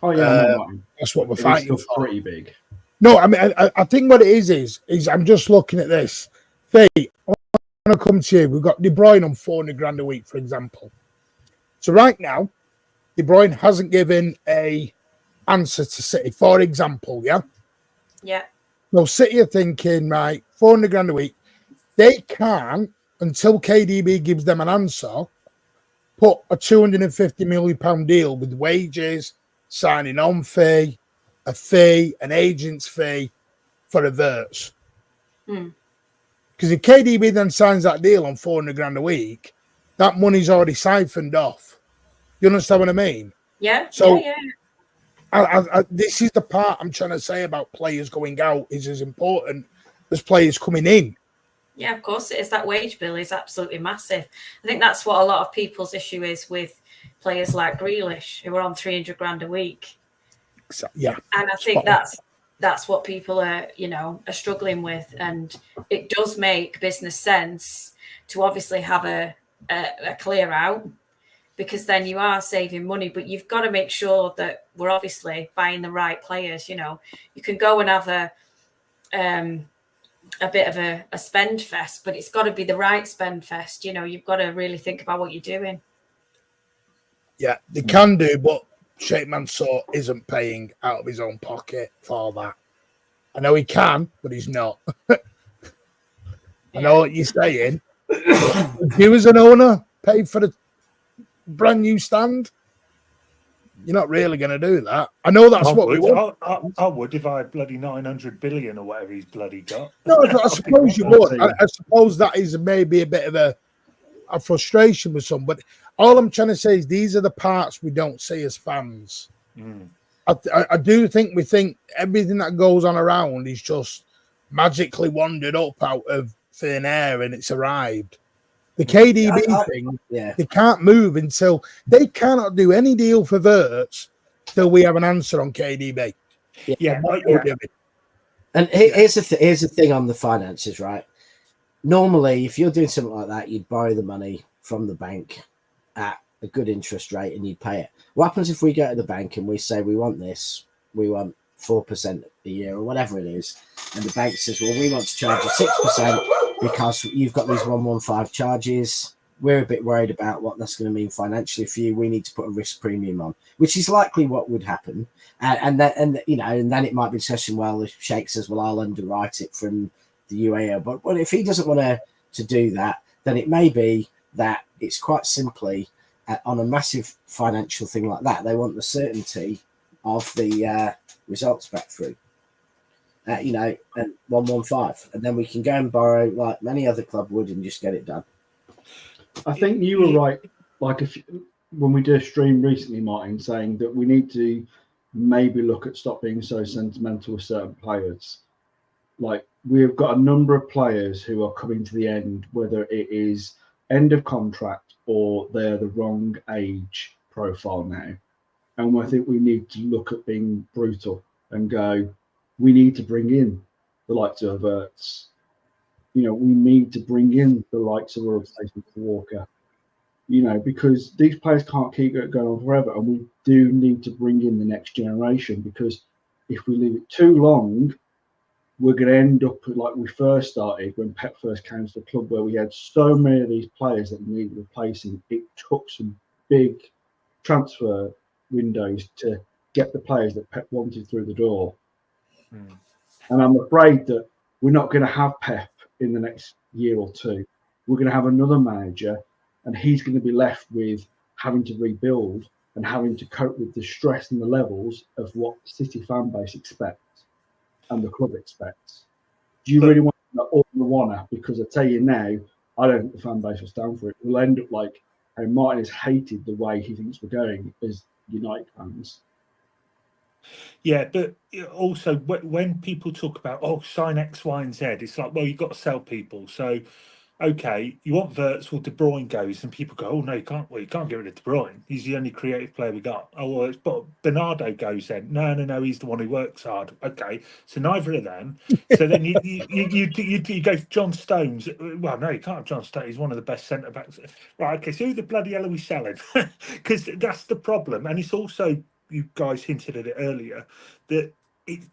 Oh yeah, that's what we're fighting for. Pretty big. No, I mean, I think what it is I'm just looking at this. I want to come to you. We've got De Bruyne on 400 grand a week, for example. So right now, De Bruyne hasn't given a answer to City, for example, yeah? Yeah. So City are thinking, right, 400 grand a week. They can't, until KDB gives them an answer, put a £250 million deal with wages, signing on fee, a fee, an agent's fee for Averts. Because if KDB then signs that deal on 400 grand a week, that money's already siphoned off. You understand what I mean? Yeah. So this is the part I'm trying to say about players going out is as important as players coming in. Yeah, of course it is. That wage bill is absolutely massive. I think that's what a lot of people's issue is with players like Grealish, who are on 300 grand a week. Yeah. And I think that's what people are struggling with. And it does make business sense to obviously have a clear out, because then you are saving money, but you've got to make sure that we're obviously buying the right players. You can go and have a bit of a spend fest, but it's got to be the right spend fest. You've got to really think about what you're doing. Yeah, they can do, but Sheikh Mansour isn't paying out of his own pocket for that. I know he can, but he's not. I know what you're saying. If you as an owner pay for the brand new stand, you're not really going to do that. I know that's what we want. I would if I had bloody 900 billion or whatever he's bloody got. No, I suppose you would. I suppose that is maybe a bit of a frustration with some, but all I'm trying to say is these are the parts we don't see as fans. I do think we think everything that goes on around is just magically wandered up out of thin air and it's arrived. The KDB thing, they can't move until they cannot do any deal for Verts till we have an answer on KDB. Yeah, What we're doing. And here's the thing on the finances, right? Normally, if you're doing something like that, you'd borrow the money from the bank at a good interest rate and you'd pay it. What happens if we go to the bank and we say we want this, we want 4% a year or whatever it is, and the bank says, well, we want to charge you 6% because you've got these 115 charges. We're a bit worried about what that's going to mean financially for you. We need to put a risk premium on, which is likely what would happen. And then it might be a discussion. Well, if Sheikh says, well, I'll underwrite it from the UAE, but if he doesn't want to do that, then it may be that it's quite simply on a massive financial thing like that, they want the certainty of the results back through. And 115, and then we can go and borrow like many other club would and just get it done. I think you were right. Like when we did a stream recently, Martin, saying that we need to maybe look at stop being so sentimental with certain players. Like we've got a number of players who are coming to the end, whether it is end of contract or they're the wrong age profile now. And I think we need to look at being brutal and go, we need to bring in the likes of Averts. We need to bring in the likes of a replacement for Walker, because these players can't keep going on forever. And we do need to bring in the next generation, because if we leave it too long, we're going to end up like we first started when Pep first came to the club, where we had so many of these players that needed replacing. It took some big transfer windows to get the players that Pep wanted through the door. And I'm afraid that we're not going to have Pep in the next year or two. We're going to have another manager, and he's going to be left with having to rebuild and having to cope with the stress and the levels of what the City fan base expects and the club expects. Do you really want that all in the one? Because I tell you now, I don't think the fan base will stand for it. We'll end up like how Martin has hated the way he thinks we're going as United fans. Yeah, but also when people talk about, sign X, Y, and Z, it's like, well, you've got to sell people. So, okay, you want Verts, well, De Bruyne goes, and people go, oh, no, you can't. Well, you can't get rid of De Bruyne. He's the only creative player we got. Oh, well, but Bernardo goes then. No, he's the one who works hard. Okay, so neither of them. So then you go for John Stones. Well, no, you can't have John Stones. He's one of the best centre backs. Right, okay, so who the bloody hell are we selling? Because that's the problem, and it's also, you guys hinted at it earlier, that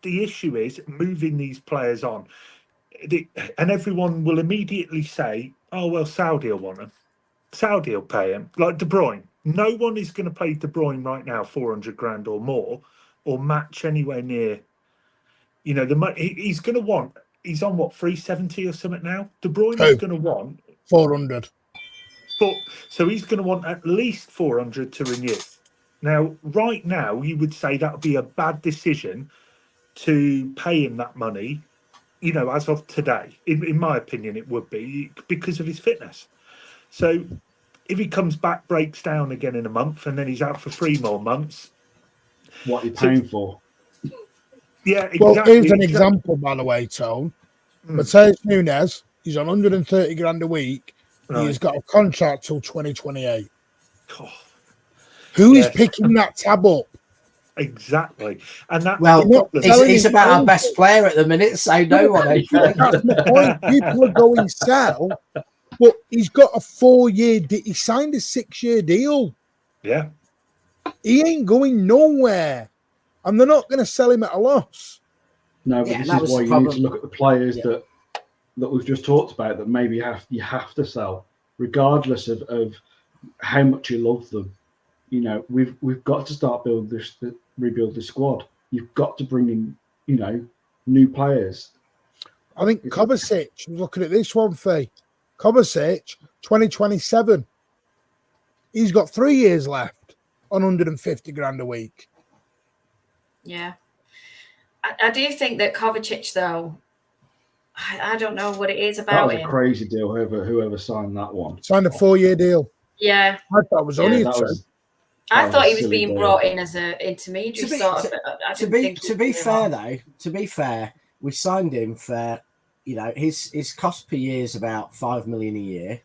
the issue is moving these players on. And everyone will immediately say, oh, well, Saudi will want him. Saudi will pay him. Like De Bruyne. No one is going to pay De Bruyne right now 400 grand or more, or match anywhere near, the money he's going to want. He's on, 370 or something now? De Bruyne is going to want 400. So he's going to want at least 400 to renew. Now, right now, you would say that would be a bad decision to pay him that money, as of today. In my opinion, it would be because of his fitness. So if he comes back, breaks down again in a month, and then he's out for 3 more months. What are you paying for? Yeah, exactly. Well, here's an example, by the way, Tone. Mateus Nunes, he's on 130 grand a week. Right. He's got a contract till 2028. Oh. Who is picking that tab up? Exactly. And that's he's about our best player at the minute, so no one. That's my point. People are going sell, but he's got a 4-year he signed a 6-year deal. Yeah. He ain't going nowhere. And they're not going to sell him at a loss. No, but this is why you need to look at the players that we've just talked about, that maybe you have to sell, regardless of how much you love them. We've got to start rebuild the squad. You've got to bring in, new players. I think Kovacic, I'm looking at this one, Faye. Kovacic, 2027. He's got 3 years left on 150 grand a week. Yeah. I do think that Kovacic, though, I don't know what it is about him. That was a crazy deal, whoever signed that one. Signed a 4-year deal. Yeah. I thought it was only a 2. I thought he was being brought in as an intermediary To be fair, we signed him for, his cost per year is about 5 million a year.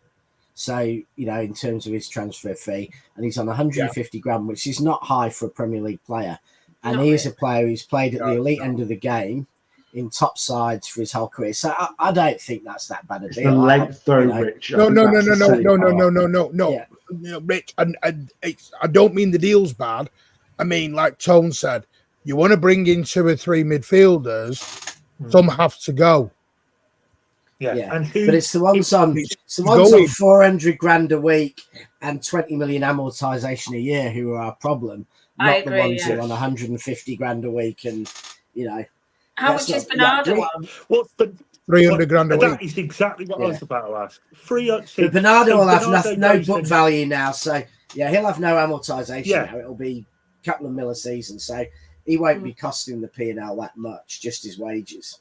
So, in terms of his transfer fee, and he's on 150 grand, which is not high for a Premier League player. And Not he is really. a player who's played at the elite end of the game in top sides for his whole career. So I don't think that's that bad a It's deal. the length, though, Rich. No, No, no, Rich. I don't mean the deal's bad. I mean, like Tone said, you want to bring in 2 or 3 midfielders. Some have to go. Yeah. And but it's the ones on 400 grand a week and 20 million amortization a year who are our problem, not the ones who are on 150 grand a week and How much is Bernardo on? What's the 300 grand a week? That is exactly what I was about to ask. But Bernardo will have no book value now, so he'll have no amortization now. It'll be a couple of mil a season, so he won't be costing the P&L that much, just his wages.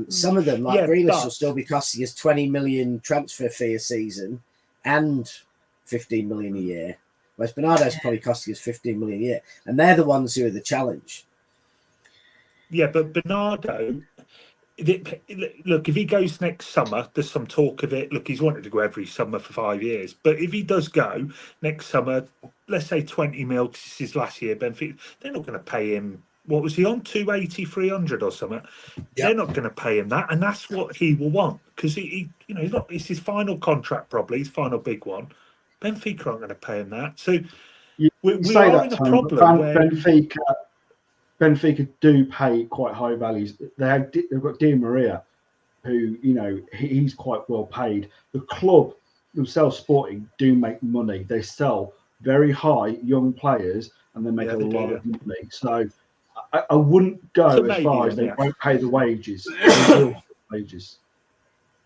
Some of them, like Grealish, will still be costing us 20 million transfer fee a season and 15 million a year. Whereas Bernardo's probably costing us 15 million a year. And they're the ones who are the challenge. Yeah, but Bernardo, look, if he goes next summer, there's some talk of it. Look, he's wanted to go every summer for 5 years. But if he does go next summer, let's say 20 mil, because this is his last year, Benfica, they're not going to pay him. What was he on? 280, 300 or something. Yep. They're not going to pay him that, and that's what he will want because he's not. It's his final contract, probably his final big one. Benfica aren't going to pay him that, so we are in a problem. Benfica do pay quite high values. They've got Di Maria, who he's quite well paid. The club themselves, Sporting, do make money. They sell very high young players, and they make a lot of money. So. I wouldn't go as far as they won't pay the wages. They will pay the wages.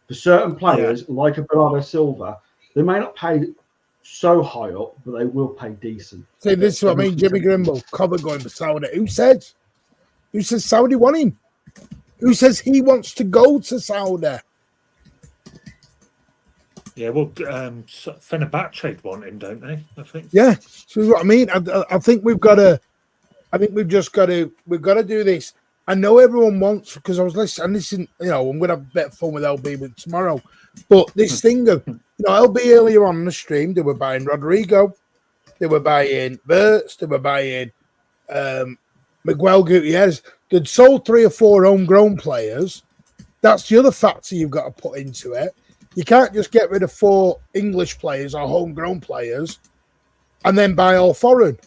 For certain players, like a Bernardo Silva, they may not pay so high up, but they will pay decent. See, this is what I mean, Jimmy Grimble, Cobber going to Saudi. Who says Saudi want him? Who says he wants to go to Saudi? Yeah, well, Fenerbahce want him, don't they? I think. Yeah, so what I mean. I think we've got to. I think we've got to do this. I know everyone wants, because I was listening, I'm going to have a bit of fun with LB tomorrow. But this thing of, LB earlier on the stream, they were buying Rodrigo, they were buying Verts, they were buying Miguel Gutierrez. They'd sold 3 or 4 homegrown players. That's the other factor you've got to put into it. You can't just get rid of 4 English players or homegrown players and then buy all foreign.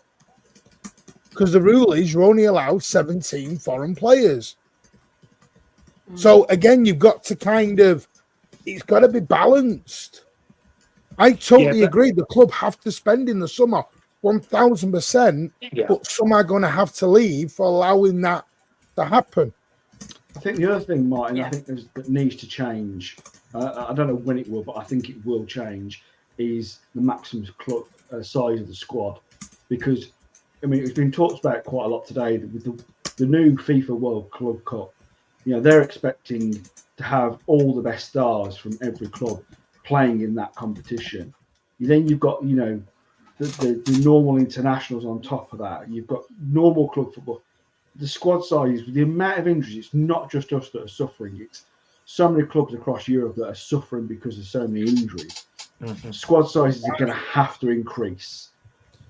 Because the rule is you're only allowed 17 foreign players. So, again, you've got to it's got to be balanced. I totally agree. The club have to spend in the summer 1,000%, but some are going to have to leave for allowing that to happen. I think the other thing, Martin, I think that needs to change, I don't know when it will, but I think it will change, is the maximum size of the squad. Because it's been talked about quite a lot today with the new FIFA World Club Cup. They're expecting to have all the best stars from every club playing in that competition. Then you've got, the normal internationals on top of that. You've got normal club football. The squad size, the amount of injuries, it's not just us that are suffering. It's so many clubs across Europe that are suffering because of so many injuries. Mm-hmm. Squad sizes are going to have to increase.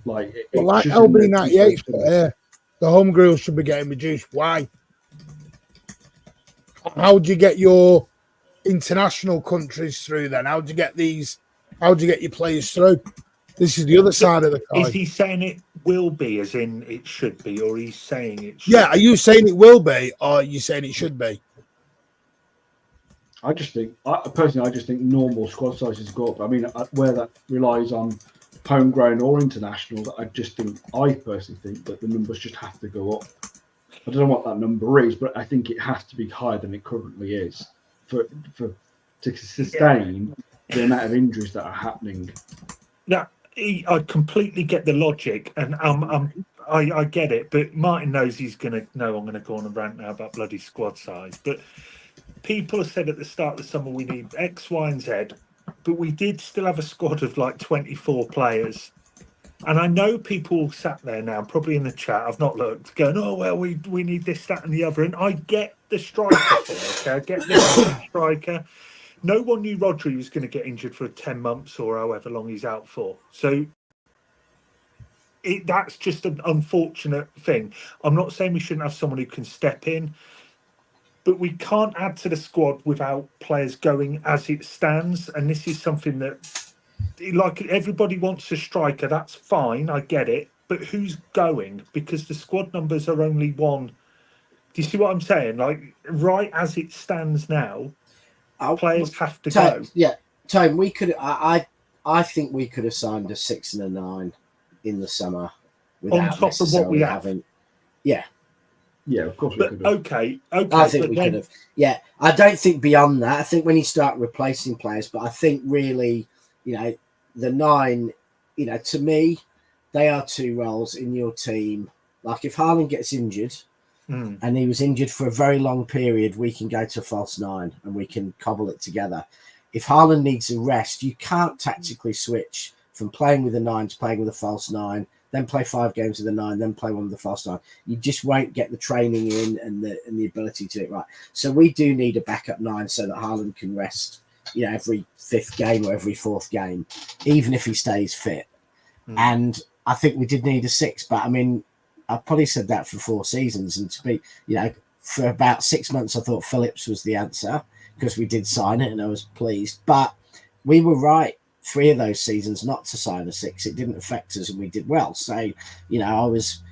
Like LB98, the home grills should be getting reduced. Why? How do you get your international countries through then? How do you get your players through? This is the other side of the coin. Is he saying it will be, as in it should be, or he's saying it should? Yeah, are you saying it will be, or are you saying it should be? I just think normal squad sizes go up. I mean, where that relies on homegrown or international, I personally think that the numbers just have to go up. I don't know what that number is, but I think it has to be higher than it currently is to sustain the amount of injuries that are happening. Now, I completely get the logic, and I get it. But Martin knows he's going to know I'm going to go on a rant now about bloody squad size. But people have said at the start of the summer we need X, Y, and Z. But we did still have a squad of like 24 players. And I know people sat there now, probably in the chat, I've not looked, going, oh, well, we need this, that, and the other. And I get the striker thing, okay? I get the striker. No one knew Rodri was going to get injured for 10 months or however long he's out for. So that's just an unfortunate thing. I'm not saying we shouldn't have someone who can step in, but we can't add to the squad without players going as it stands. And this is something that, like, everybody wants a striker. That's fine. I get it. But who's going? Because the squad numbers are only one. Do you see what I'm saying? Like, right as it stands now, players have to go. Yeah, Tone, we could. I think we could have signed a 6 and a 9 in the summer On top of what we have. Yeah. Yeah, of course we But could have. okay. I think we could have. Yeah, I don't think beyond that. I think when you start replacing players, but I think really, the 9, to me, they are 2 roles in your team. Like if Haaland gets injured, and he was injured for a very long period, we can go to a false 9 and we can cobble it together. If Haaland needs a rest, you can't tactically switch from playing with a 9 to playing with a false 9, then play 5 games with a 9, then play one with a false 9. You just won't get the training in and the ability to do it right. So we do need a backup 9 so that Haaland can rest, every 5th game or every 4th game, even if he stays fit. And I think we did need a 6, but I mean, I've probably said that for 4 seasons, and to be, for about 6 months, I thought Phillips was the answer because we did sign it and I was pleased. But we were right 3 of those seasons not to sign a 6. It didn't affect us and we did well. So, I was,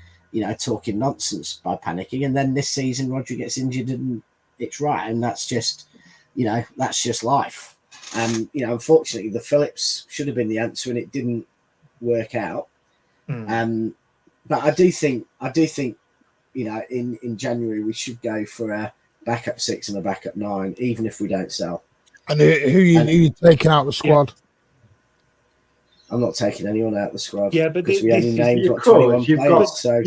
talking nonsense by panicking. And then this season, Rodri gets injured and it's right. And that's just, that's just life. And, unfortunately, the Phillips should have been the answer and it didn't work out. But I do think, in January we should go for a backup 6 and a backup 9, even if we don't sell. And who you taking out of the squad? I'm not taking anyone out of the squad. Yeah, but because we only named 21 players. So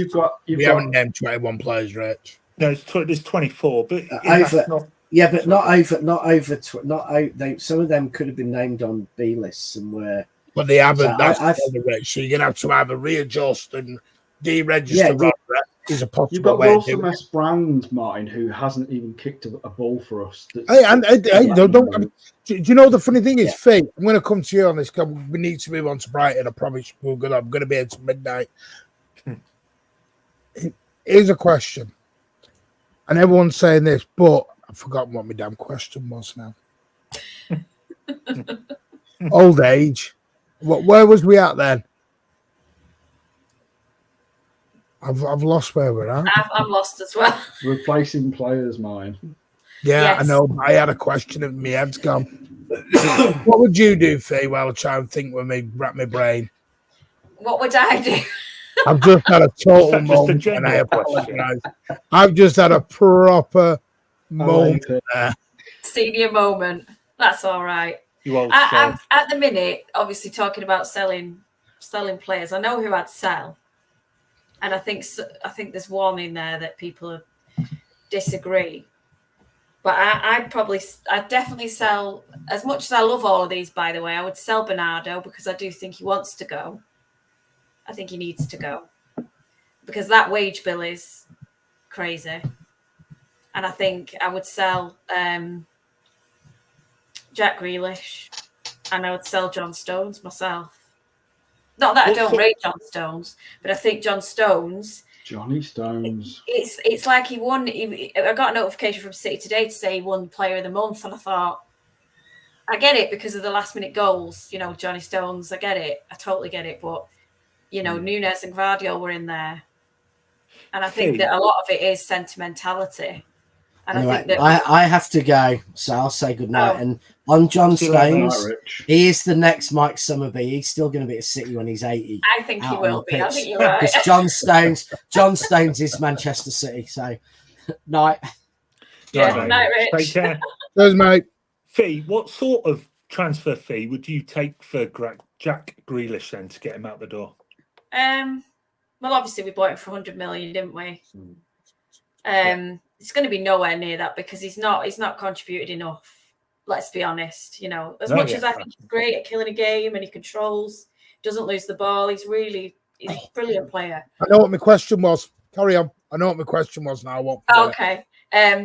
we haven't named 21 players, Rich. No, there's 24, but some of them could have been named on B lists and were. But they haven't. So you're gonna have to either readjust and deregister. Is a possible. You've got way Wilson S. Brand, Martin, who hasn't even kicked a ball for us. Do you know the funny thing is, Fee? I'm going to come to you on this. We need to move on to Brighton. I promise I'm going to be here till midnight. Here's a question, and everyone's saying this, but I've forgotten what my damn question was now. Old age. Where was we at then? I've lost where we're at. I'm lost as well. Replacing players, mine. Yeah, Yes. I know. I had a question and my head's gone. What would you do, Faye? While I try and think with me, wrap my brain. What would I do? I've just had a total moment, and I apologize. I've just had a proper moment there. Senior moment. That's all right. At the minute, obviously talking about selling players. I know who I'd sell. And I think there's one in there that people disagree. But I'd definitely sell, as much as I love all of these, by the way, I would sell Bernardo because I do think he wants to go. I think he needs to go. Because that wage bill is crazy. And I think I would sell Jack Grealish and I would sell John Stones myself. Not that I don't rate John Stones, but I think Johnny Stones. It's like he won. I got a notification from City today to say he won Player of the Month, and I thought, I get it because of the last minute goals. Johnny Stones, I get it. I totally get it. But Nunes and Guardiola were in there, and I think that a lot of it is sentimentality. And anyway, I think that I have to go, so I'll say goodnight. And on John Stones, he is the next Mike Summerby. He's still going to be at City when he's 80. I think he will be. I think you're right. Because John Stones is Manchester City. So, night. Yeah, night, Rich. Take care. Cheers, mate. Fee, what sort of transfer fee would you take for Jack Grealish then to get him out the door? Well, obviously we bought him for 100 million, didn't we? It's going to be nowhere near that because he's not contributed enough. Let's be honest. As much as I think he's great at killing a game and he controls, doesn't lose the ball, he's a brilliant player. I know what my question was. Carry on. I know what my question was now. Okay.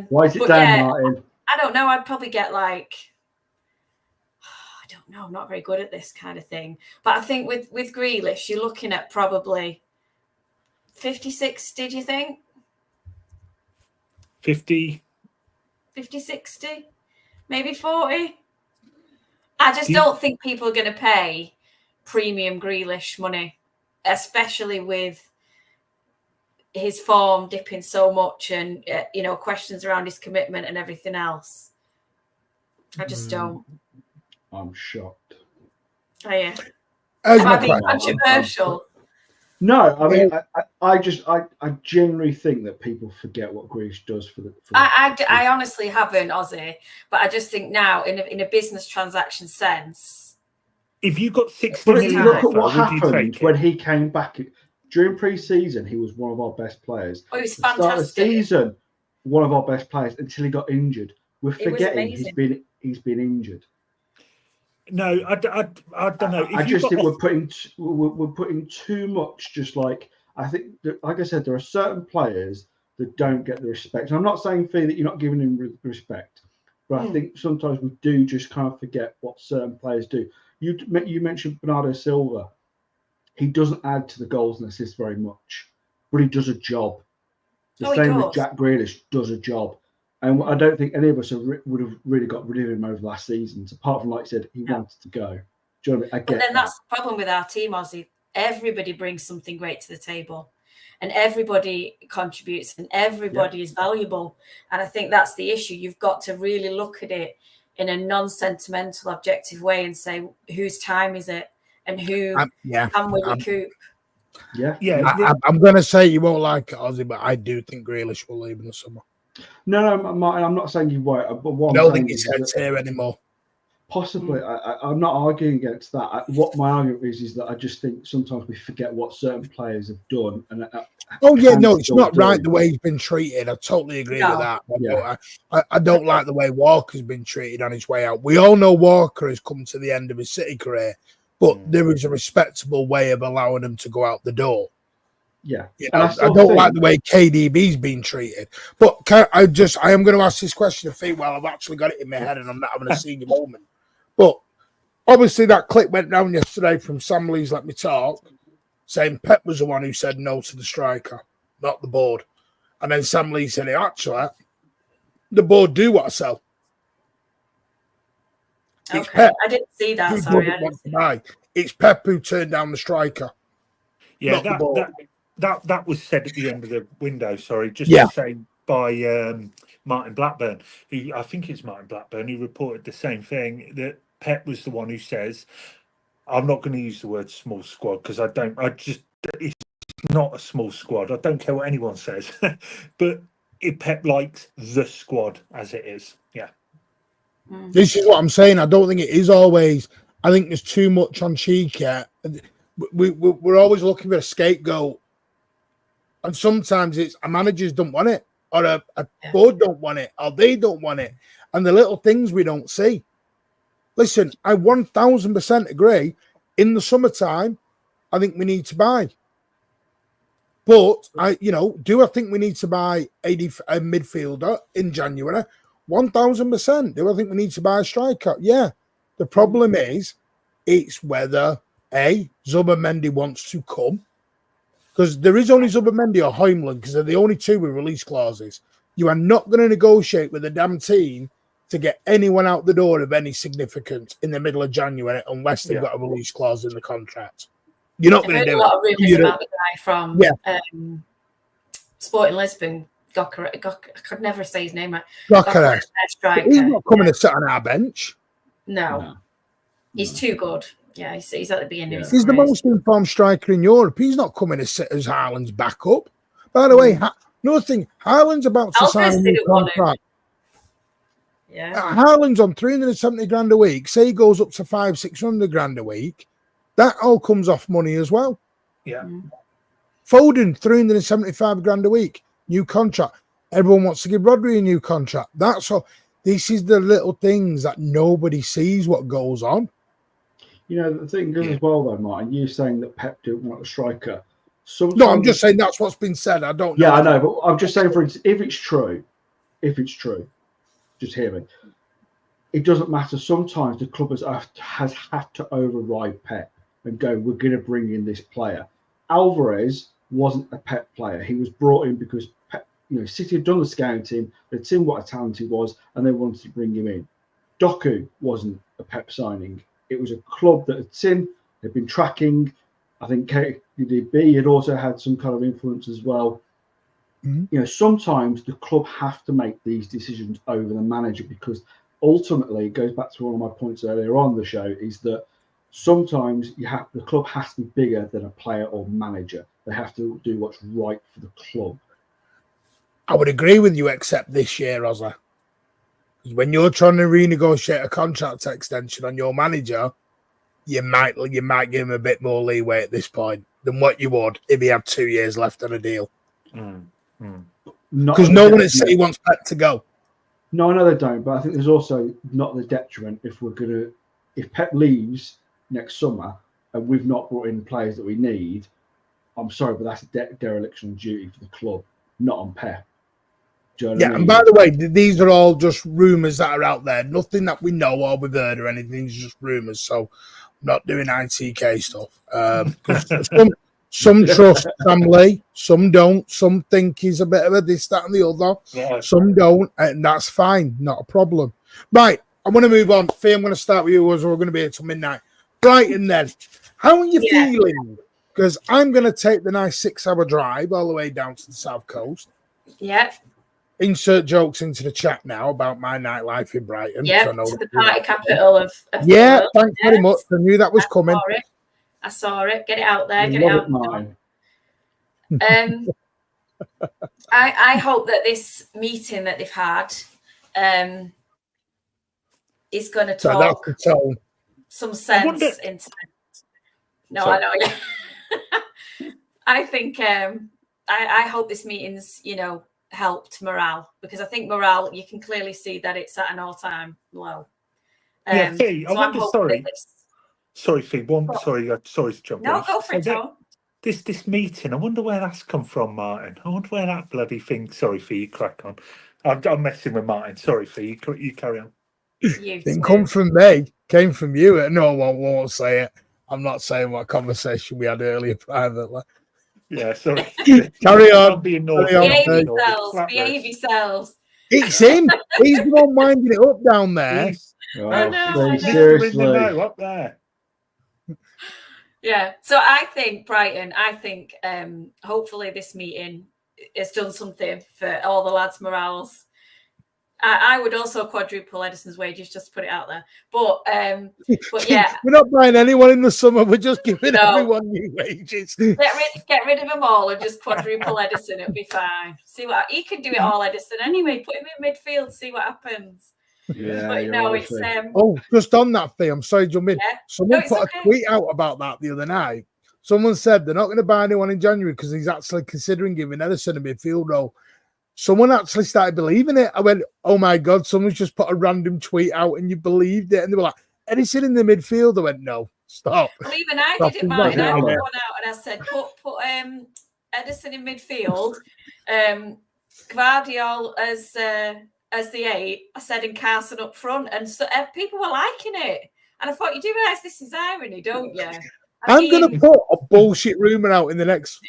Why is it down, Martin? I don't know. I'd probably get no, I'm not very good at this kind of thing. But I think with Grealish, you're looking at probably 50, 60, do you think? 50, 60, maybe 40. I just don't think people are going to pay premium Grealish money, especially with his form dipping so much and, questions around his commitment and everything else. I just don't. I'm shocked. Oh, yeah. As Am my I being question. controversial? No, I mean, I genuinely think that people forget what Grealish does for the. I honestly haven't, Ozzy, but I just think now, in a business transaction sense, if you got 60 But million look at offer, what would you happened take when it? he came back during pre-season. He was one of our best players. Oh, he was At the start of the fantastic. season, one of our best players until he got injured. We're It was forgetting amazing. he's been injured. No, I don't know. I If you just got think off, we're putting too much. Just like I think, like I said, there are certain players that don't get the respect. And I'm not saying, Fee, that you're not giving him respect, but I think sometimes we do just kind of forget what certain players do. You mentioned Bernardo Silva. He doesn't add to the goals and assists very much, but he does a job. The same with Jack Grealish does a job. And I don't think any of us would have really got rid of him over last season, apart from, like I said, he wanted to go. Do you know what I mean? But then that's the problem with our team, Ozzy. Everybody brings something great to the table, and everybody contributes, and everybody is valuable. And I think that's the issue. You've got to really look at it in a non-sentimental, objective way and say, whose time is it, and who can we recoup? I'm going to say you won't like it, Ozzy, but I do think Grealish will leave in the summer. No, Martin, I'm not saying you won't. But what I I'm don't saying think is he's here anymore. Possibly. I'm not arguing against that. What my argument is that I just think sometimes we forget what certain players have done. And it's not right the way he's been treated. I totally agree with that. I don't like the way Walker's been treated on his way out. We all know Walker has come to the end of his City career, but there is a respectable way of allowing him to go out the door. Yeah, I don't like the way KDB's been treated. But I am going to ask this question of Fee. Well, I've actually got it in my head and I'm not having a senior moment. But obviously that clip went down yesterday from Sam Lee's Let Me Talk, saying Pep was the one who said no to the striker, not the board. And then Sam Lee said, actually, the board do want to sell. It's Pep. I didn't see that. Sorry, it's Pep who turned down the striker. Yeah, that was said at the end of the window. Sorry, just to say by Martin Blackburn, who I think it's Martin Blackburn, who reported the same thing, that Pep was the one who says, "I'm not going to use the word small squad because it's not a small squad. I don't care what anyone says, but Pep likes the squad as it is." Yeah. This is what I'm saying. I don't think it is always. I think there's too much on Cheeky. We're always looking for a scapegoat. And sometimes it's a managers don't want it, or a board don't want it, or they don't want it. And the little things we don't see. Listen, I 1000% agree. In the summertime, I think we need to buy. But do I think we need to buy a midfielder in January? 1000%. Do I think we need to buy a striker? Yeah. The problem is, it's whether Zubermendi wants to come, because there is only Zubermendi or Heimland, because they're the only two with release clauses. You are not going to negotiate with a damn team to get anyone out the door of any significance in the middle of January unless they've got a release clause in the contract. You're not going to do it. A lot of rumours about the guy from Sporting Lisbon. I could never say his name right. He's not coming to sit on our bench. No. He's too good. Yeah, he's at the beginning. Yeah. He's the most informed striker in Europe. He's not coming to sit as Haaland's backup. By the way, another thing, Haaland's about to sign a new contract. Yeah. Haaland's on 370 grand a week. Say he goes up to 500-600 grand a week. That all comes off money as well. Yeah. Foden, 375 grand a week. New contract. Everyone wants to give Rodri a new contract. That's all. This is the little things that nobody sees what goes on. The thing is as well, though, Martin, you saying that Pep didn't want a striker. No, I'm just saying that's what's been said. I don't know. Yeah, I know, but I'm just saying, for instance, if it's true, just hear me. it doesn't matter. Sometimes the club has had to override Pep and go, we're going to bring in this player. Alvarez wasn't a Pep player. He was brought in because Pep, City had done the scouting, they'd seen what a talent he was, and they wanted to bring him in. Doku wasn't a Pep signing. It was a club that had seen, they'd been tracking. I think KDB had also had some kind of influence as well. Mm-hmm. Sometimes the club have to make these decisions over the manager, because ultimately it goes back to one of my points earlier on the show, is that sometimes the club has to be bigger than a player or manager. They have to do what's right for the club. I would agree with you, except this year, Ozza. When you're trying to renegotiate a contract extension on your manager, you might give him a bit more leeway at this point than what you would if he had 2 years left on a deal. Because no one at City wants Pep to go. No, I know they don't, but I think there's also not the detriment if Pep leaves next summer and we've not brought in the players that we need. I'm sorry, but that's a dereliction of duty for the club, not on Pep. Do you know what I mean? And by the way, these are all just rumours that are out there. Nothing that we know or we've heard or anything. It's just rumours. So I'm not doing ITK stuff. Some trust Sam Lee, some don't. Some think he's a bit of a this, that, and the other. Yeah. Some don't, and that's fine. Not a problem. Right, I want to move on. Fee, I'm going to start with you, as we're going to be here till midnight. Brighton, then. How are you feeling? Because I'm going to take the nice 6-hour drive all the way down to the south coast. Yeah. Insert jokes into the chat now about my nightlife in Brighton. Yeah, to the party capital of the world. Thanks very much. I knew that was coming. I saw it. Get it out there. Get it out there. I hope that this meeting that they've had is going to talk some sense into it. No, I know. Yeah. I think I hope this meeting's helped morale, because I think morale, you can clearly see that it's at an all-time low. Fee, I wonder. Sorry, Fee. Sorry to jump in. No, go for it, Tom. This meeting, I wonder where that's come from, Martin. I wonder where that bloody thing. Sorry, Fee, you crack on. I'm messing with Martin. Sorry, Fee, you carry on. Didn't come from me. Came from you. No, I won't say it. I'm not saying what conversation we had earlier privately. Yeah, sorry. Carry on. Behave yourselves. It's him. He's the one winding it up down there. Seriously. Up there. Yeah. So I think Brighton, hopefully this meeting has done something for all the lads' morals. I would also quadruple Edison's wages, just to put it out there. But yeah, we're not buying anyone in the summer. We're just giving everyone new wages. Get rid of them all and just quadruple Edison. It'll be fine. See what he can do it all, Edison. Anyway, put him in midfield. See what happens. Yeah, but no, it's just on that thing. I'm sorry, jump in. Yeah. Someone put a tweet out about that the other night. Someone said they're not going to buy anyone in January because he's actually considering giving Edison a midfield role. Someone actually started believing it. I went, oh my God, someone's just put a random tweet out and you believed it. And they were like, Edison in the midfield. I went, no, stop. Well, even I did it, Martin. I put one out and I said, put Edison in midfield, Guardiola as the 8. I said, and Carson up front. And so people were liking it. And I thought, you do realise this is irony, don't you? I'm going to put a bullshit rumour out in the next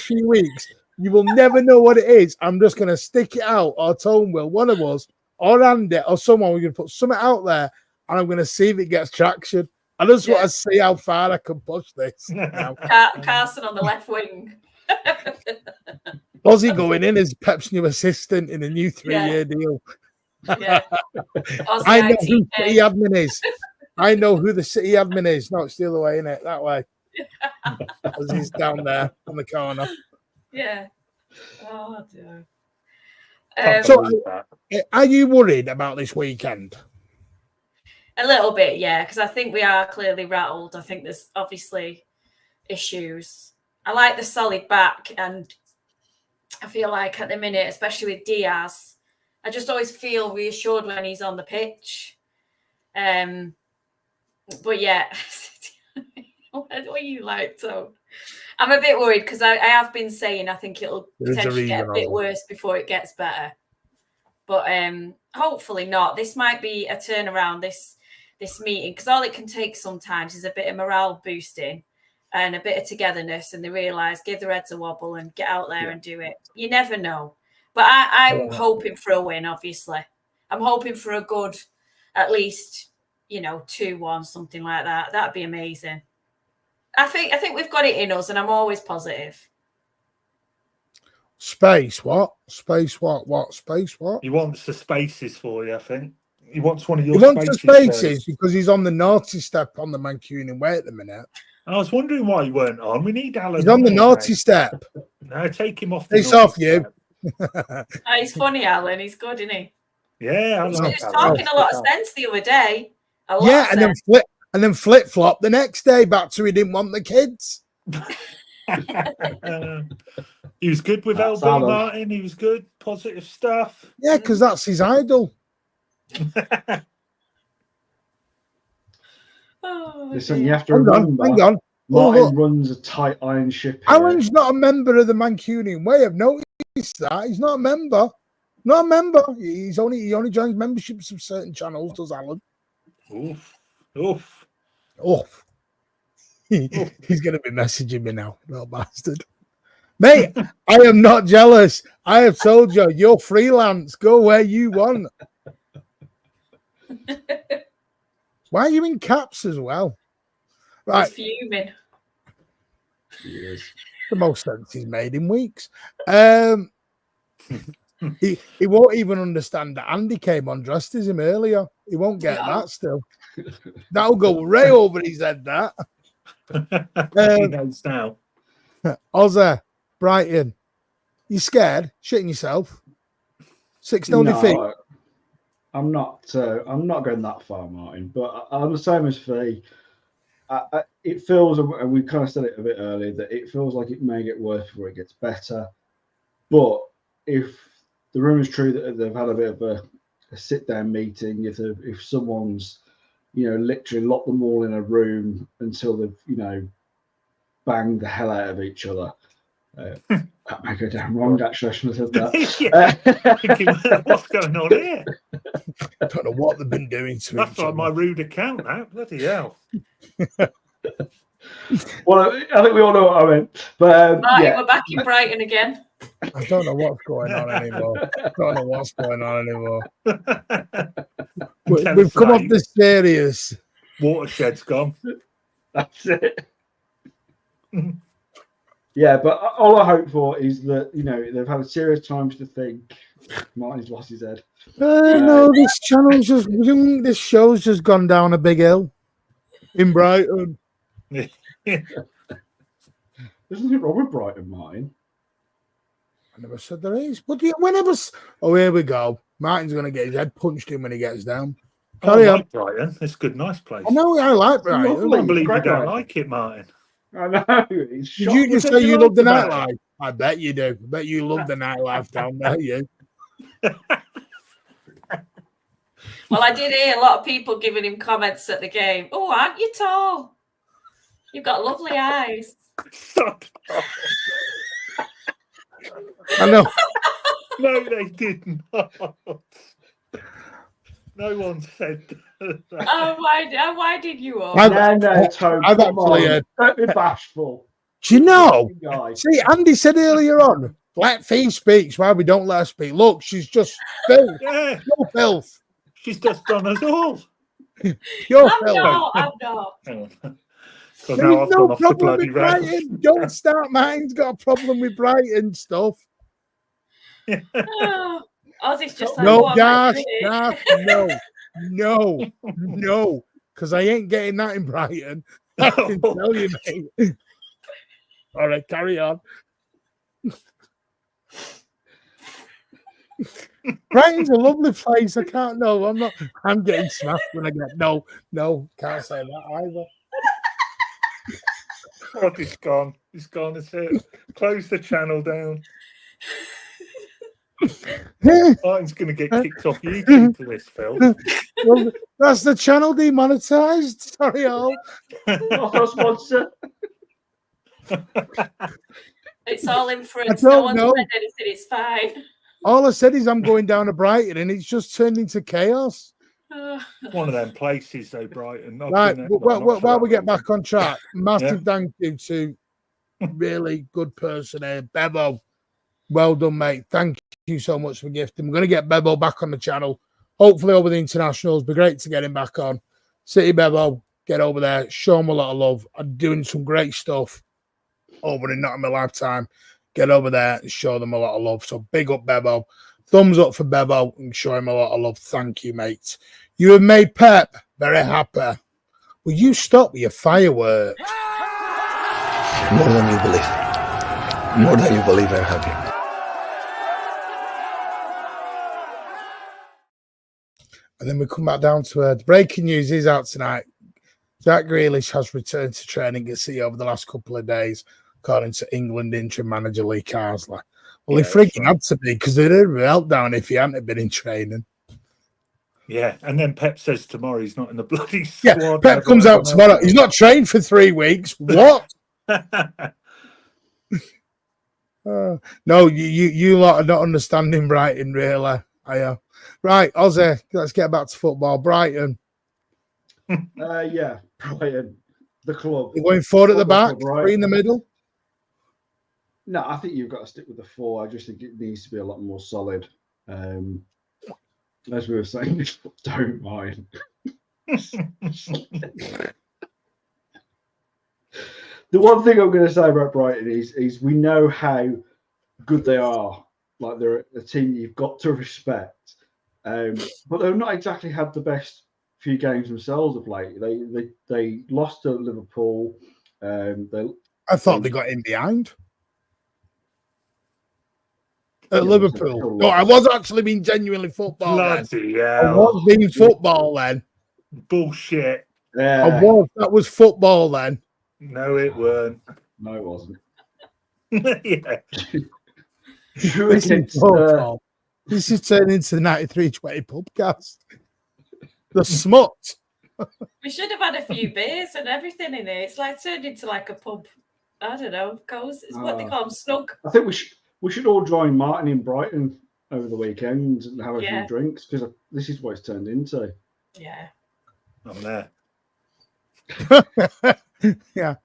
few weeks. You will never know what it is. I'm just going to stick it out, or Tone will, one of us, or Andy, or someone. We're going to put something out there, and I'm going to see if it gets traction. I just want to see how far I can push this. Carson on the left wing. Ozzy going in as Pep's new assistant in a new 3-year deal. Yeah. I know who City admin is. I know who the City admin is. No, it's the other way, isn't it? That way. Ozzy's down there on the corner. Yeah. Oh dear. So, are you worried about this weekend? A little bit, yeah, because I think we are clearly rattled. I think there's obviously issues. I like the solid back, and I feel like at the minute, especially with Diaz, I just always feel reassured when he's on the pitch. But yeah, what are you like, so? I'm a bit worried because I have been saying I think it'll potentially get a bit worse before it gets better. But hopefully not. This might be a turnaround, this meeting, because all it can take sometimes is a bit of morale boosting and a bit of togetherness, and they realise, give their heads a wobble and get out there and do it. You never know. But I'm hoping for a win, obviously. I'm hoping for a good, at least, 2-1, something like that. That'd be amazing. I think we've got it in us, and I'm always positive. Space what? Space what? What? Space what? He wants the spaces for you, I think. He wants one of your He wants the spaces. spaces because he's on the naughty step on the Mancunian way at the minute. I was wondering why he weren't on. We need Alan. He's on the there, naughty mate. step. No, take him off. It's off you. He's funny, Alan. He's good, isn't he? Yeah, I He like was Alan. talking a lot of sense the other day. Yeah, and then flip flop the next day back to he didn't want the kids. He was good with That's LB Alan. Martin. He was good, positive stuff. Yeah, because that's his idol. Listen, you have to Hang remember, on. Martin runs a tight iron ship here. Alan's not a member of the Mancunian way. I've noticed that. He's not a member. Not a member. He only joins memberships of certain channels, does Alan? Oof. Oof. Oof. He's going to be messaging me now, little bastard. Mate, I am not jealous. I have told you, you're freelance. Go where you want. Why are you in caps as well? Right. He's fuming. Yes. The most sense he's made in weeks. He won't even understand that Andy came on dressed as him earlier. He won't get that still. That'll go right over his head, that. He knows now. Ozzy, Brighton. You scared? Shitting yourself? 6-0 defeat. I'm not going that far, Martin. But I'm the same as Fee. It feels, and we kind of said it a bit earlier, that it feels like it may get worse before it gets better. But if the rumor is true that they've had a bit of a sit-down meeting, if someone's, literally locked them all in a room until they've, banged the hell out of each other. That may go down wrong, actually. I shouldn't have said that. Thinking, what's going on here? I don't know what they've been doing to That's each like other. my rude account now. Bloody hell. Well, I think we all know what I meant. But Martin, we're back in Brighton again. I don't know what's going on anymore. We've come off the serious. Watershed's gone. That's it. Yeah, but all I hope for is that they've had a serious time to think. Martin's lost his head. No, this show's just gone down a big hill in Brighton. There's nothing wrong with Brighton, Martin. I never said there is. But whenever. Oh, here we go. Martin's going to get his head punched in when he gets down. Carry on. Like Brighton. It's a good, nice place. I know. I like Brighton. I can't believe you Great don't Brighton. like it, Martin. I know. Did you just say you love the nightlife? I bet you do. I bet you love the nightlife down there, you. Well, I did hear a lot of people giving him comments at the game. Oh, aren't you tall? You've got lovely eyes. I know. No, they didn't. No one said that. Oh, why did you all? No, Tone, I've come actually on. Don't be bashful. Do you know? Guy. See, Andy said earlier on, let Fee speaks. Why we don't let her speak? Look, she's just filth. Yeah, You're filth. she's just done us all. You're I'm filth. not. I'm not. Hang on. So There now is I've no gone off the problem bloody with rails. Brighton. Don't start. Martin's got a problem with Brighton stuff. Oh, Ozzy's just like, No, what Dash, am I doing? no. Because I ain't getting that in Brighton. I can tell you, mate. All right, carry on. Brighton's a lovely place. I can't. No, I'm not. I'm getting smashed when I get. No, can't say that either. God, he's gone. He's gone. It's it. Close the channel down. Martin's going to get kicked off YouTube for this, Phil. Well, that's the channel demonetized. Sorry, all. Not our sponsor. It's all in front. I No don't one's know. said anything. It's fine. All I said is I'm going down to Brighton, and it's just turned into chaos. One of them places, though, Brighton. I've Right. been there, Well, not for while that we get reason. back on track, massive thank you to really good person here, Bevo. Well done, mate. Thank you so much for gifting. We're going to get Bevo back on the channel, hopefully over the internationals. Be great to get him back on. City Bevo, get over there, show him a lot of love. I'm doing some great stuff over in Not in My Lifetime. Get over there and show them a lot of love. So big up, Bevo. Thumbs up for Bevo and show him a lot of love. Thank you, mate. You have made Pep very happy. Will you stop with your fireworks? More than you believe. More than you believe I'm happy. And then we come back down to the breaking news is out tonight. Jack Grealish has returned to training at City over the last couple of days, according to England interim manager Lee Carsley. Well, he frigging had to be, because they'd have a meltdown if he hadn't been in training. Yeah, and then Pep says tomorrow he's not in the bloody squad. Yeah, Pep comes out tomorrow. He's not trained for 3 weeks. What? No, you lot are not understanding Brighton, really. Right, Ozzy, let's get back to football. Brighton. Yeah, Brighton, the club. You're going 4 at the back, Right. 3 in the middle. No, I think you've got to stick with the 4. I just think it needs to be a lot more solid. As we were saying, don't mind. The one thing I'm going to say about Brighton is we know how good they are. Like, they're a team you've got to respect. But they've not exactly had the best few games themselves of late. They lost to Liverpool. I thought they got in behind. At Liverpool. No, I was actually being genuinely football then. I was being football then. Bullshit. I was. That was football then. No, it weren't. No, it wasn't. Yeah. This is turning into the 9320 podcast. The smut. We should have had a few beers and everything in here. It's like turned into like a pub. I don't know. It's what they call them, snug. I think we should all join Martin in Brighton over the weekend and have a few drinks, because this is what it's turned into. Yeah. I'm there. Yeah.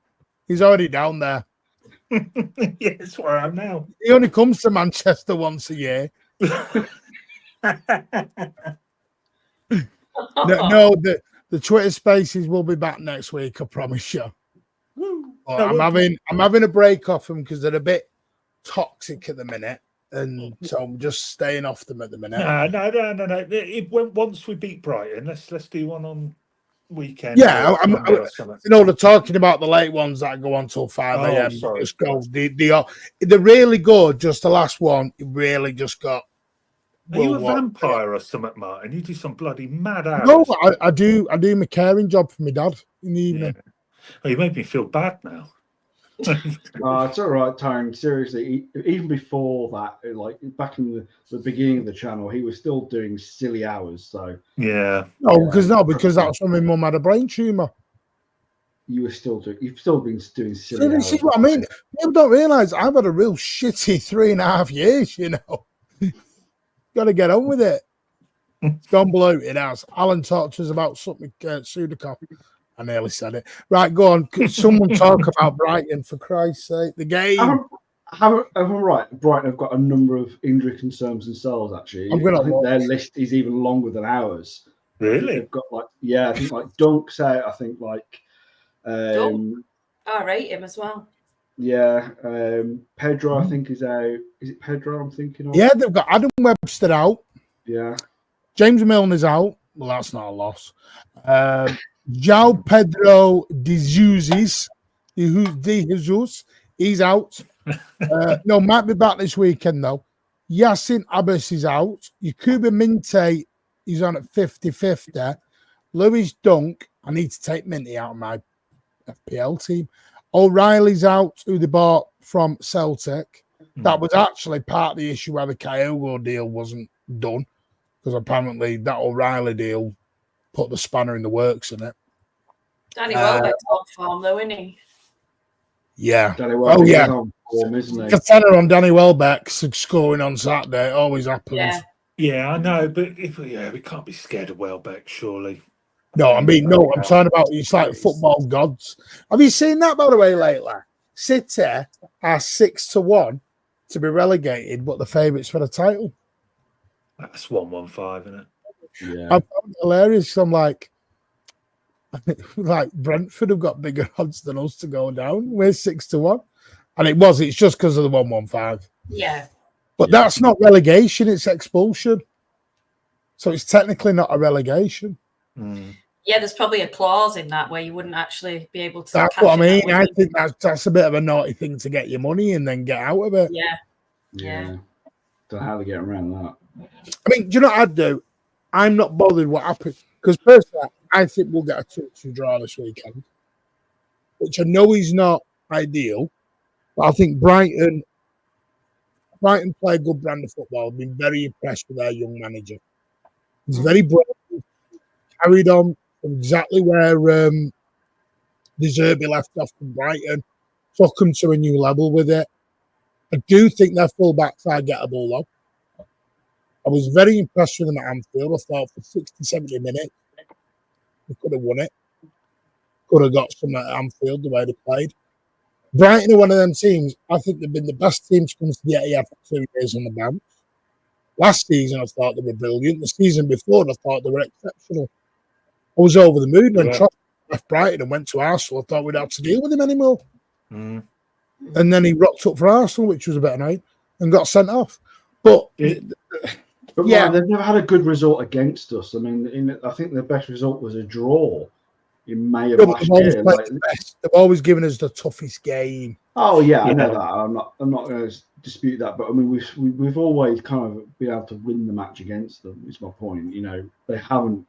He's already down there. Yeah, that's where I am now. He only comes to Manchester once a year. No, the Twitter Spaces will be back next week, I promise you. I'm having a break off them because they're a bit toxic at the minute, and so I'm just staying off them at the minute. No. Once we beat Brighton, let's do one on weekend. Yeah, they're talking about the late ones that go on till 5 a.m. Just go. They're really good. Just the last one, it really just got. Are you a vampire or something, Martin? You do some bloody mad hours. No, I do my caring job for my dad in the evening. Yeah. Oh, you made me feel bad now. It's all right, Tone. Seriously, even before that, like back in the beginning of the channel, he was still doing silly hours. So yeah, because that's when my mum had a brain tumor. You've still been doing silly hours. This is what I mean. People don't realise I've had a real shitty 3.5 years. You know, got to get on with it. It's gone blue. It has. Alan talked to us about something SUPERCUP. I nearly said it. Right, go on. Could someone talk about Brighton, for Christ's sake? The game. I'm right. Brighton have got a number of injury concerns themselves, actually. I think their list is even longer than ours. Really? They've got I think Dunk's out. I think Dunk. I rate him as well. Yeah. Pedro, I think, is out. Is it Pedro I'm thinking of? Yeah, they've got Adam Webster out. Yeah. James Milner's out. Well, that's not a loss. João Pedro de Jesus, he's out. No, might be back this weekend, though. Yassin Abbas is out. Yakuba Minte, he's on at 50-50. Lewis Dunk, I need to take Minty out of my FPL team. O'Reilly's out, who they bought from Celtic. That was actually part of the issue where the Kyogo deal wasn't done, because apparently that O'Reilly deal put the spanner in the works in it. Danny Welbeck's on form, though, isn't he? Yeah. Danny Oh, Welbeck's yeah. on form, isn't he? A tenner on Danny Welbeck scoring on Saturday. It always happens. Yeah. Yeah, I know, but we can't be scared of Welbeck, surely. No, I mean, no, I'm talking about it's like football gods. Have you seen that, by the way, lately? City are 6-1 to be relegated, but the favourites for the title. That's 115, isn't it? Yeah. I found it hilarious. I'm like Brentford have got bigger odds than us to go down. We're 6-1. And it's just because of the 115. Yeah. But that's not relegation, it's expulsion. So it's technically not a relegation. Mm. Yeah, there's probably a clause in that where you wouldn't actually be able to. That's what I mean. I think that's a bit of a naughty thing to get your money and then get out of it. Yeah. Don't know how they get around that. I mean, do you know what I'd do? I'm not bothered what happens. Because personally, I think we'll get a 2-2 draw this weekend. Which I know is not ideal. But I think Brighton play a good brand of football. I've been very impressed with their young manager. He's very brave. Carried on from exactly where De Zerbi left off from Brighton. Took them to a new level with it. I do think their fullbacks are gettable, though. I was very impressed with them at Anfield. I thought for 60, 70 minutes, they could have won it. Could have got some at Anfield the way they played. Brighton are one of them teams. I think they've been the best team to come to the Etihad for 2 years on the bounce. Last season, I thought they were brilliant. The season before, I thought they were exceptional. I was over the moon when Trot left Brighton and went to Arsenal. I thought we'd have to deal with him anymore. Mm. And then he rocked up for Arsenal, which was a bit annoying, and got sent off. But yeah, they've never had a good result against us. I mean, I think the best result was a draw in May of last year. They've always given us the toughest game. Oh yeah, I know that. I'm not going to dispute that. But I mean, we've always kind of been able to win the match against them. Is my point. You know, they haven't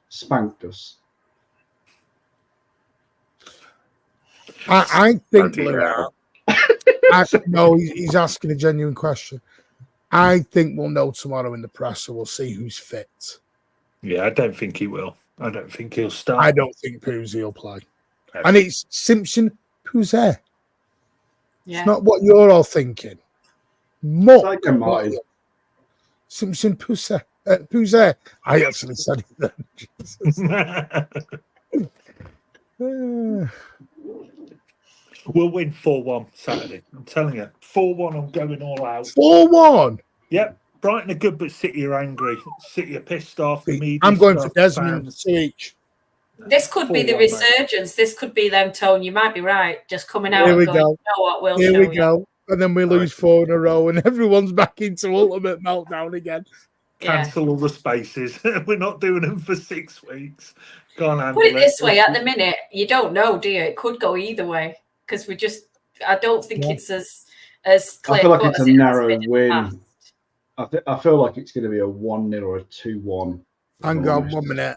spanked us. I think no, he's asking a genuine question. I think we'll know tomorrow in the press, so we'll see who's fit. Yeah, I don't think he will. I don't think he'll start. I don't think Poozy will play. And it's Simpson Pouzet. Yeah. It's not what you're all thinking. Muck. Simpson Pouzet. Pouzet. I actually said it then. Jesus. We'll win 4-1 Saturday. I'm telling you. 4-1, I'm going all out. 4-1? Yep. Brighton are good, but City are angry. City are pissed off. I'm going for Desmond each. This could be the resurgence. This could be them, Tone. You might be right. Just coming out Here we and going, go. you know what, we'll Here show we you. go. And then we lose 4 in a row and everyone's back into ultimate meltdown again. Cancel all the spaces. We're not doing them for 6 weeks. Can't handle Put it this way, at the minute, you don't know, do you? It could go either way. Because I don't think it's as clear. I feel like it's a narrow win. I feel like it's going to be a 1-0 or a 2-1. Hang on 1 minute.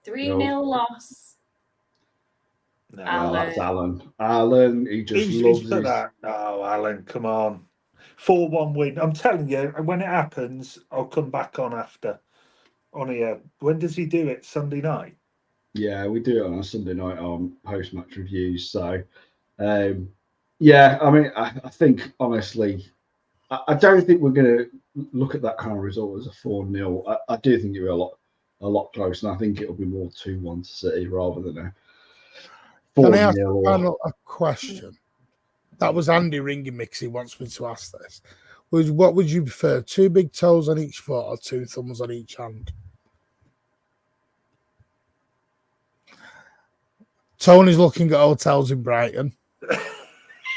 3-0 loss. No, that's Alan. Alan, he just loves that. Oh, Alan, come on. 4-1 win. I'm telling you, when it happens, I'll come back on after. On here. When does he do it? Sunday night? Yeah, we do it on a Sunday night on post-match reviews. So, yeah, I mean, I think, honestly, I don't think we're going to look at that kind of result as a 4-0. I do think it'll be a lot closer, and I think it'll be more 2-1 to City rather than a 4-0. Can I ask a question? That was Andy ringing me because he wants me to ask this. What would you prefer, 2 big toes on each foot or 2 thumbs on each hand? Tony's looking at hotels in Brighton.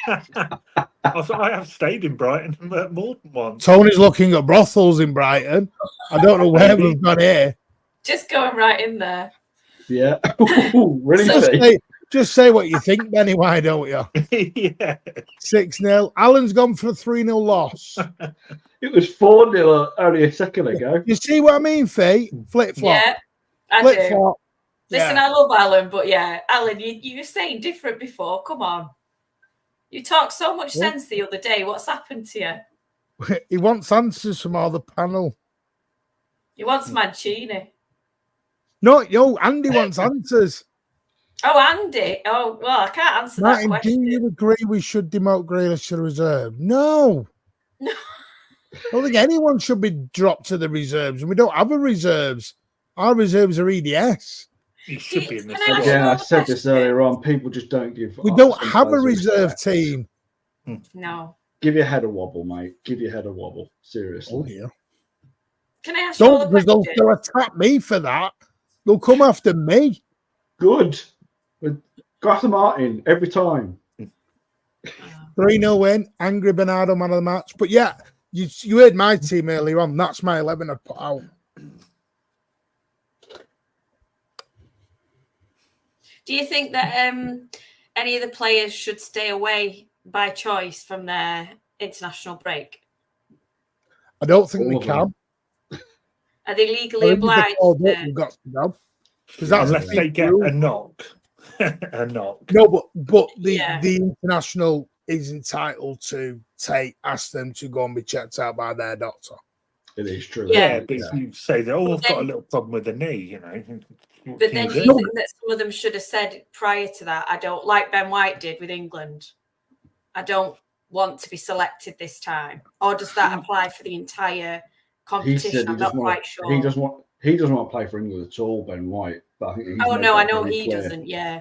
I have stayed in Brighton more than once. Tony's looking at brothels in Brighton. I don't know where we've got here. Just going right in there. Yeah. Really? Just say what you think, Benny. Why don't you? Yeah. 6-0. Alan's gone for a 3-0 loss. It was 4-0 only a second ago. You see what I mean, Faye? Flip flop. Yeah, I Flip do. flop. Listen, I love Alan, but yeah, Alan, you were saying different before. Come on. You talked so much sense the other day. What's happened to you? He wants answers from all the panel. He wants Mancini. No, Andy wants answers. Oh, Andy. Oh, well, I can't answer that Martin, do question. you agree we should demote Grealish to the reserve? No. No. I don't think anyone should be dropped to the reserves, and we don't have a reserves. Our reserves are EDS. He should be in the Can I ask squad. Again, you I a said this question? earlier on. People just don't give. We don't some have a players reserve respect. team. No. Give your head a wobble, mate. Give your head a wobble. Seriously. Oh dear! Can I ask you all a Don't, because question? they'll attack me for that. They'll come after me. Good. Go after Martin every time. 3-0 win. Angry Bernardo, man of the match. But yeah, you heard my team earlier on. That's my 11 I put out. Do you think that any of the players should stay away by choice from their international break? I don't think All they of them. can. Are they legally I think if they're obliged? called up, we've got to go. Because that's Unless the they get rule. a knock. A knock. No, but Yeah. the international is entitled to ask them to go and be checked out by their doctor. It is true. Yeah. Yeah, but if you say that, oh, I've got a little problem with the knee, you know. what But can then you do do? you think that some of them should have said prior to that, I don't, like Ben White did with England, I don't want to be selected this time? Or does that apply for the entire He competition? said I'm not quite sure. He doesn't want to play for England at all, Ben White. But I think he's Oh made no, that I know very he clear. doesn't. Yeah,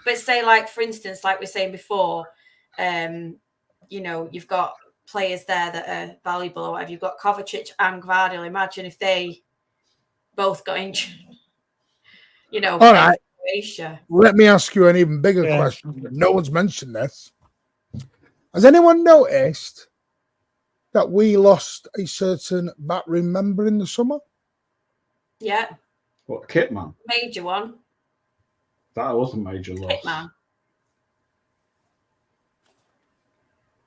but say like for instance, like we were saying before, you know, you've got players there that are valuable or whatever. You've got Kovacic and Guardiola. Imagine if they both got injured. You know, All right. Croatia. Let me ask you an even bigger question. No one's mentioned this. Has anyone noticed that we lost a certain backroom member in the summer? Yeah, What, Kitman? major one. That was a major loss. Hitman.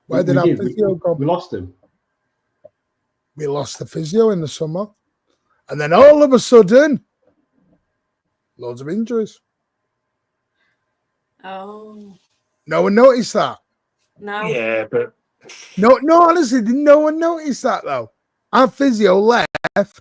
Where did our physio go? We lost him. We lost the physio in the summer. And then all of a sudden, loads of injuries. Oh No one noticed that. no. Yeah, but No, honestly, no one noticed that though. Our physio left,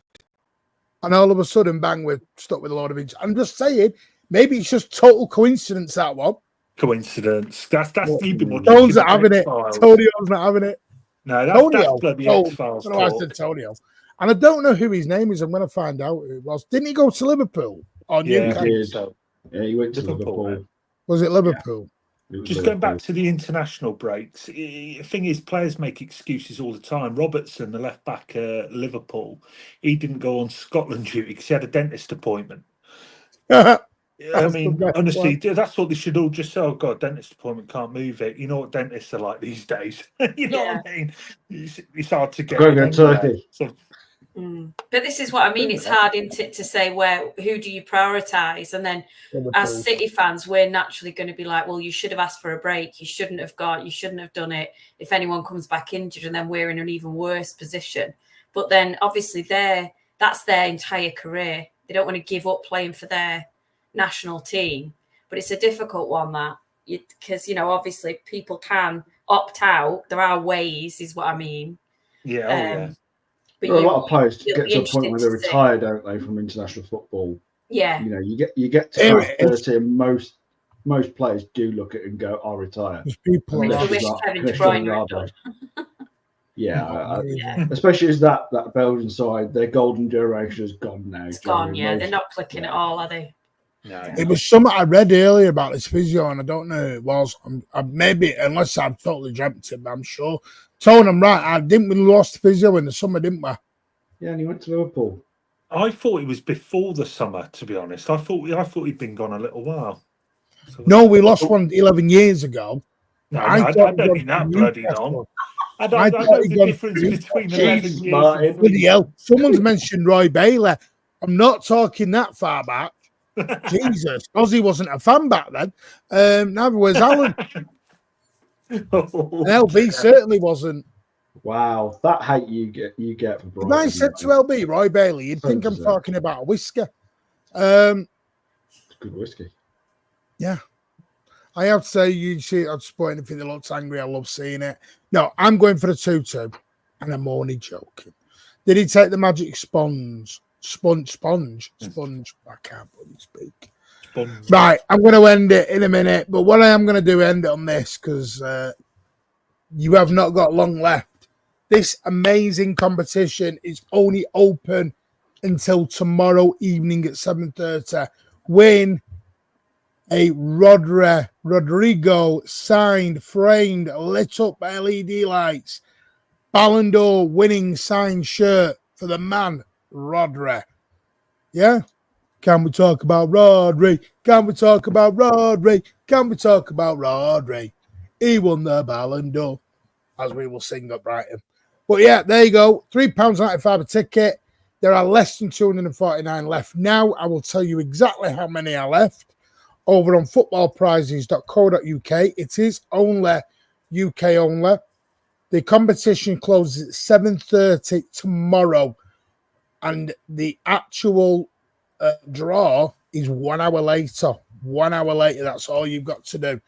and all of a sudden, bang, we're stuck with a load of injuries. I'm just saying, maybe it's just total coincidence, that one. coincidence. That's you've been watching. Tone's not having it. X-Files. Tonio's not having it. No, that's Tonio. bloody Tone. X-Files I don't know why I talk. said Tonio. And I don't know who his name is. I'm going to find out who it was. Didn't he go to Liverpool? Or Yeah, I Newcastle? think so. Yeah, he went to Liverpool, Liverpool. Was it Liverpool? It was Just going Liverpool. back to the international breaks, the thing is, players make excuses all the time. Robertson, the left back at Liverpool, he didn't go on Scotland duty because he had a dentist appointment. I mean, the best honestly, one. that's what they should all just say. Oh, God, dentist appointment, can't move it. You know what dentists are like these days. You know what I mean? It's hard to get. Go in to anywhere. Turkey. So, But this is what I mean. It's hard, isn't it, to say who do you prioritise? And then as City fans, we're naturally going to be like, well, you should have asked for a break. You shouldn't have gone. You shouldn't have done it. If anyone comes back injured, and then we're in an even worse position. But then obviously that's their entire career. They don't want to give up playing for their national team. But it's a difficult one, that, because, you know, obviously people can opt out. There are ways, is what I mean. yeah, But There are a lot of players to it'll get be to a point where they interesting to see. retire, don't they, from international football? Yeah. You know, you get to Anyway, class 30, and most players do look at it and go, "I'll retire." People I mean, are I wish Kevin De Bruyne had done. Yeah, especially as that Belgian side, their golden duration is gone now. It's gone, yeah. They're not clicking at all, are they? no. It was something I read earlier about this physio, and I don't know who it was. Maybe, unless I've totally dreamt it, but I'm sure. Tone, I'm right. We lost physio in the summer, didn't we? Yeah, and he went to Liverpool. I thought it was before the summer, to be honest. I thought he'd been gone a little while. So, No, we lost one 11 years ago. I thought don't he mean that was bloody Newcastle. long. I I know thought he the gone difference to between Newcastle. 11 Jeez, years Martin. and Bloody 3 hell. Someone's mentioned Roy Bailey. I'm not talking that far back. Jesus. Ozzy wasn't a fan back then. Neither was Alan. And LB certainly wasn't. Wow, that hate you get for If Brighton. I said to LB, Roy Bailey, you'd So think I'm deserved. talking about a whisker. It's good whiskey. Yeah. I have to say, you see, I'd support anything that looks angry. I love seeing it. No, I'm going for the 2-2, and I'm only joking. Did he take the magic sponge? I can't bloody speak. Sponge. Right, I'm going to end it in a minute, but what I am going to do, end it on this, because you have not got long left. This amazing competition is only open until tomorrow evening at 7:30. Win a Rodrigo signed, framed, lit up LED lights, Ballon d'Or winning signed shirt for the man, Rodri. Yeah? Can we talk about Rodri? Can we talk about Rodri? Can we talk about Rodri? He won the Ballon d'Or, as we will sing at Brighton. But yeah, there you go. £3.95 a ticket. There are less than 249 left now. I will tell you exactly how many are left over on footballprizes.co.uk. It is only UK only. The competition closes at 7:30 tomorrow, and the actual draw is 1 hour later. 1 hour later, that's all you've got to do.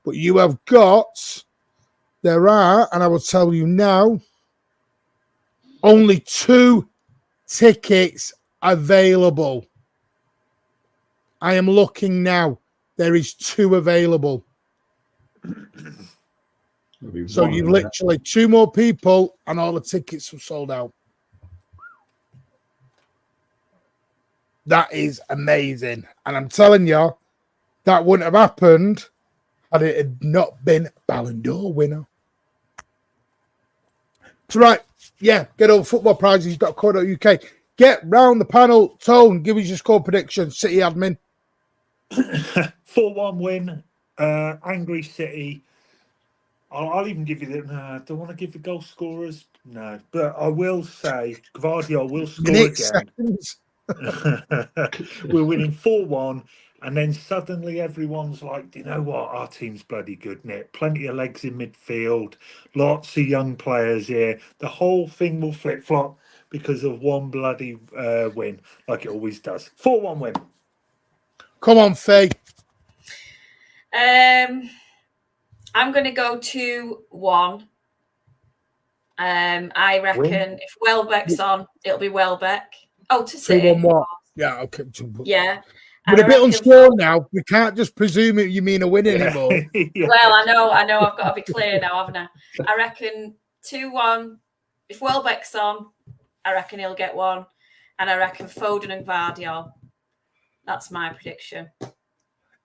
But you have got, there are, and I will tell you now, only 2 tickets available. I am looking now. There is 2 available. So you literally 2 more people and all the tickets have sold out. That is amazing. And I'm telling you, that wouldn't have happened had it had not been Ballon d'Or winner. That's right. Yeah, get over footballprizes.co.uk. Get round the panel. Tone, give us your score prediction. City admin. 4-1 win. Angry City. I'll even give you the. I don't want to give the goal scorers. No, but I will say Guardiola will score again. We're winning 4-1, and then suddenly everyone's like, "Do you know what? Our team's bloody good, Nick. Plenty of legs in midfield, lots of young players here. The whole thing will flip flop because of one bloody win, like it always does. 4-1 win. Come on, Faye. I'm going to go 2-1. I reckon if Welbeck's on, it'll be Welbeck. Oh, to City. 2-1 what? Yeah, okay. Yeah. We're a bit unsure now. We can't just presume it, you mean a win anymore. Yeah. Well, I know. I've got to be clear now, haven't I? I reckon 2-1. If Welbeck's on, I reckon he'll get 1. And I reckon Foden and Guardiola. That's my prediction.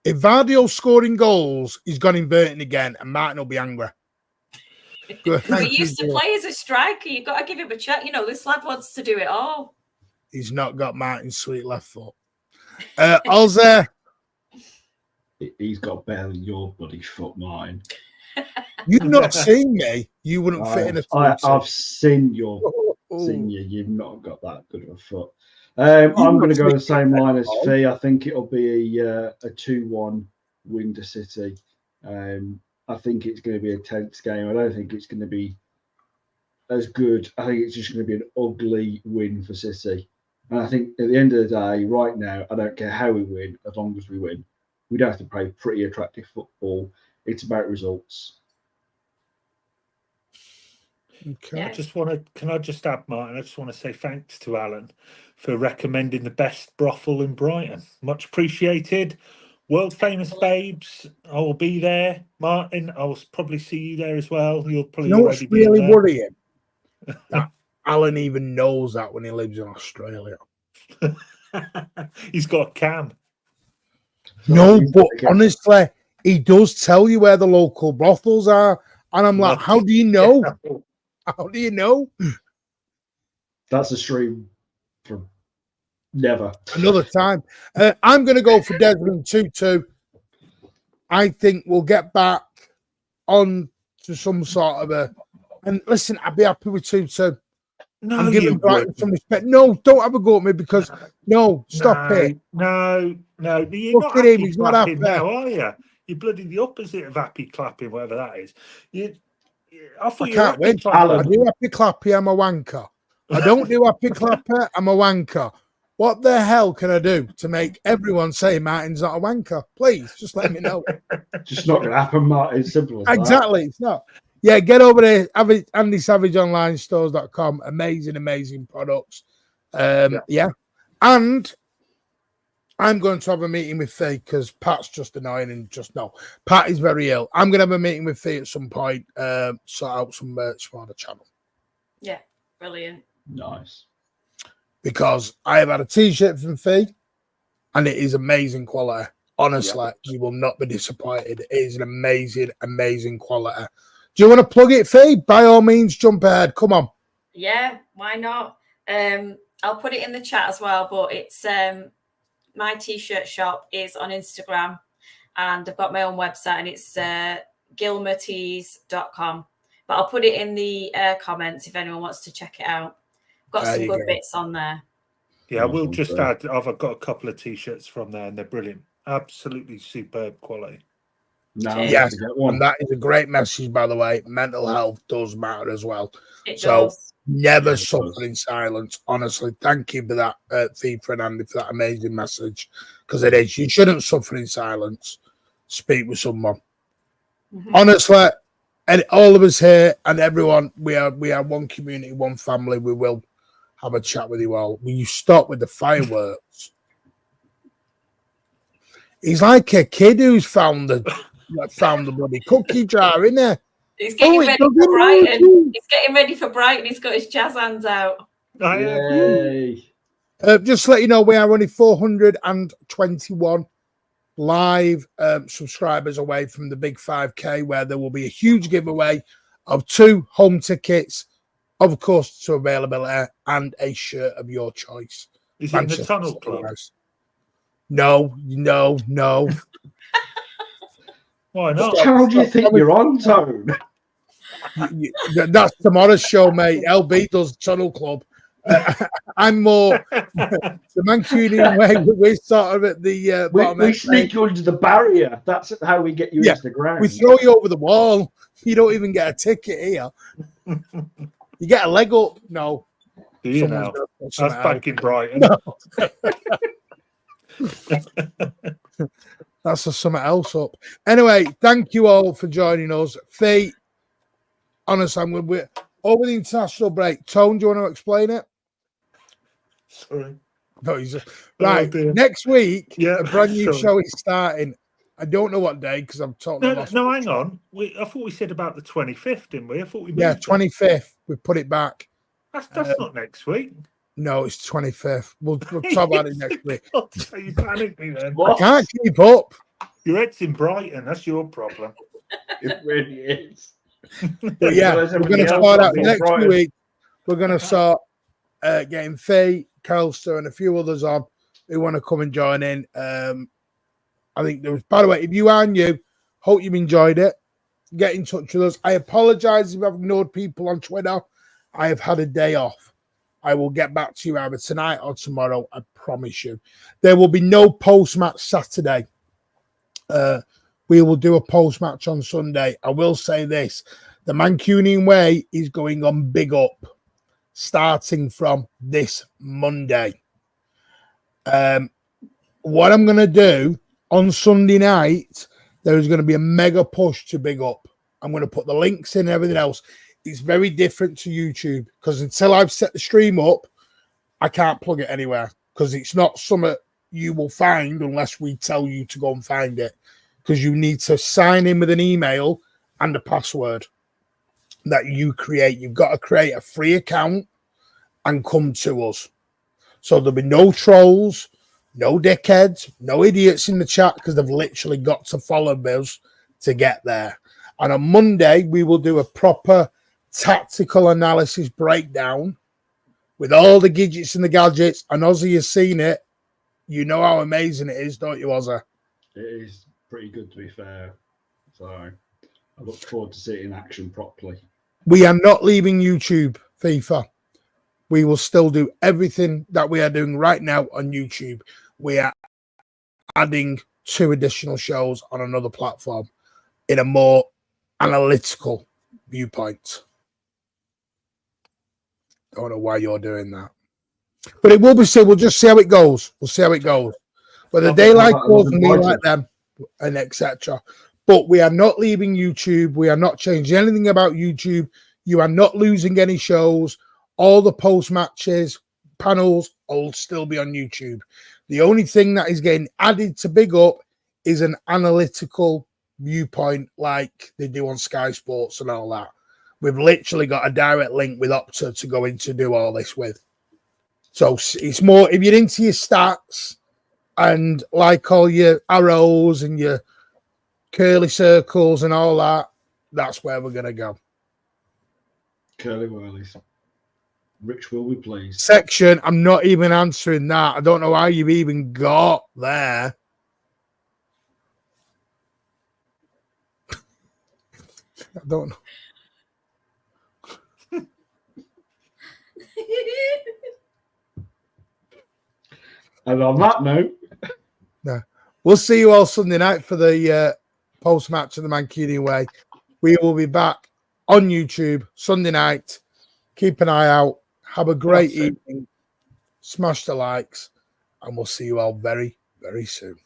If Guardiola's scoring goals, he's gone inverting again, and Martin will be angry. He used to play as a striker. You've got to give him a chat. This lad wants to do it all. He's not got Martin's sweet left foot. Ozzy. He's got better than your bloody foot, mine. You've not seen me. You wouldn't fit in a I've seen you. You've not got that good of a foot. I'm going to go the same line as Fee. I think it'll be a 2-1 win to City. I think it's going to be a tense game. I don't think it's going to be as good. I think it's just going to be an ugly win for City. And I think at the end of the day, right now, I don't care how we win, as long as we win. We don't have to play pretty attractive football. It's about results. Okay. Can I just add, Martin? I just want to say thanks to Alan for recommending the best brothel in Brighton. Much appreciated. World famous babes. I will be there, Martin. I will probably see you there as well. You'll probably already be really there. Worrying? That Alan even knows that when he lives in Australia. He's got a cam. No, but honestly, he does tell you where the local brothels are, and I'm like, how do you know? How do you know? That's a stream for never. Another time. I'm going to go for Desmond 2-2. I think we'll get back on to some sort of a. And listen, I'd be happy with 2-2. No, I'm giving Brighton some respect. No, don't have a go at me because stop it. No. You're Look not at him, happy he's not clapping happy. now, are you? You're bloody the opposite of happy clapping, whatever that is. I thought you can't win. I do happy clappy, I'm a wanker. I don't do happy clapper, I'm a wanker. What the hell can I do to make everyone say Martin's not a wanker? Please, just let me know. Just not going to happen, Martin. It's simple as that. Exactly, it's not. Yeah, get over there, AndySavageOnlineStores.com. Amazing products. Yeah. And I'm going to have a meeting with Fee because Pat's just annoying and just no. Pat is very ill. I'm going to have a meeting with Fee at some point, sort out some merch for the channel. Yeah, brilliant. Nice. Because I have had a t-shirt from Fee and it is amazing quality. Honestly, you will not be disappointed. It is an amazing, amazing quality. Do you want to plug it, Fee? By all means, jump ahead. Come on. Yeah, why not? I'll put it in the chat as well, but it's my t-shirt shop is on Instagram and I've got my own website and it's gilmertees.com. But I'll put it in the comments if anyone wants to check it out. I've got some good bits on there. Yeah, we'll just add, I've got a couple of t-shirts from there and they're brilliant. Absolutely superb quality. Yes, and that is a great message, by the way. Mental health does matter as well. It so does. Never suffer in silence. Honestly, thank you for that, FIFA and Andy, for that amazing message. Because it is. You shouldn't suffer in silence. Speak with someone. Honestly, and all of us here and everyone, we are one community, one family. We will have a chat with you all. Will you stop with the fireworks? He's like a kid who's found the bloody cookie jar, isn't he? He's getting ready for Brighton. He's getting ready for Brighton. He's got his jazz hands out. Yay. Just to let you know, we are only 421 live subscribers away from the big 5K, where there will be a huge giveaway of 2 home tickets, of course, to availability, and a shirt of your choice. Is it in the Tunnel Club? No. Why not? What channel do you think you're on, Tone? That's tomorrow's show, mate. LB does Tunnel Club. I'm more the Mancunian way. We're sort of at the bottom. We sneak you under the barrier. That's how we get you into the ground. We throw you over the wall. You don't even get a ticket here. You get a leg up. No. Do you now? That's back in Brighton. No. That's a something else up. Anyway, thank you all for joining us. Fee, honestly, we're over the international break. Tone, do you want to explain it? Sorry. No, he's just, right. Next week, a brand new show is starting. I don't know what day because I'm totally lost. No, hang on. I thought we said about the 25th, didn't we? I thought we 25th. We put it back. That's not next week. No, it's 25th. We'll talk about it next week. So you panicked me then. I can't keep up. Your head's in Brighton. That's your problem. It really is. But yeah, we're going to start out the next 2 weeks. We're going to start getting Faye, Kelster, and a few others on who want to come and join in. I think there was, by the way, if you are new, hope you've enjoyed it. Get in touch with us. I apologize if I've ignored people on Twitter. I have had a day off. I will get back to you either tonight or tomorrow. I promise you. There will be no post-match Saturday. We will do a post-match on Sunday. I will say this. The Mancunian way is going on big up, starting from this Monday. What I'm going to do on Sunday night, there is going to be a mega push to big up. I'm going to put the links in and everything else. It's very different to YouTube because until I've set the stream up, I can't plug it anywhere because it's not something you will find unless we tell you to go and find it, because you need to sign in with an email and a password that you create. You've got to create a free account and come to us. So there'll be no trolls, no dickheads, no idiots in the chat because they've literally got to follow us to get there. And on Monday, we will do a proper tactical analysis breakdown with all the gadgets and the gadgets. And Ozzy has seen it. You know how amazing it is, don't you, Ozzy? It is pretty good, to be fair. So I look forward to seeing it in action properly. We are not leaving YouTube, FIFA. We will still do everything that we are doing right now on YouTube. We are adding 2 additional shows on another platform in a more analytical viewpoint. Don't know why you're doing that. But it will be said, we'll just see how it goes. We'll see how it goes. Whether they like us and we like them, and etc. But we are not leaving YouTube. We are not changing anything about YouTube. You are not losing any shows. All the post matches, panels will still be on YouTube. The only thing that is getting added to Big Up is an analytical viewpoint like they do on Sky Sports and all that. We've literally got a direct link with Opta to go in to do all this with. So it's more, if you're into your stats and like all your arrows and your curly circles and all that, that's where we're going to go. Curly whirlies. Rich will be pleased. Section, I'm not even answering that. I don't know how you've even got there. I don't know. And on that note, we'll see you all Sunday night for the post-match of the Mancunian way. We will be back on YouTube Sunday night. Keep an eye out. Have a great evening. Smash the likes. And we'll see you all very, very soon.